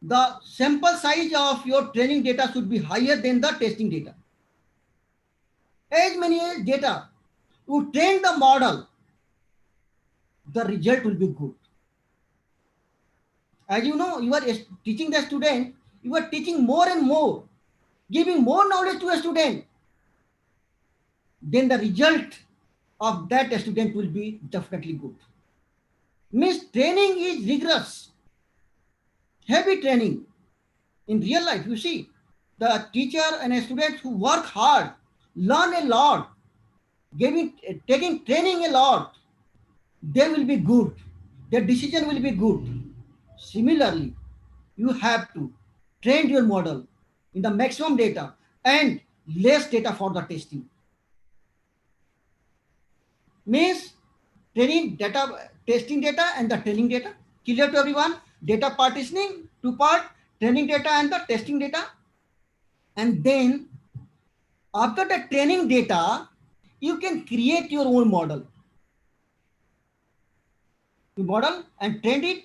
the sample size of your training data should be higher than the testing data. As many as data you train the model, the result will be good. As you know, you are teaching the student, you are teaching more and more, giving more knowledge to a student, then the result of that student will be definitely good. Means training is rigorous, heavy training. In real life, you see, the teacher and students who work hard, learn a lot, taking training a lot, they will be good. Their decision will be good. Similarly, you have to train your model in the maximum data and less data for the testing. Means training data, testing data and the training data. Clear to everyone? Data partitioning, two part, training data and the testing data. And then after the training data, you can create your own model. You model and train it,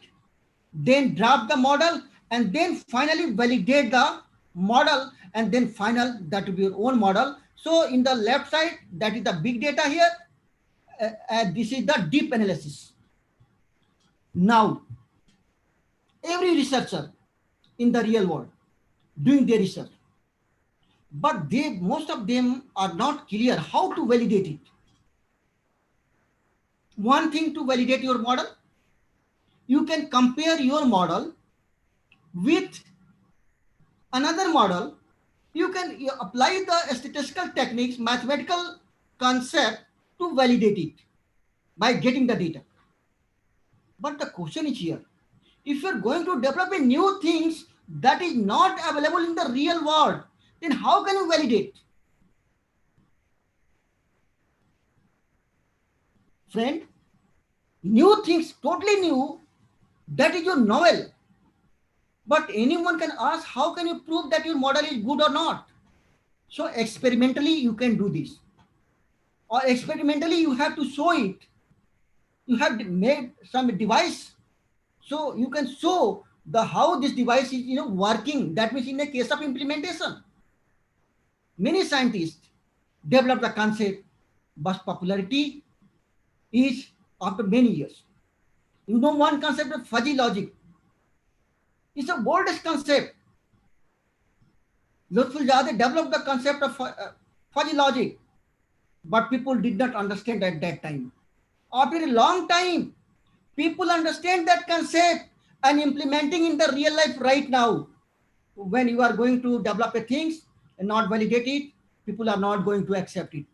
then draft the model, and then finally validate the model, and then final, that will be your own model. So in the left side, that is the big data here, and this is the deep analysis. Now, every researcher in the real world doing their research, but most of them are not clear how to validate it. One thing to validate your model, you can compare your model with another model. You can apply the statistical techniques, mathematical concept to validate it by getting the data. But the question is here, if you're going to develop a new things that is not available in the real world, then how can you validate? Friend, new things, totally new, that is your novel. But anyone can ask, how can you prove that your model is good or not? So experimentally you can do this. Or experimentally you have to show it. You have made some device, so you can show the how this device is working. That means in the case of implementation, many scientists develop the concept, but popularity is after many years. One concept of fuzzy logic. It's the oldest concept. Lutful Jade developed the concept of fuzzy logic, but people did not understand at that time. After a long time, people understand that concept and implementing in the real life right now. When you are going to develop a things and not validate it, people are not going to accept it.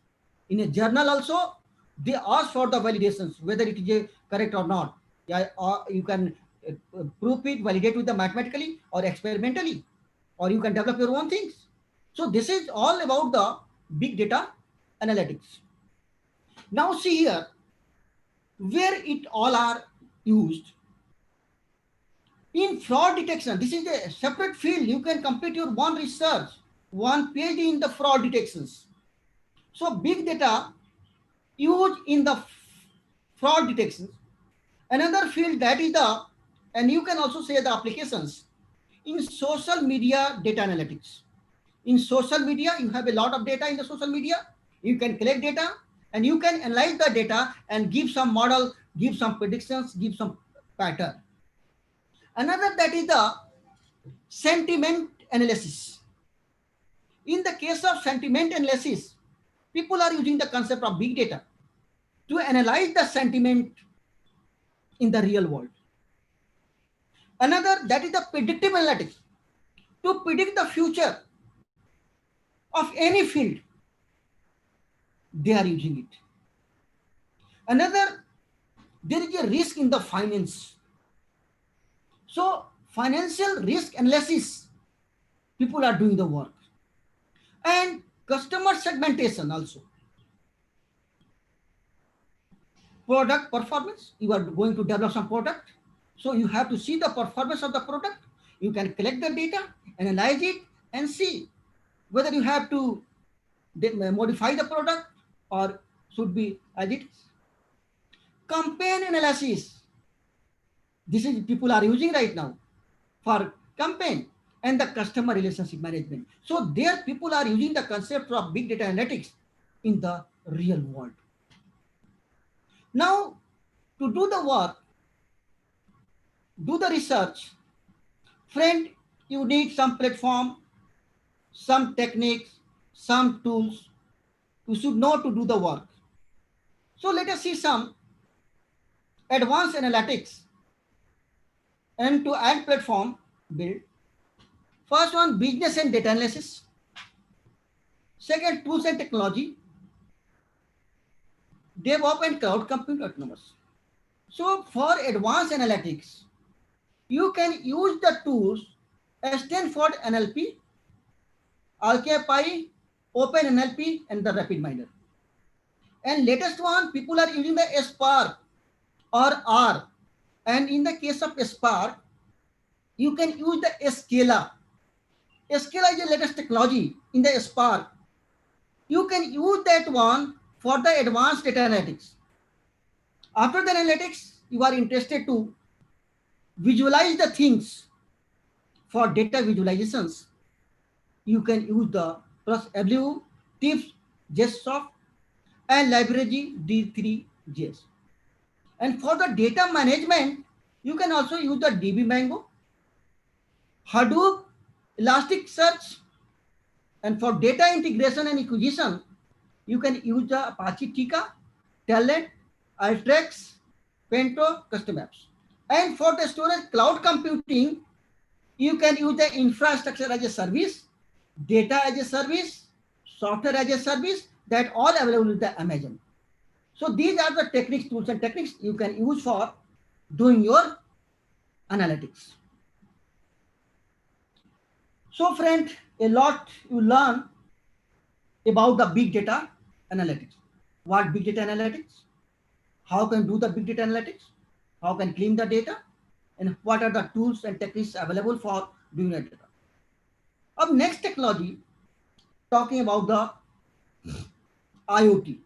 In a journal also, they ask for the validations, whether it is correct or not. Yeah, or you can prove it, validate with the mathematically or experimentally, or you can develop your own things. So this is all about the big data analytics. Now see here, where it all are used. In fraud detection, this is a separate field. You can complete your one research, one PhD in the fraud detections. So big data used in the fraud detections. Another field that is the, and you can also say the applications in social media data analytics. In social media, you have a lot of data in the social media. You can collect data and you can analyze the data and give some model, give some predictions, give some pattern. Another that is the sentiment analysis. In the case of sentiment analysis, people are using the concept of big data to analyze the sentiment in the real world. Another that is the predictive analytics, to predict the future of any field. They are using it. Another, there is a risk in the finance. So financial risk analysis, people are doing the work. And customer segmentation also. Product performance, you are going to develop some product. So you have to see the performance of the product. You can collect the data, analyze it, and see whether you have to modify the product or should be as it is. Campaign analysis. This is people are using right now for campaign and the customer relationship management. So there people are using the concept of big data analytics in the real world. Now, to do the work, do the research, friend, you need some platform, some techniques, some tools. You should know to do the work. So let us see some advanced analytics and to add platform build. First one, business and data analysis. Second, tools and technology. DevOps and cloud compute autonomous. So for advanced analytics, you can use the tools Stanford NLP, AlkaPy, Open NLP, and the RapidMiner. And latest one, people are using the Spark or R. And in the case of Spark, you can use the Scala. Scala is the latest technology in the Spark. You can use that one for the advanced data analytics. After the analytics, you are interested to visualize the things. For data visualizations, you can use the PlusW, Tips, JSOft, and library D3JS. And for the data management, you can also use the DBMango, Hadoop, Elasticsearch, and for data integration and acquisition, you can use the Apache Tika, Talent, Ultrex, Pento, Custom Apps. And for the storage cloud computing, you can use the infrastructure as a service, data as a service, software as a service, that all available with the Amazon. So these are the techniques, tools and techniques you can use for doing your analytics. So friend, a lot you learn about the big data analytics. What big data analytics? How can do the big data analytics? How can clean the data? And what are the tools and techniques available for doing the data? Up next technology, talking about the IoT.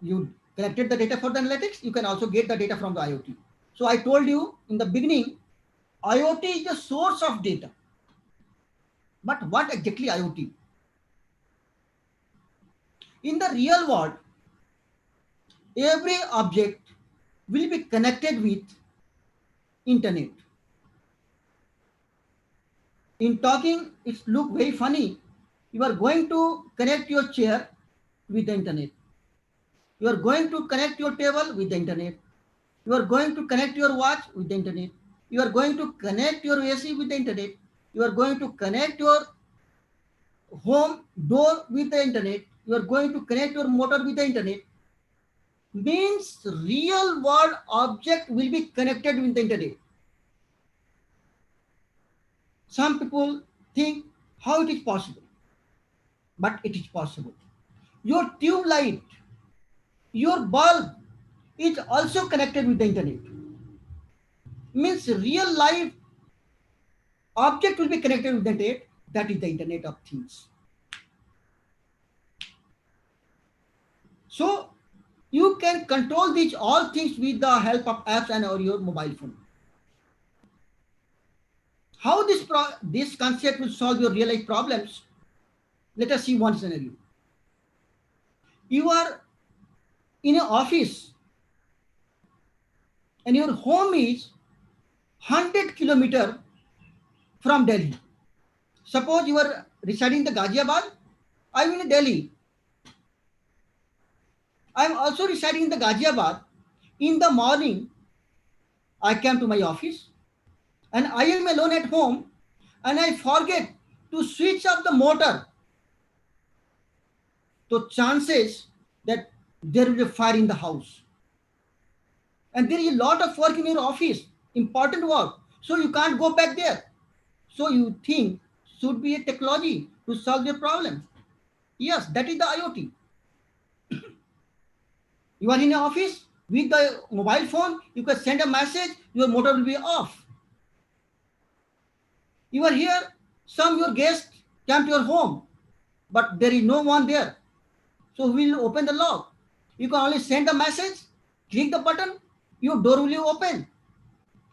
You collected the data for the analytics, you can also get the data from the IoT. So I told you in the beginning, IoT is the source of data. But what exactly IoT? In the real world, every object will be connected with internet. In talking, it look very funny. You are going to connect your chair with the internet. You are going to connect your table with the internet. You are going to connect your watch with the internet. You are going to connect your AC with the internet. You are going to connect your home door with the internet. You are going to connect your motor with the internet. Means real world object will be connected with the internet. Some people think how it is possible, but it is possible. Your tube light, your bulb is also connected with the internet. Means real life object will be connected with the internet. That is the internet of things. So you can control these all things with the help of apps and or your mobile phone. How this concept will solve your real life problems? Let us see one scenario. You are in an office and your home is 100 kilometers from Delhi. Suppose you are residing in the Ghaziabad. I am in Delhi. I am also residing in the Ghaziabad. In the morning, I came to my office and I am alone at home and I forget to switch off the motor. So chances that there will be a fire in the house. And there is a lot of work in your office, important work. So you can't go back there. So you think should be a technology to solve your problem. Yes, that is the IoT. You are in an office with the mobile phone, you can send a message, your motor will be off. You are here, some your guest came to your home, but there is no one there. So we will open the lock. You can only send a message, click the button, your door will be open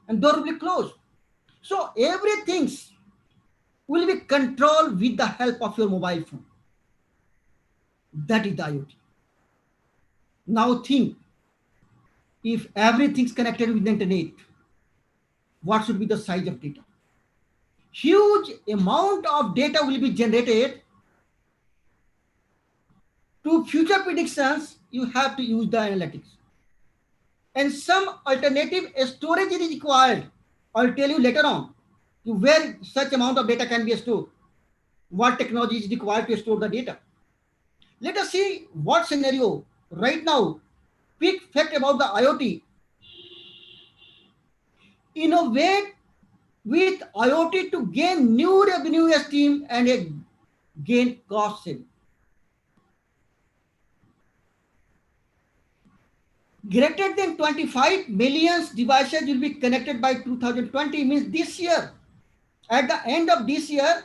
and door will be closed. So everything will be controlled with the help of your mobile phone. That is the IoT. Now think, if everything's connected with the internet, what should be the size of data? Huge amount of data will be generated. To future predictions, you have to use the analytics. And some alternative storage is required. I'll tell you later on where such amount of data can be stored. What technology is required to store the data. Let us see what scenario right now. Quick fact about the IoT. Innovate with IoT to gain new revenue stream and gain cost saving. Greater than 25 million devices will be connected by 2020, means this year. At the end of this year,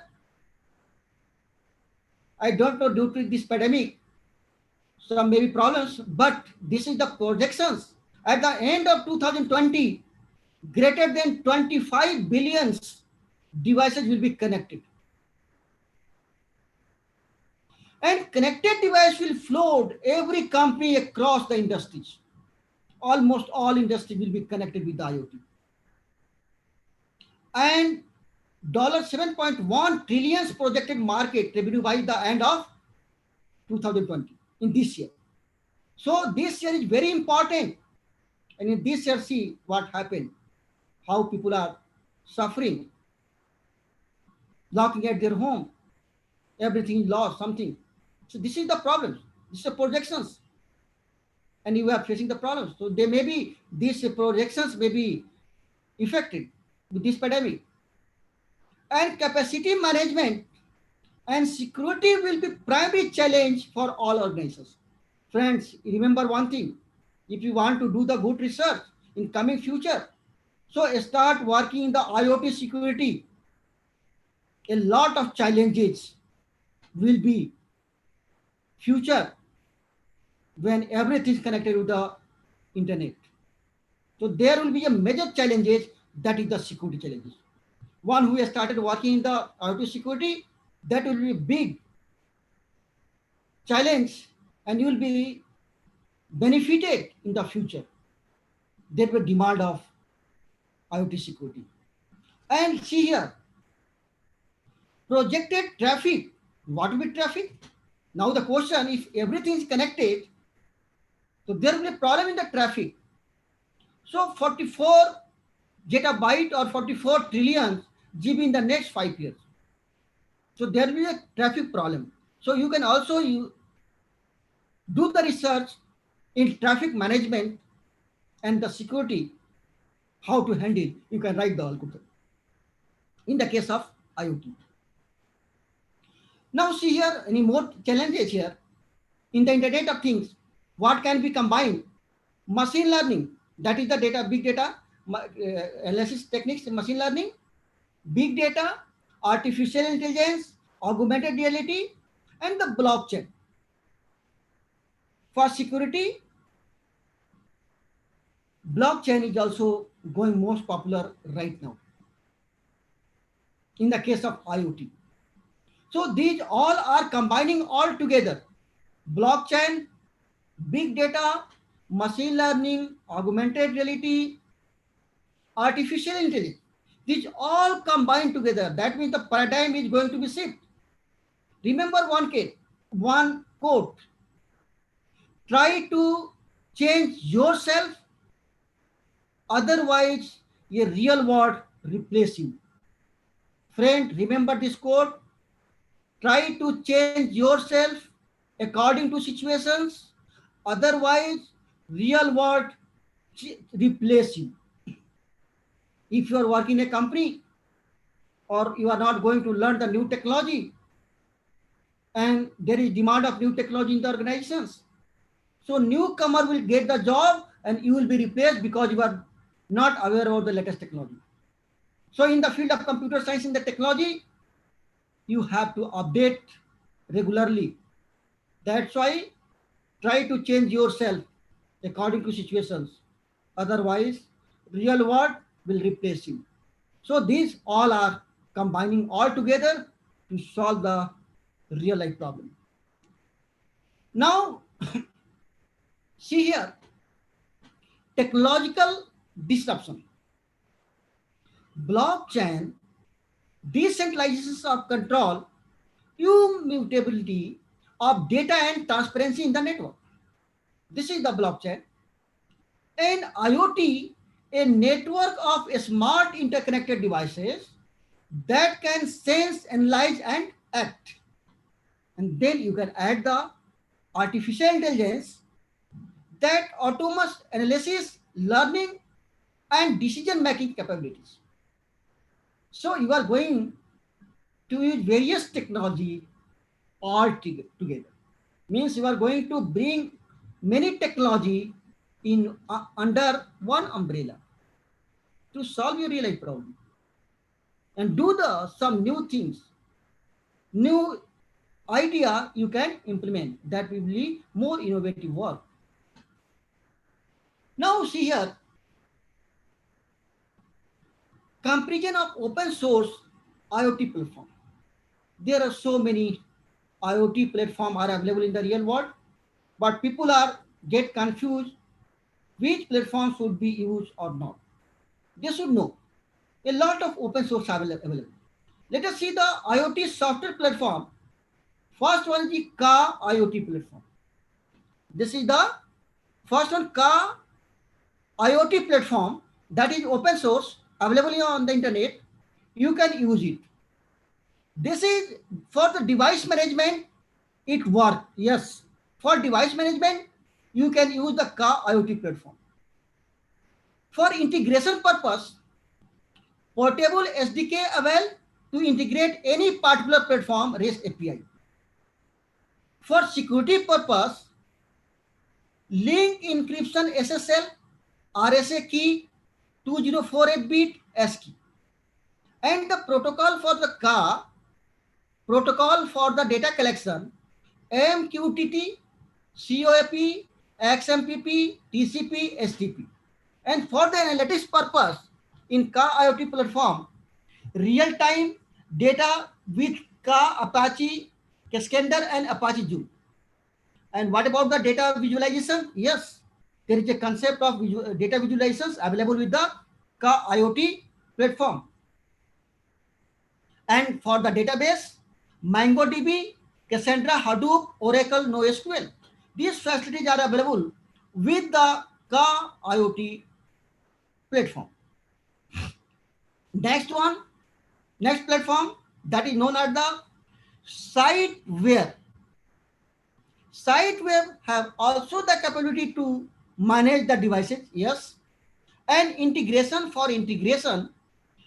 I don't know, due to this pandemic, some maybe problems, but this is the projections. At the end of 2020, greater than 25 billion devices will be connected. And connected device will float every company across the industries. Almost all industry will be connected with the IoT. And $7.1 trillion projected market revenue by the end of 2020 in this year. So this year is very important. And in this year, see what happened, how people are suffering, locking at their home, everything lost, something. So this is the problem. This is projections, and you are facing the problems. So they may be these projections may be affected with this pandemic. And capacity management and security will be primary challenge for all organizations. Friends, remember one thing: if you want to do the good research in coming future, so start working in the IoT security. A lot of challenges will be future when everything is connected with the internet. So there will be a major challenges, that is the security challenges. One who has started working in the IoT security, that will be a big challenge, and you will be benefited in the future. There will be demand of IoT security. And see here, projected traffic. What will be traffic? Now the question, if everything is connected, so there will be a problem in the traffic. So 44 gigabyte or 44 trillion GB in the next 5 years. So there will be a traffic problem. So you can also do the research in traffic management and the security, how to handle. You can write the algorithm in the case of IoT. Now see here, any more challenges here. In the Internet of Things, what can be combined? Machine learning, that is the data, big data, analysis techniques in machine learning, big data, artificial intelligence, augmented reality, and the blockchain. For security, blockchain is also going most popular right now in the case of IoT. So these all are combining all together: blockchain, big data, machine learning, augmented reality, artificial intelligence. These all combined together. That means the paradigm is going to be shift. Remember one quote: try to change yourself, otherwise a real world replace you. Friend, remember this quote: try to change yourself according to situations, otherwise real world replace you. If you are working in a company, or you are not going to learn the new technology, and there is demand of new technology in the organizations, so newcomer will get the job and you will be replaced because you are not aware of the latest technology. So in the field of computer science, in the technology, you have to update regularly. That's why try to change yourself according to situations, otherwise real world will replace you. So these all are combining all together to solve the real life problem. Now see here, technological disruption. Blockchain, decentralization of control, immutability of data and transparency in the network. This is the blockchain. And IoT, a network of smart interconnected devices that can sense, analyze, and act. And then you can add the artificial intelligence, that autonomous analysis, learning, and decision making capabilities. So you are going to use various technology all together. Means you are going to bring many technology in under one umbrella to solve your real life problem and do the some new things, new idea you can implement, that will be more innovative work. Now see here, comparison of open source IoT platform. There are so many IoT platform are available in the real world, but people are get confused which platform should be used or not. They should know a lot of open source are available. Let us see the IoT software platform. First one is the car IoT platform. This is the first one, car IoT platform, that is open source, available on the internet. You can use it. This is for the device management. It works, yes. For device management, you can use the Ka IoT platform. For integration purpose, portable SDK available to integrate any particular platform REST API. For security purpose, link encryption SSL, RSA key, 2048-bit ASCII. And the protocol for the Ka, protocol for the data collection, MQTT, COAP, XMPP, TCP, STP. And for the analytics purpose, in Ka IoT platform, real-time data with Ka, Apache, Cascender, and Apache Joule. And what about the data visualization? Yes, there is a concept of data visualizations available with the Ka IoT platform. And for the database, MongoDB, Cassandra, Hadoop, Oracle, NoSQL. These facilities are available with the Ka IoT platform. Next platform that is known as the SiteWare. SiteWare have also the capability to manage the devices, yes. And integration, for integration,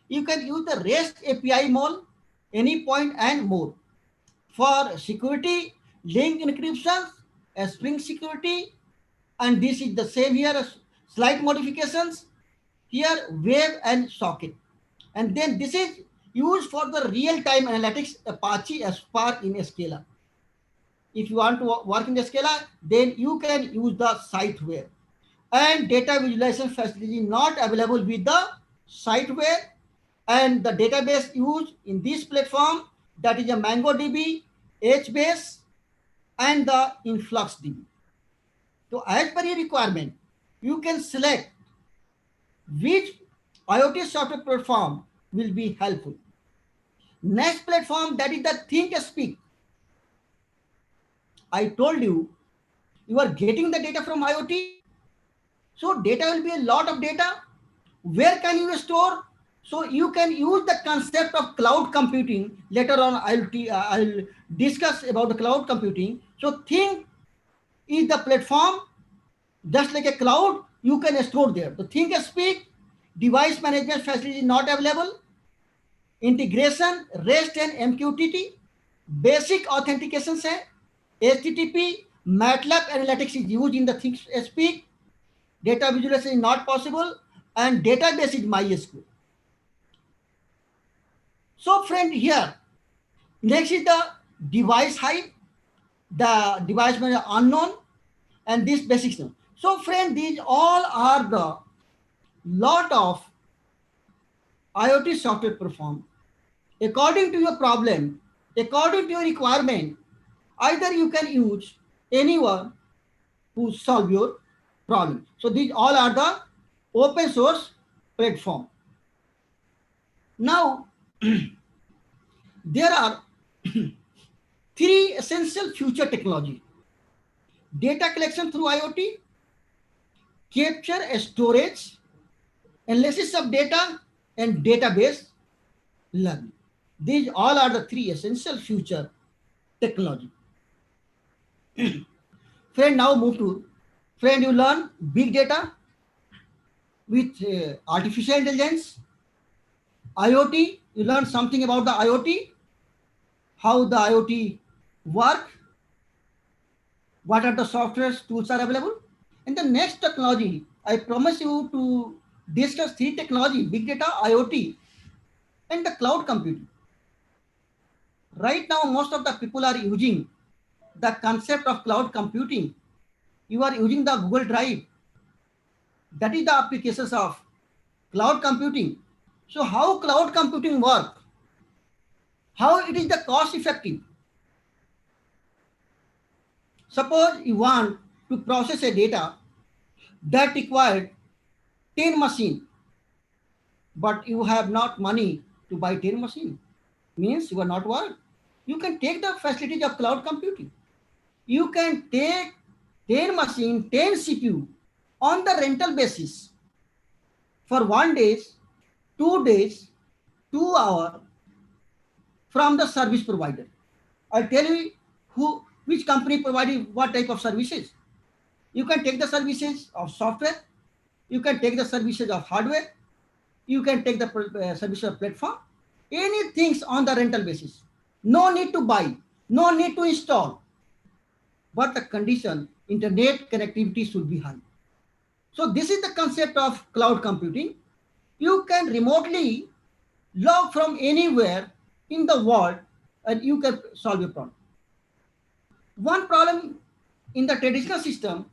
you can use the REST API mode, any point and more. For security, link encryption, string security, and this is the same here, slight modifications, here wave and socket. And then this is used for the real-time analytics, Apache Spark in Scala. If you want to work in the Scala, then you can use the SiteWare. And data visualization facility is not available with the SiteWare. And the database used in this platform, that is a MongoDB, HBase, and the InfluxDB. So as per your requirement, you can select which IoT software platform will be helpful. Next platform, that is the ThinkSpeak. I told you, you are getting the data from IoT. So data will be a lot of data. Where can you store? So you can use the concept of cloud computing. Later on, I'll discuss about the cloud computing. So Think is the platform, just like a cloud, you can store there. So ThinkSpeak, device management facility is not available. Integration, REST and MQTT, basic authentications है, HTTP, MATLAB analytics is used in the ThinkSpeak. Data visualization is not possible, and database is MySQL. So friend, here, next is the device hype, the device manager unknown, and this basics. So friend, these all are the lot of IoT software platform. According to your problem, according to your requirement, either you can use anyone who solve your problem. So these all are the open source platform. Now, there are three essential future technology: data collection through IoT, capture, storage, analysis of data, and database learning. These all are the three essential future technology. Friend, now move to, friend, you learn big data with artificial intelligence, IoT, you learn something about the IoT, how the IoT work, what are the software tools are available. And the next technology, I promise you to discuss three technology: big data, IoT, and the cloud computing. Right now, most of the people are using the concept of cloud computing. You are using the Google Drive. That is the applications of cloud computing. So how cloud computing work? How it is the cost effective? Suppose you want to process a data that required 10 machine, but you have not money to buy 10 machine. Means you are not work. You can take the facilities of cloud computing. You can take 10 machine, 10 CPU on the rental basis for 1 day, 2 days, 2 hours from the service provider. I'll tell you which company providing what type of services. You can take the services of software, you can take the services of hardware, you can take the services of platform, anything on the rental basis. No need to buy, no need to install, but the condition internet connectivity should be high. So this is the concept of cloud computing. You can remotely log from anywhere in the world and you can solve your problem. One problem in the traditional system,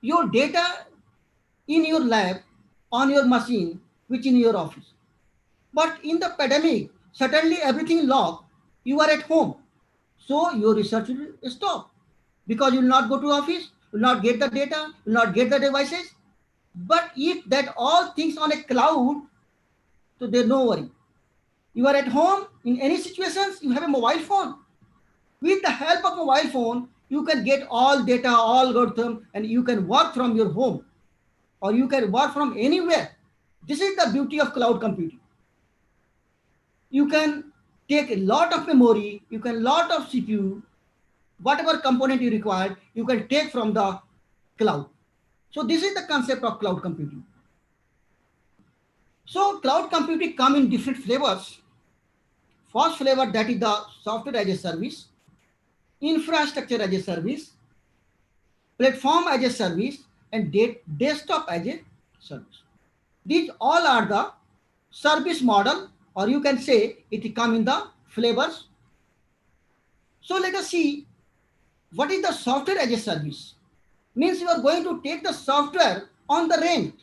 your data in your lab, on your machine, which in your office. But in the pandemic, suddenly everything locked. You are at home. So your research will stop because you will not go to office, you will not get the data, you will not get the devices. But if that all things on a cloud, so there's no worry. You are at home, in any situations, you have a mobile phone. With the help of mobile phone, you can get all data, all algorithm, and you can work from your home or you can work from anywhere. This is the beauty of cloud computing. You can take a lot of memory, you can lot of CPU, whatever component you require, you can take from the cloud. So this is the concept of cloud computing. So cloud computing come in different flavors. First flavor, that is the software as a service, infrastructure as a service, platform as a service, and desktop as a service. These all are the service model, or you can say it come in the flavors. So let us see what is the software as a service. Means you are going to take the software on the rent.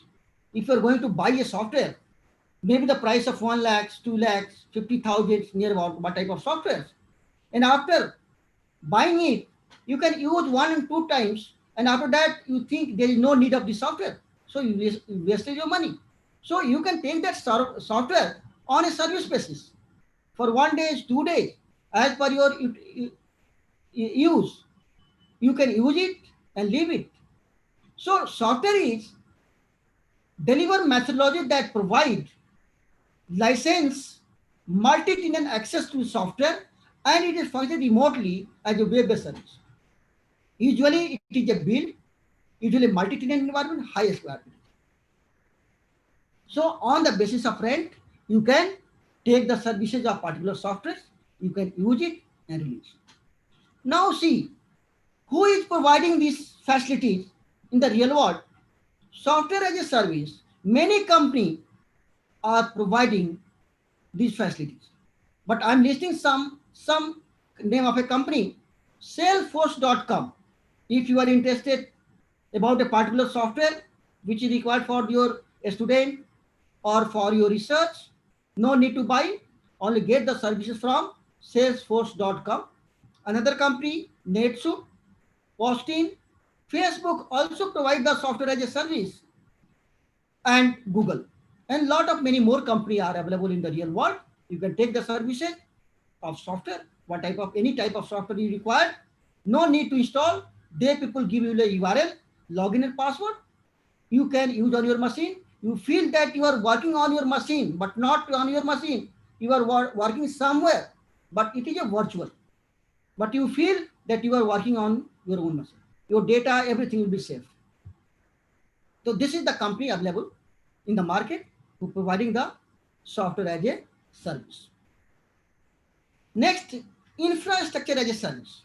If you are going to buy a software, maybe the price of 1 lakh, 2 lakhs, 50,000 near about what type of software. And after buying it, you can use 1 and 2 times, and after that you think there is no need of the software. So you wasted your money. So you can take that software on a service basis for 1 day, 2 days, as per your use. You can use it and leave it. So software is deliver methodology that provide license multi-tenant access to software, and it is functioned remotely as a web-based service. Usually it is a build, usually multi-tenant environment, highest quality. So on the basis of rent, you can take the services of particular software, you can use it and release. Now see, who is providing these facilities in the real world? Software as a service, many companies are providing these facilities. But I'm listing some name of a company, salesforce.com. If you are interested about a particular software which is required for your student or for your research, no need to buy, only get the services from salesforce.com. Another company, NetSuite, Austin, Facebook also provide the software as a service, and Google. And lot of many more companies are available in the real world. You can take the services of software, what type of any type of software you require. No need to install. They people give you the URL, login and password. You can use on your machine. You feel that you are working on your machine, but not on your machine. You are working somewhere, but it is a virtual. But you feel that you are working on your own machine. Your data, everything will be safe. So this is the company available in the market who providing the software as a service. Next, infrastructure as a service.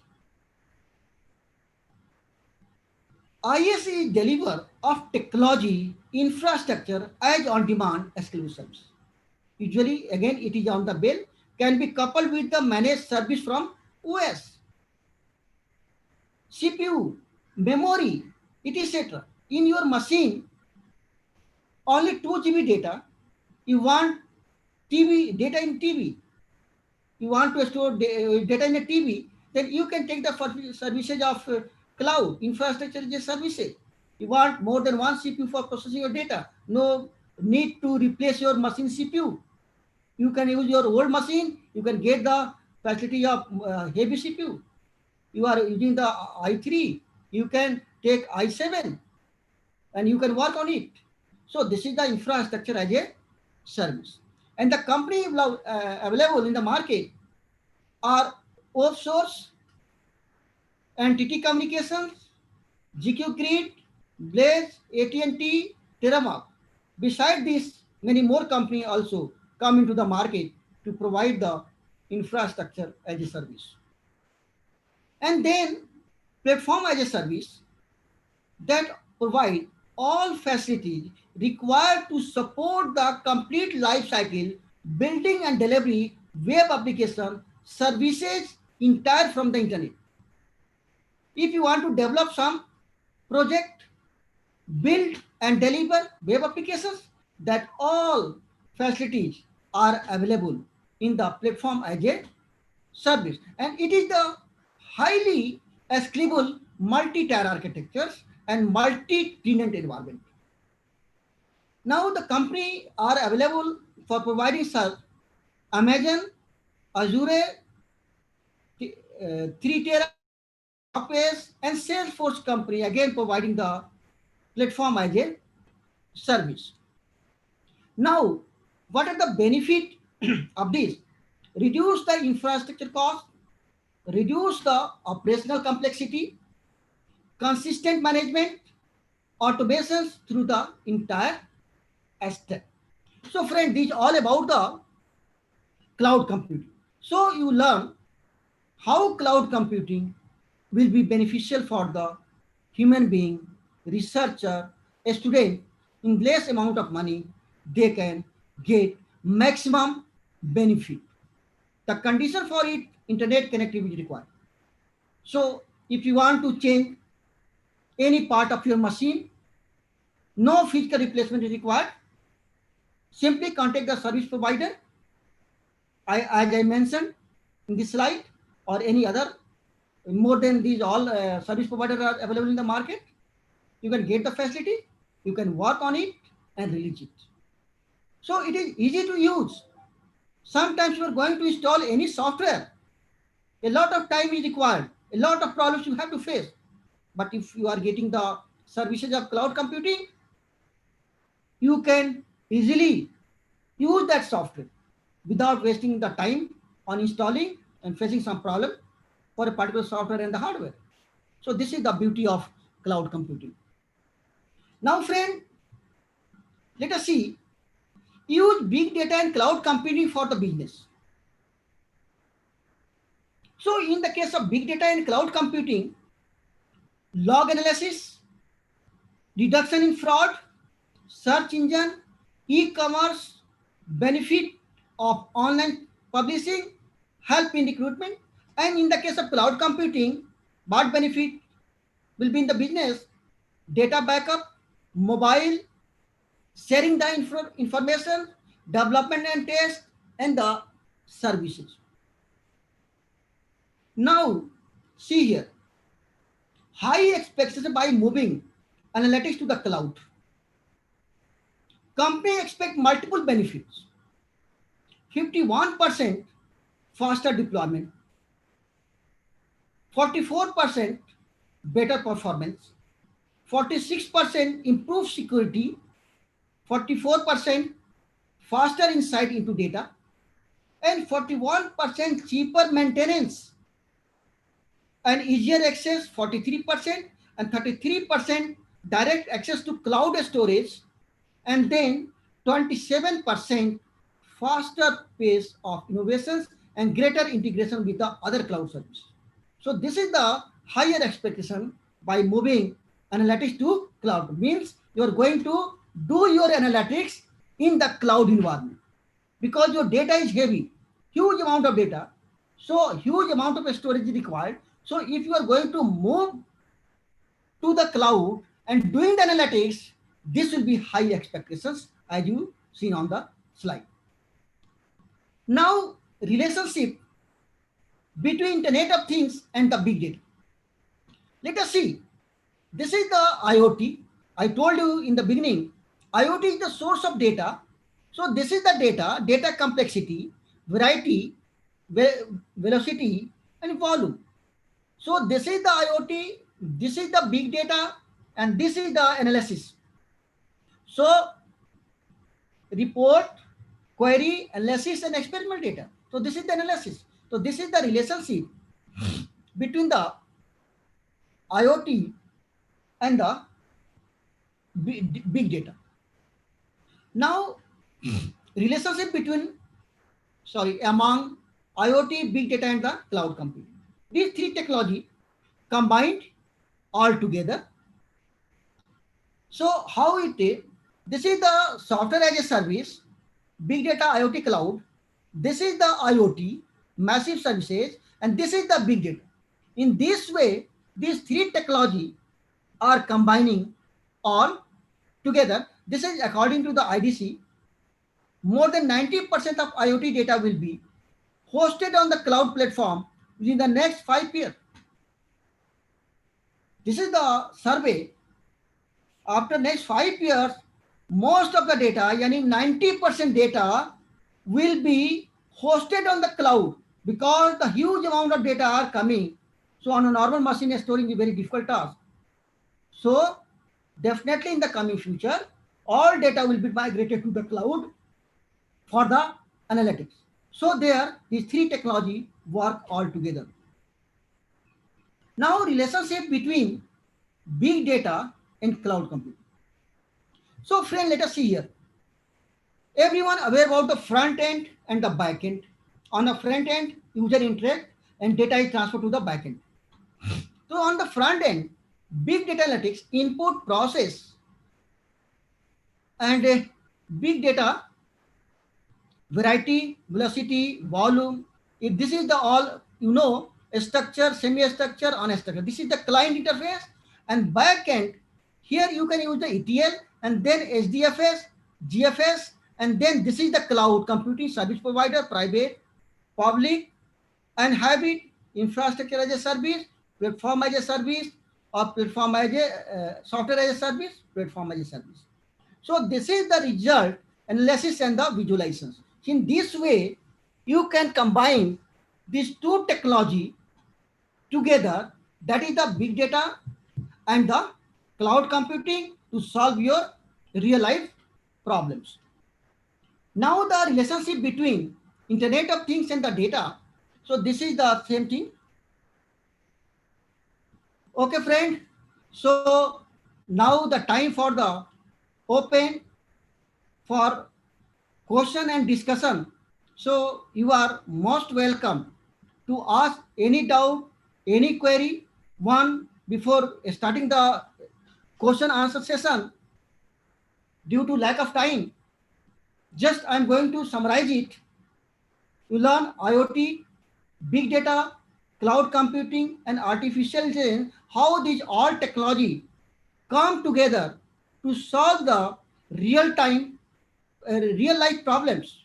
IS is deliver of technology infrastructure as on-demand exclusive service. Usually, again, it is on the bill, can be coupled with the managed service from OS, CPU, memory, etc. In your machine, only 2 GB data. You want TV data in TV. You want to store data in a TV, then you can take the services of cloud infrastructure as a services. You want more than 1 CPU for processing your data. No need to replace your machine CPU. You can use your old machine. You can get the facility of heavy CPU. You are using the i3. You can take i7 and you can work on it. So this is the infrastructure as a service. And the company available in the market are open source Entity Communications, GQ Grid, Blaze, AT&T, Terramark. Beside this, many more companies also come into the market to provide the infrastructure as a service. And then platform as a service that provide all facilities required to support the complete life cycle, building and delivery, web application, services entire from the internet. If you want to develop some project, build and deliver web applications, that all facilities are available in the platform as a service. And it is the highly scalable multi-tier architectures and multi-tenant environment. Now the company are available for providing service. Amazon, Azure, 3 Workplace, and Salesforce company again providing the platform as a service. Now, what are the benefit of this? Reduce the infrastructure cost, reduce the operational complexity, consistent management, automations through the entire stack. So friend, this is all about the cloud computing. So you learn how cloud computing will be beneficial for the human being, researcher, a student. In less amount of money, they can get maximum benefit. The condition for it, internet connectivity is required. So if you want to change any part of your machine, no physical replacement is required. Simply contact the service provider, as I mentioned in this slide, or any other. More than these, all service providers are available in the market. You can get the facility, you can work on it and release it. So it is easy to use. Sometimes you are going to install any software. A lot of time is required. A lot of problems you have to face. But if you are getting the services of cloud computing, you can easily use that software without wasting the time on installing and facing some problem for a particular software and the hardware. So this is the beauty of cloud computing. Now friend, let us see, use big data and cloud computing for the business. So in the case of big data and cloud computing, log analysis, reduction in fraud, search engine, e-commerce, benefit of online publishing, help in recruitment. And in the case of cloud computing, what benefit will be in the business? Data backup, mobile, sharing the information, development and test, and the services. Now, see here, high expectation by moving analytics to the cloud. Company expect multiple benefits. 51% faster deployment, 44% better performance, 46% improved security, 44% faster insight into data, and 41% cheaper maintenance, and easier access 43%, and 33% direct access to cloud storage, and then 27% faster pace of innovations and greater integration with the other cloud services. So this is the higher expectation by moving analytics to cloud. Means you are going to do your analytics in the cloud environment because your data is heavy, huge amount of data. So huge amount of storage is required. So if you are going to move to the cloud and doing the analytics, this will be high expectations as you seen on the slide. Now, relationship between Internet of Things and the big data. Let us see. This is the IoT. I told you in the beginning, IoT is the source of data. So this is the data complexity, variety, velocity, and volume. So this is the IoT, this is the big data, and this is the analysis. So report, query, analysis, and experimental data. So this is the analysis. So this is the relationship between the IoT and the big data. Now, relationship among IoT, big data, and the cloud computing. These three technology combined all together. So how it is? This is the software as a service, big data, IoT, cloud. This is the IoT, massive services, and this is the big data. In this way, these three technology are combining all together. This is according to the IDC. More than 90% of IoT data will be hosted on the cloud platform within the next 5 years. This is the survey. After next 5 years, most of the data, yani 90% data will be hosted on the cloud because the huge amount of data are coming. So on a normal machine, storing is very difficult task. So definitely in the coming future, all data will be migrated to the cloud for the analytics. So there, these three technology work all together. Now relationship between big data and cloud computing. So friend, let us see here. Everyone aware about the front end and the back end. On the front end, user interact and data is transferred to the back end. So on the front end, big data analytics input process and big data variety, velocity, volume. If this is the all, structure, semi-structure, unstructured. This is the client interface and backend. Here you can use the ETL and then HDFS, GFS, and then this is the cloud computing service provider, private, public, and hybrid infrastructure as a service, platform as a service, or platform as a software as a service, platform as a service. So this is the result analysis and the visualizations. In this way, you can combine these two technology together, that is the big data and the cloud computing, to solve your real life problems. Now the relationship between Internet of Things and the data. So this is the same thing. Okay, friend. So now the time for the open for question and discussion. So you are most welcome to ask any doubt, any query. One, before starting the question answer session, due to lack of time, just I'm going to summarize it. You learn IoT, big data, cloud computing, and artificial intelligence, how these all technology come together to solve the real time, real life problems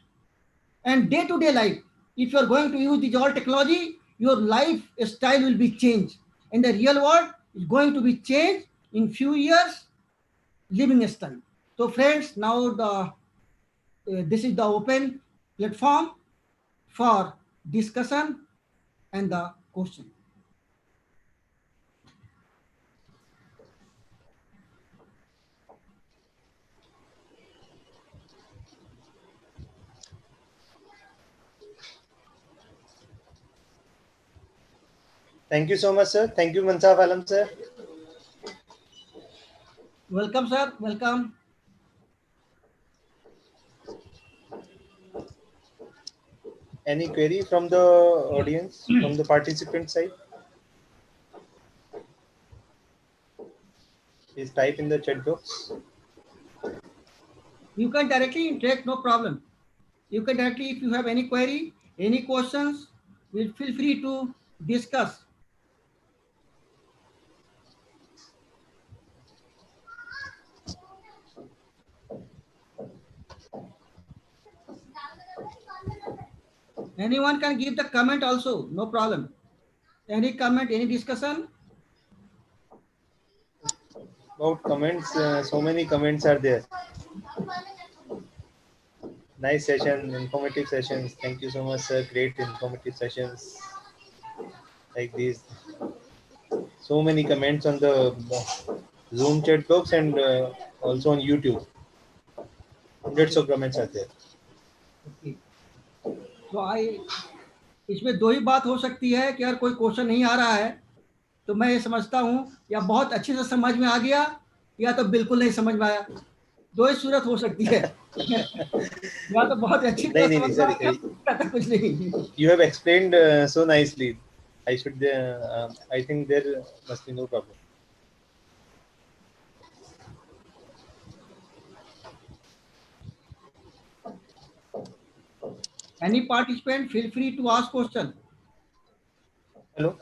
and day-to-day life. If you are going to use this all technology, your lifestyle will be changed, and the real world is going to be changed in few years living style. So friends, now this is the open platform for discussion and the question. Thank you so much, sir. Thank you, Mansaf Alam, sir. Welcome, sir. Welcome. Any query from the audience, from the participant side? Please type in the chat box. You can directly interact, no problem. You can directly, if you have any query, any questions, will feel free to discuss. Anyone can give the comment also, no problem. Any comment, any discussion? About comments, so many comments are there. Nice session, informative sessions. Thank you so much, sir. Great informative sessions like these. So many comments on the Zoom chat box and also on YouTube. Hundreds of comments are there. Okay. So इसमें दो ही बात हो सकती है कि अगर कोई question नहीं आ रहा है तो मैं ये समझता हूँ या बहुत अच्छे से समझ में आ गया या तो बिल्कुल नहीं समझ में आया, दो ही सूरत हो सकती है। या तो बहुत अच्छी तरह नहीं, समझ में आ sir. गया या तो कुछ नहीं। You have explained so nicely. I think there must be no problem. Any participant, feel free to ask question. Hello.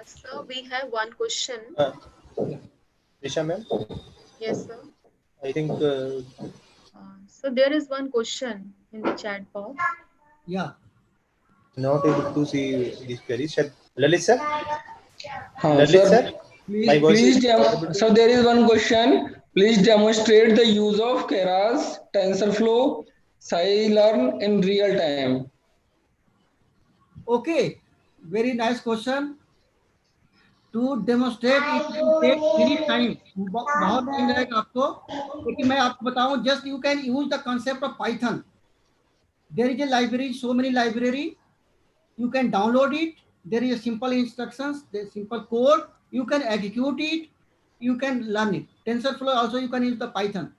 Sir, we have one question. Disha ma'am. Yes, sir. I think So there is one question in the chat box. Yeah. not able to see these queries. Lalit sir. Sir, Lalit sir. My voice is so there is one question. Please demonstrate the use of Keras, TensorFlow, SciLearn in real time. Okay, very nice question. To demonstrate it will take very time, बहुत time लगेगा आपको, लेकिन मैं आपको बताऊं, just you can use the concept of Python. There is a library, so many library, you can download it. There is a simple instructions, there is simple code, you can execute it, you can learn it. TensorFlow also you can use the Python.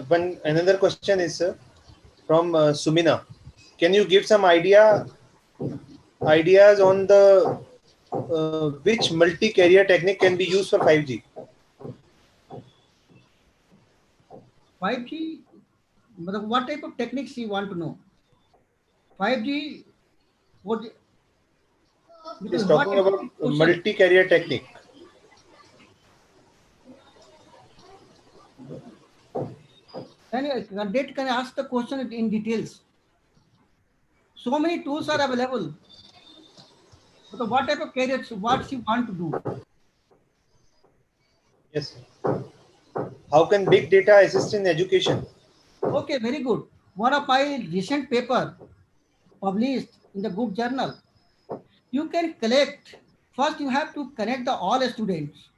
one another question is from Sumina. Can you give some ideas on the which multi-carrier technique can be used for 5G? 5G, what type of techniques you want to know? 5G, what? Is What talking about question? multi-carrier technique. Candidate can ask the question in details. So many tools are available. So what type of careers, what you want to do? Yes. How can big data assist in education? Okay, very good. One of my recent paper published in the good journal. You can collect, first you have to connect the all students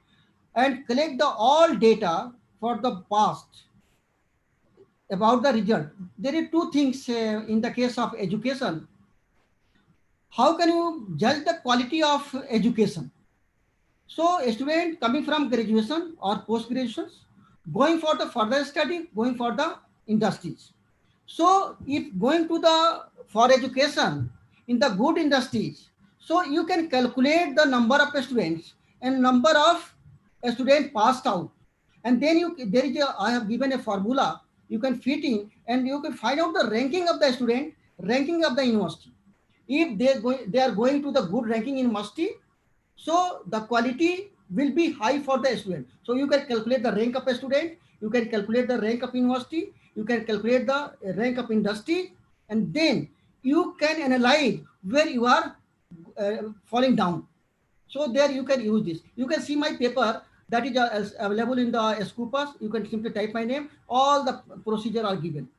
and collect the all data for the past about the result. There are two things in the case of education. How can you judge the quality of education? So a student coming from graduation or post graduations, going for the further study, going for the industries. So if going to the for education in the good industries, so you can calculate the number of students and number of students passed out, and then you there is a I have given a formula you can fit in, and you can find out the ranking of the student, ranking of the university. If they are going to the good ranking university, so the quality will be high for the student. So you can calculate the rank of a student, you can calculate the rank of university, you can calculate the rank of industry, and then you can analyze where you are falling down. So there you can use this. You can see my paper that is available in the Scoopers. You can simply type my name. All the procedure are given.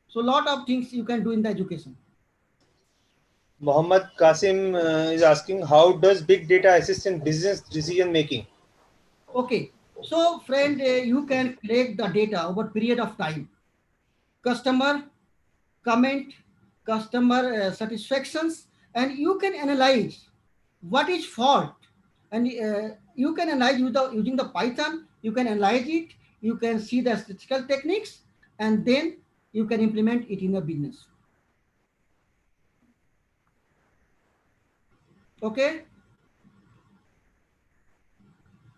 So lot of things you can do in the education. Mohammad Qasim is asking, how does big data assist in business decision making? Okay, so friend, you can collect the data over period of time. Customer comment, customer satisfactions, and you can analyze what is fault, and you can analyze using the Python. You can analyze it. You can see the statistical techniques, and then you can implement it in the business. Okay.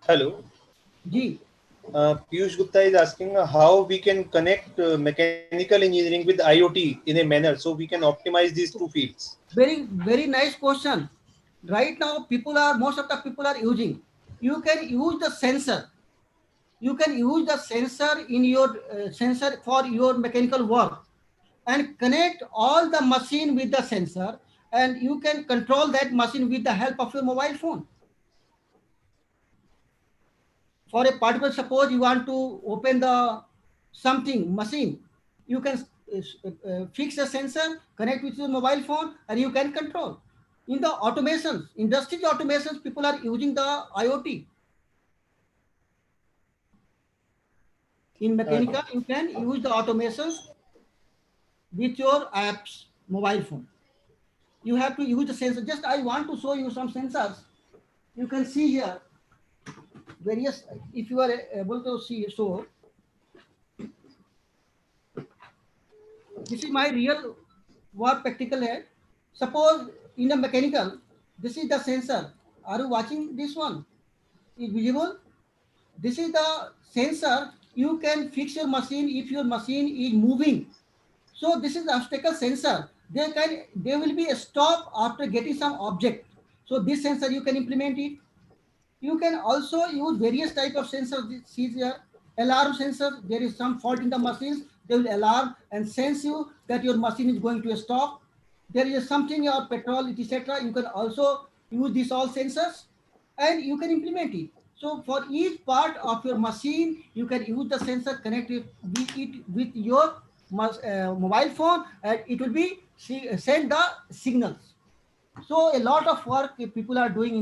Hello. G. Piyush Gupta is asking how we can connect mechanical engineering with IoT in a manner so we can optimize these two fields. Very nice question. Right now, most of the people are using. You can use the sensor. You can use the sensor in your sensor for your mechanical work, and connect all the machine with the sensor, and you can control that machine with the help of your mobile phone. For a particular, suppose you want to open the something machine, you can fix a sensor, connect with your mobile phone, and you can control. In the automations, industry automations, people are using the IoT. In Uh, mechanical, you can use the automations with your apps mobile phone. You have to use the sensor. Just I want to show you some sensors. You can see here various, if you are able to see. So this is my real work practical head. Suppose in a mechanical, this is the sensor. Are you watching this one? Is visible? This is the sensor. You can fix your machine if your machine is moving. So this is the obstacle sensor. They will be a stop after getting some object. So this sensor you can implement it. You can also use various type of sensors. See here, alarm sensor. There is some fault in the machines. They will alarm and sense you that your machine is going to stop. There is something or petrol, etc. You can also use these all sensors, and you can implement it. So for each part of your machine, you can use the sensor, connect it with your mobile phone, and it will be send the signals. So a lot of work people are doing in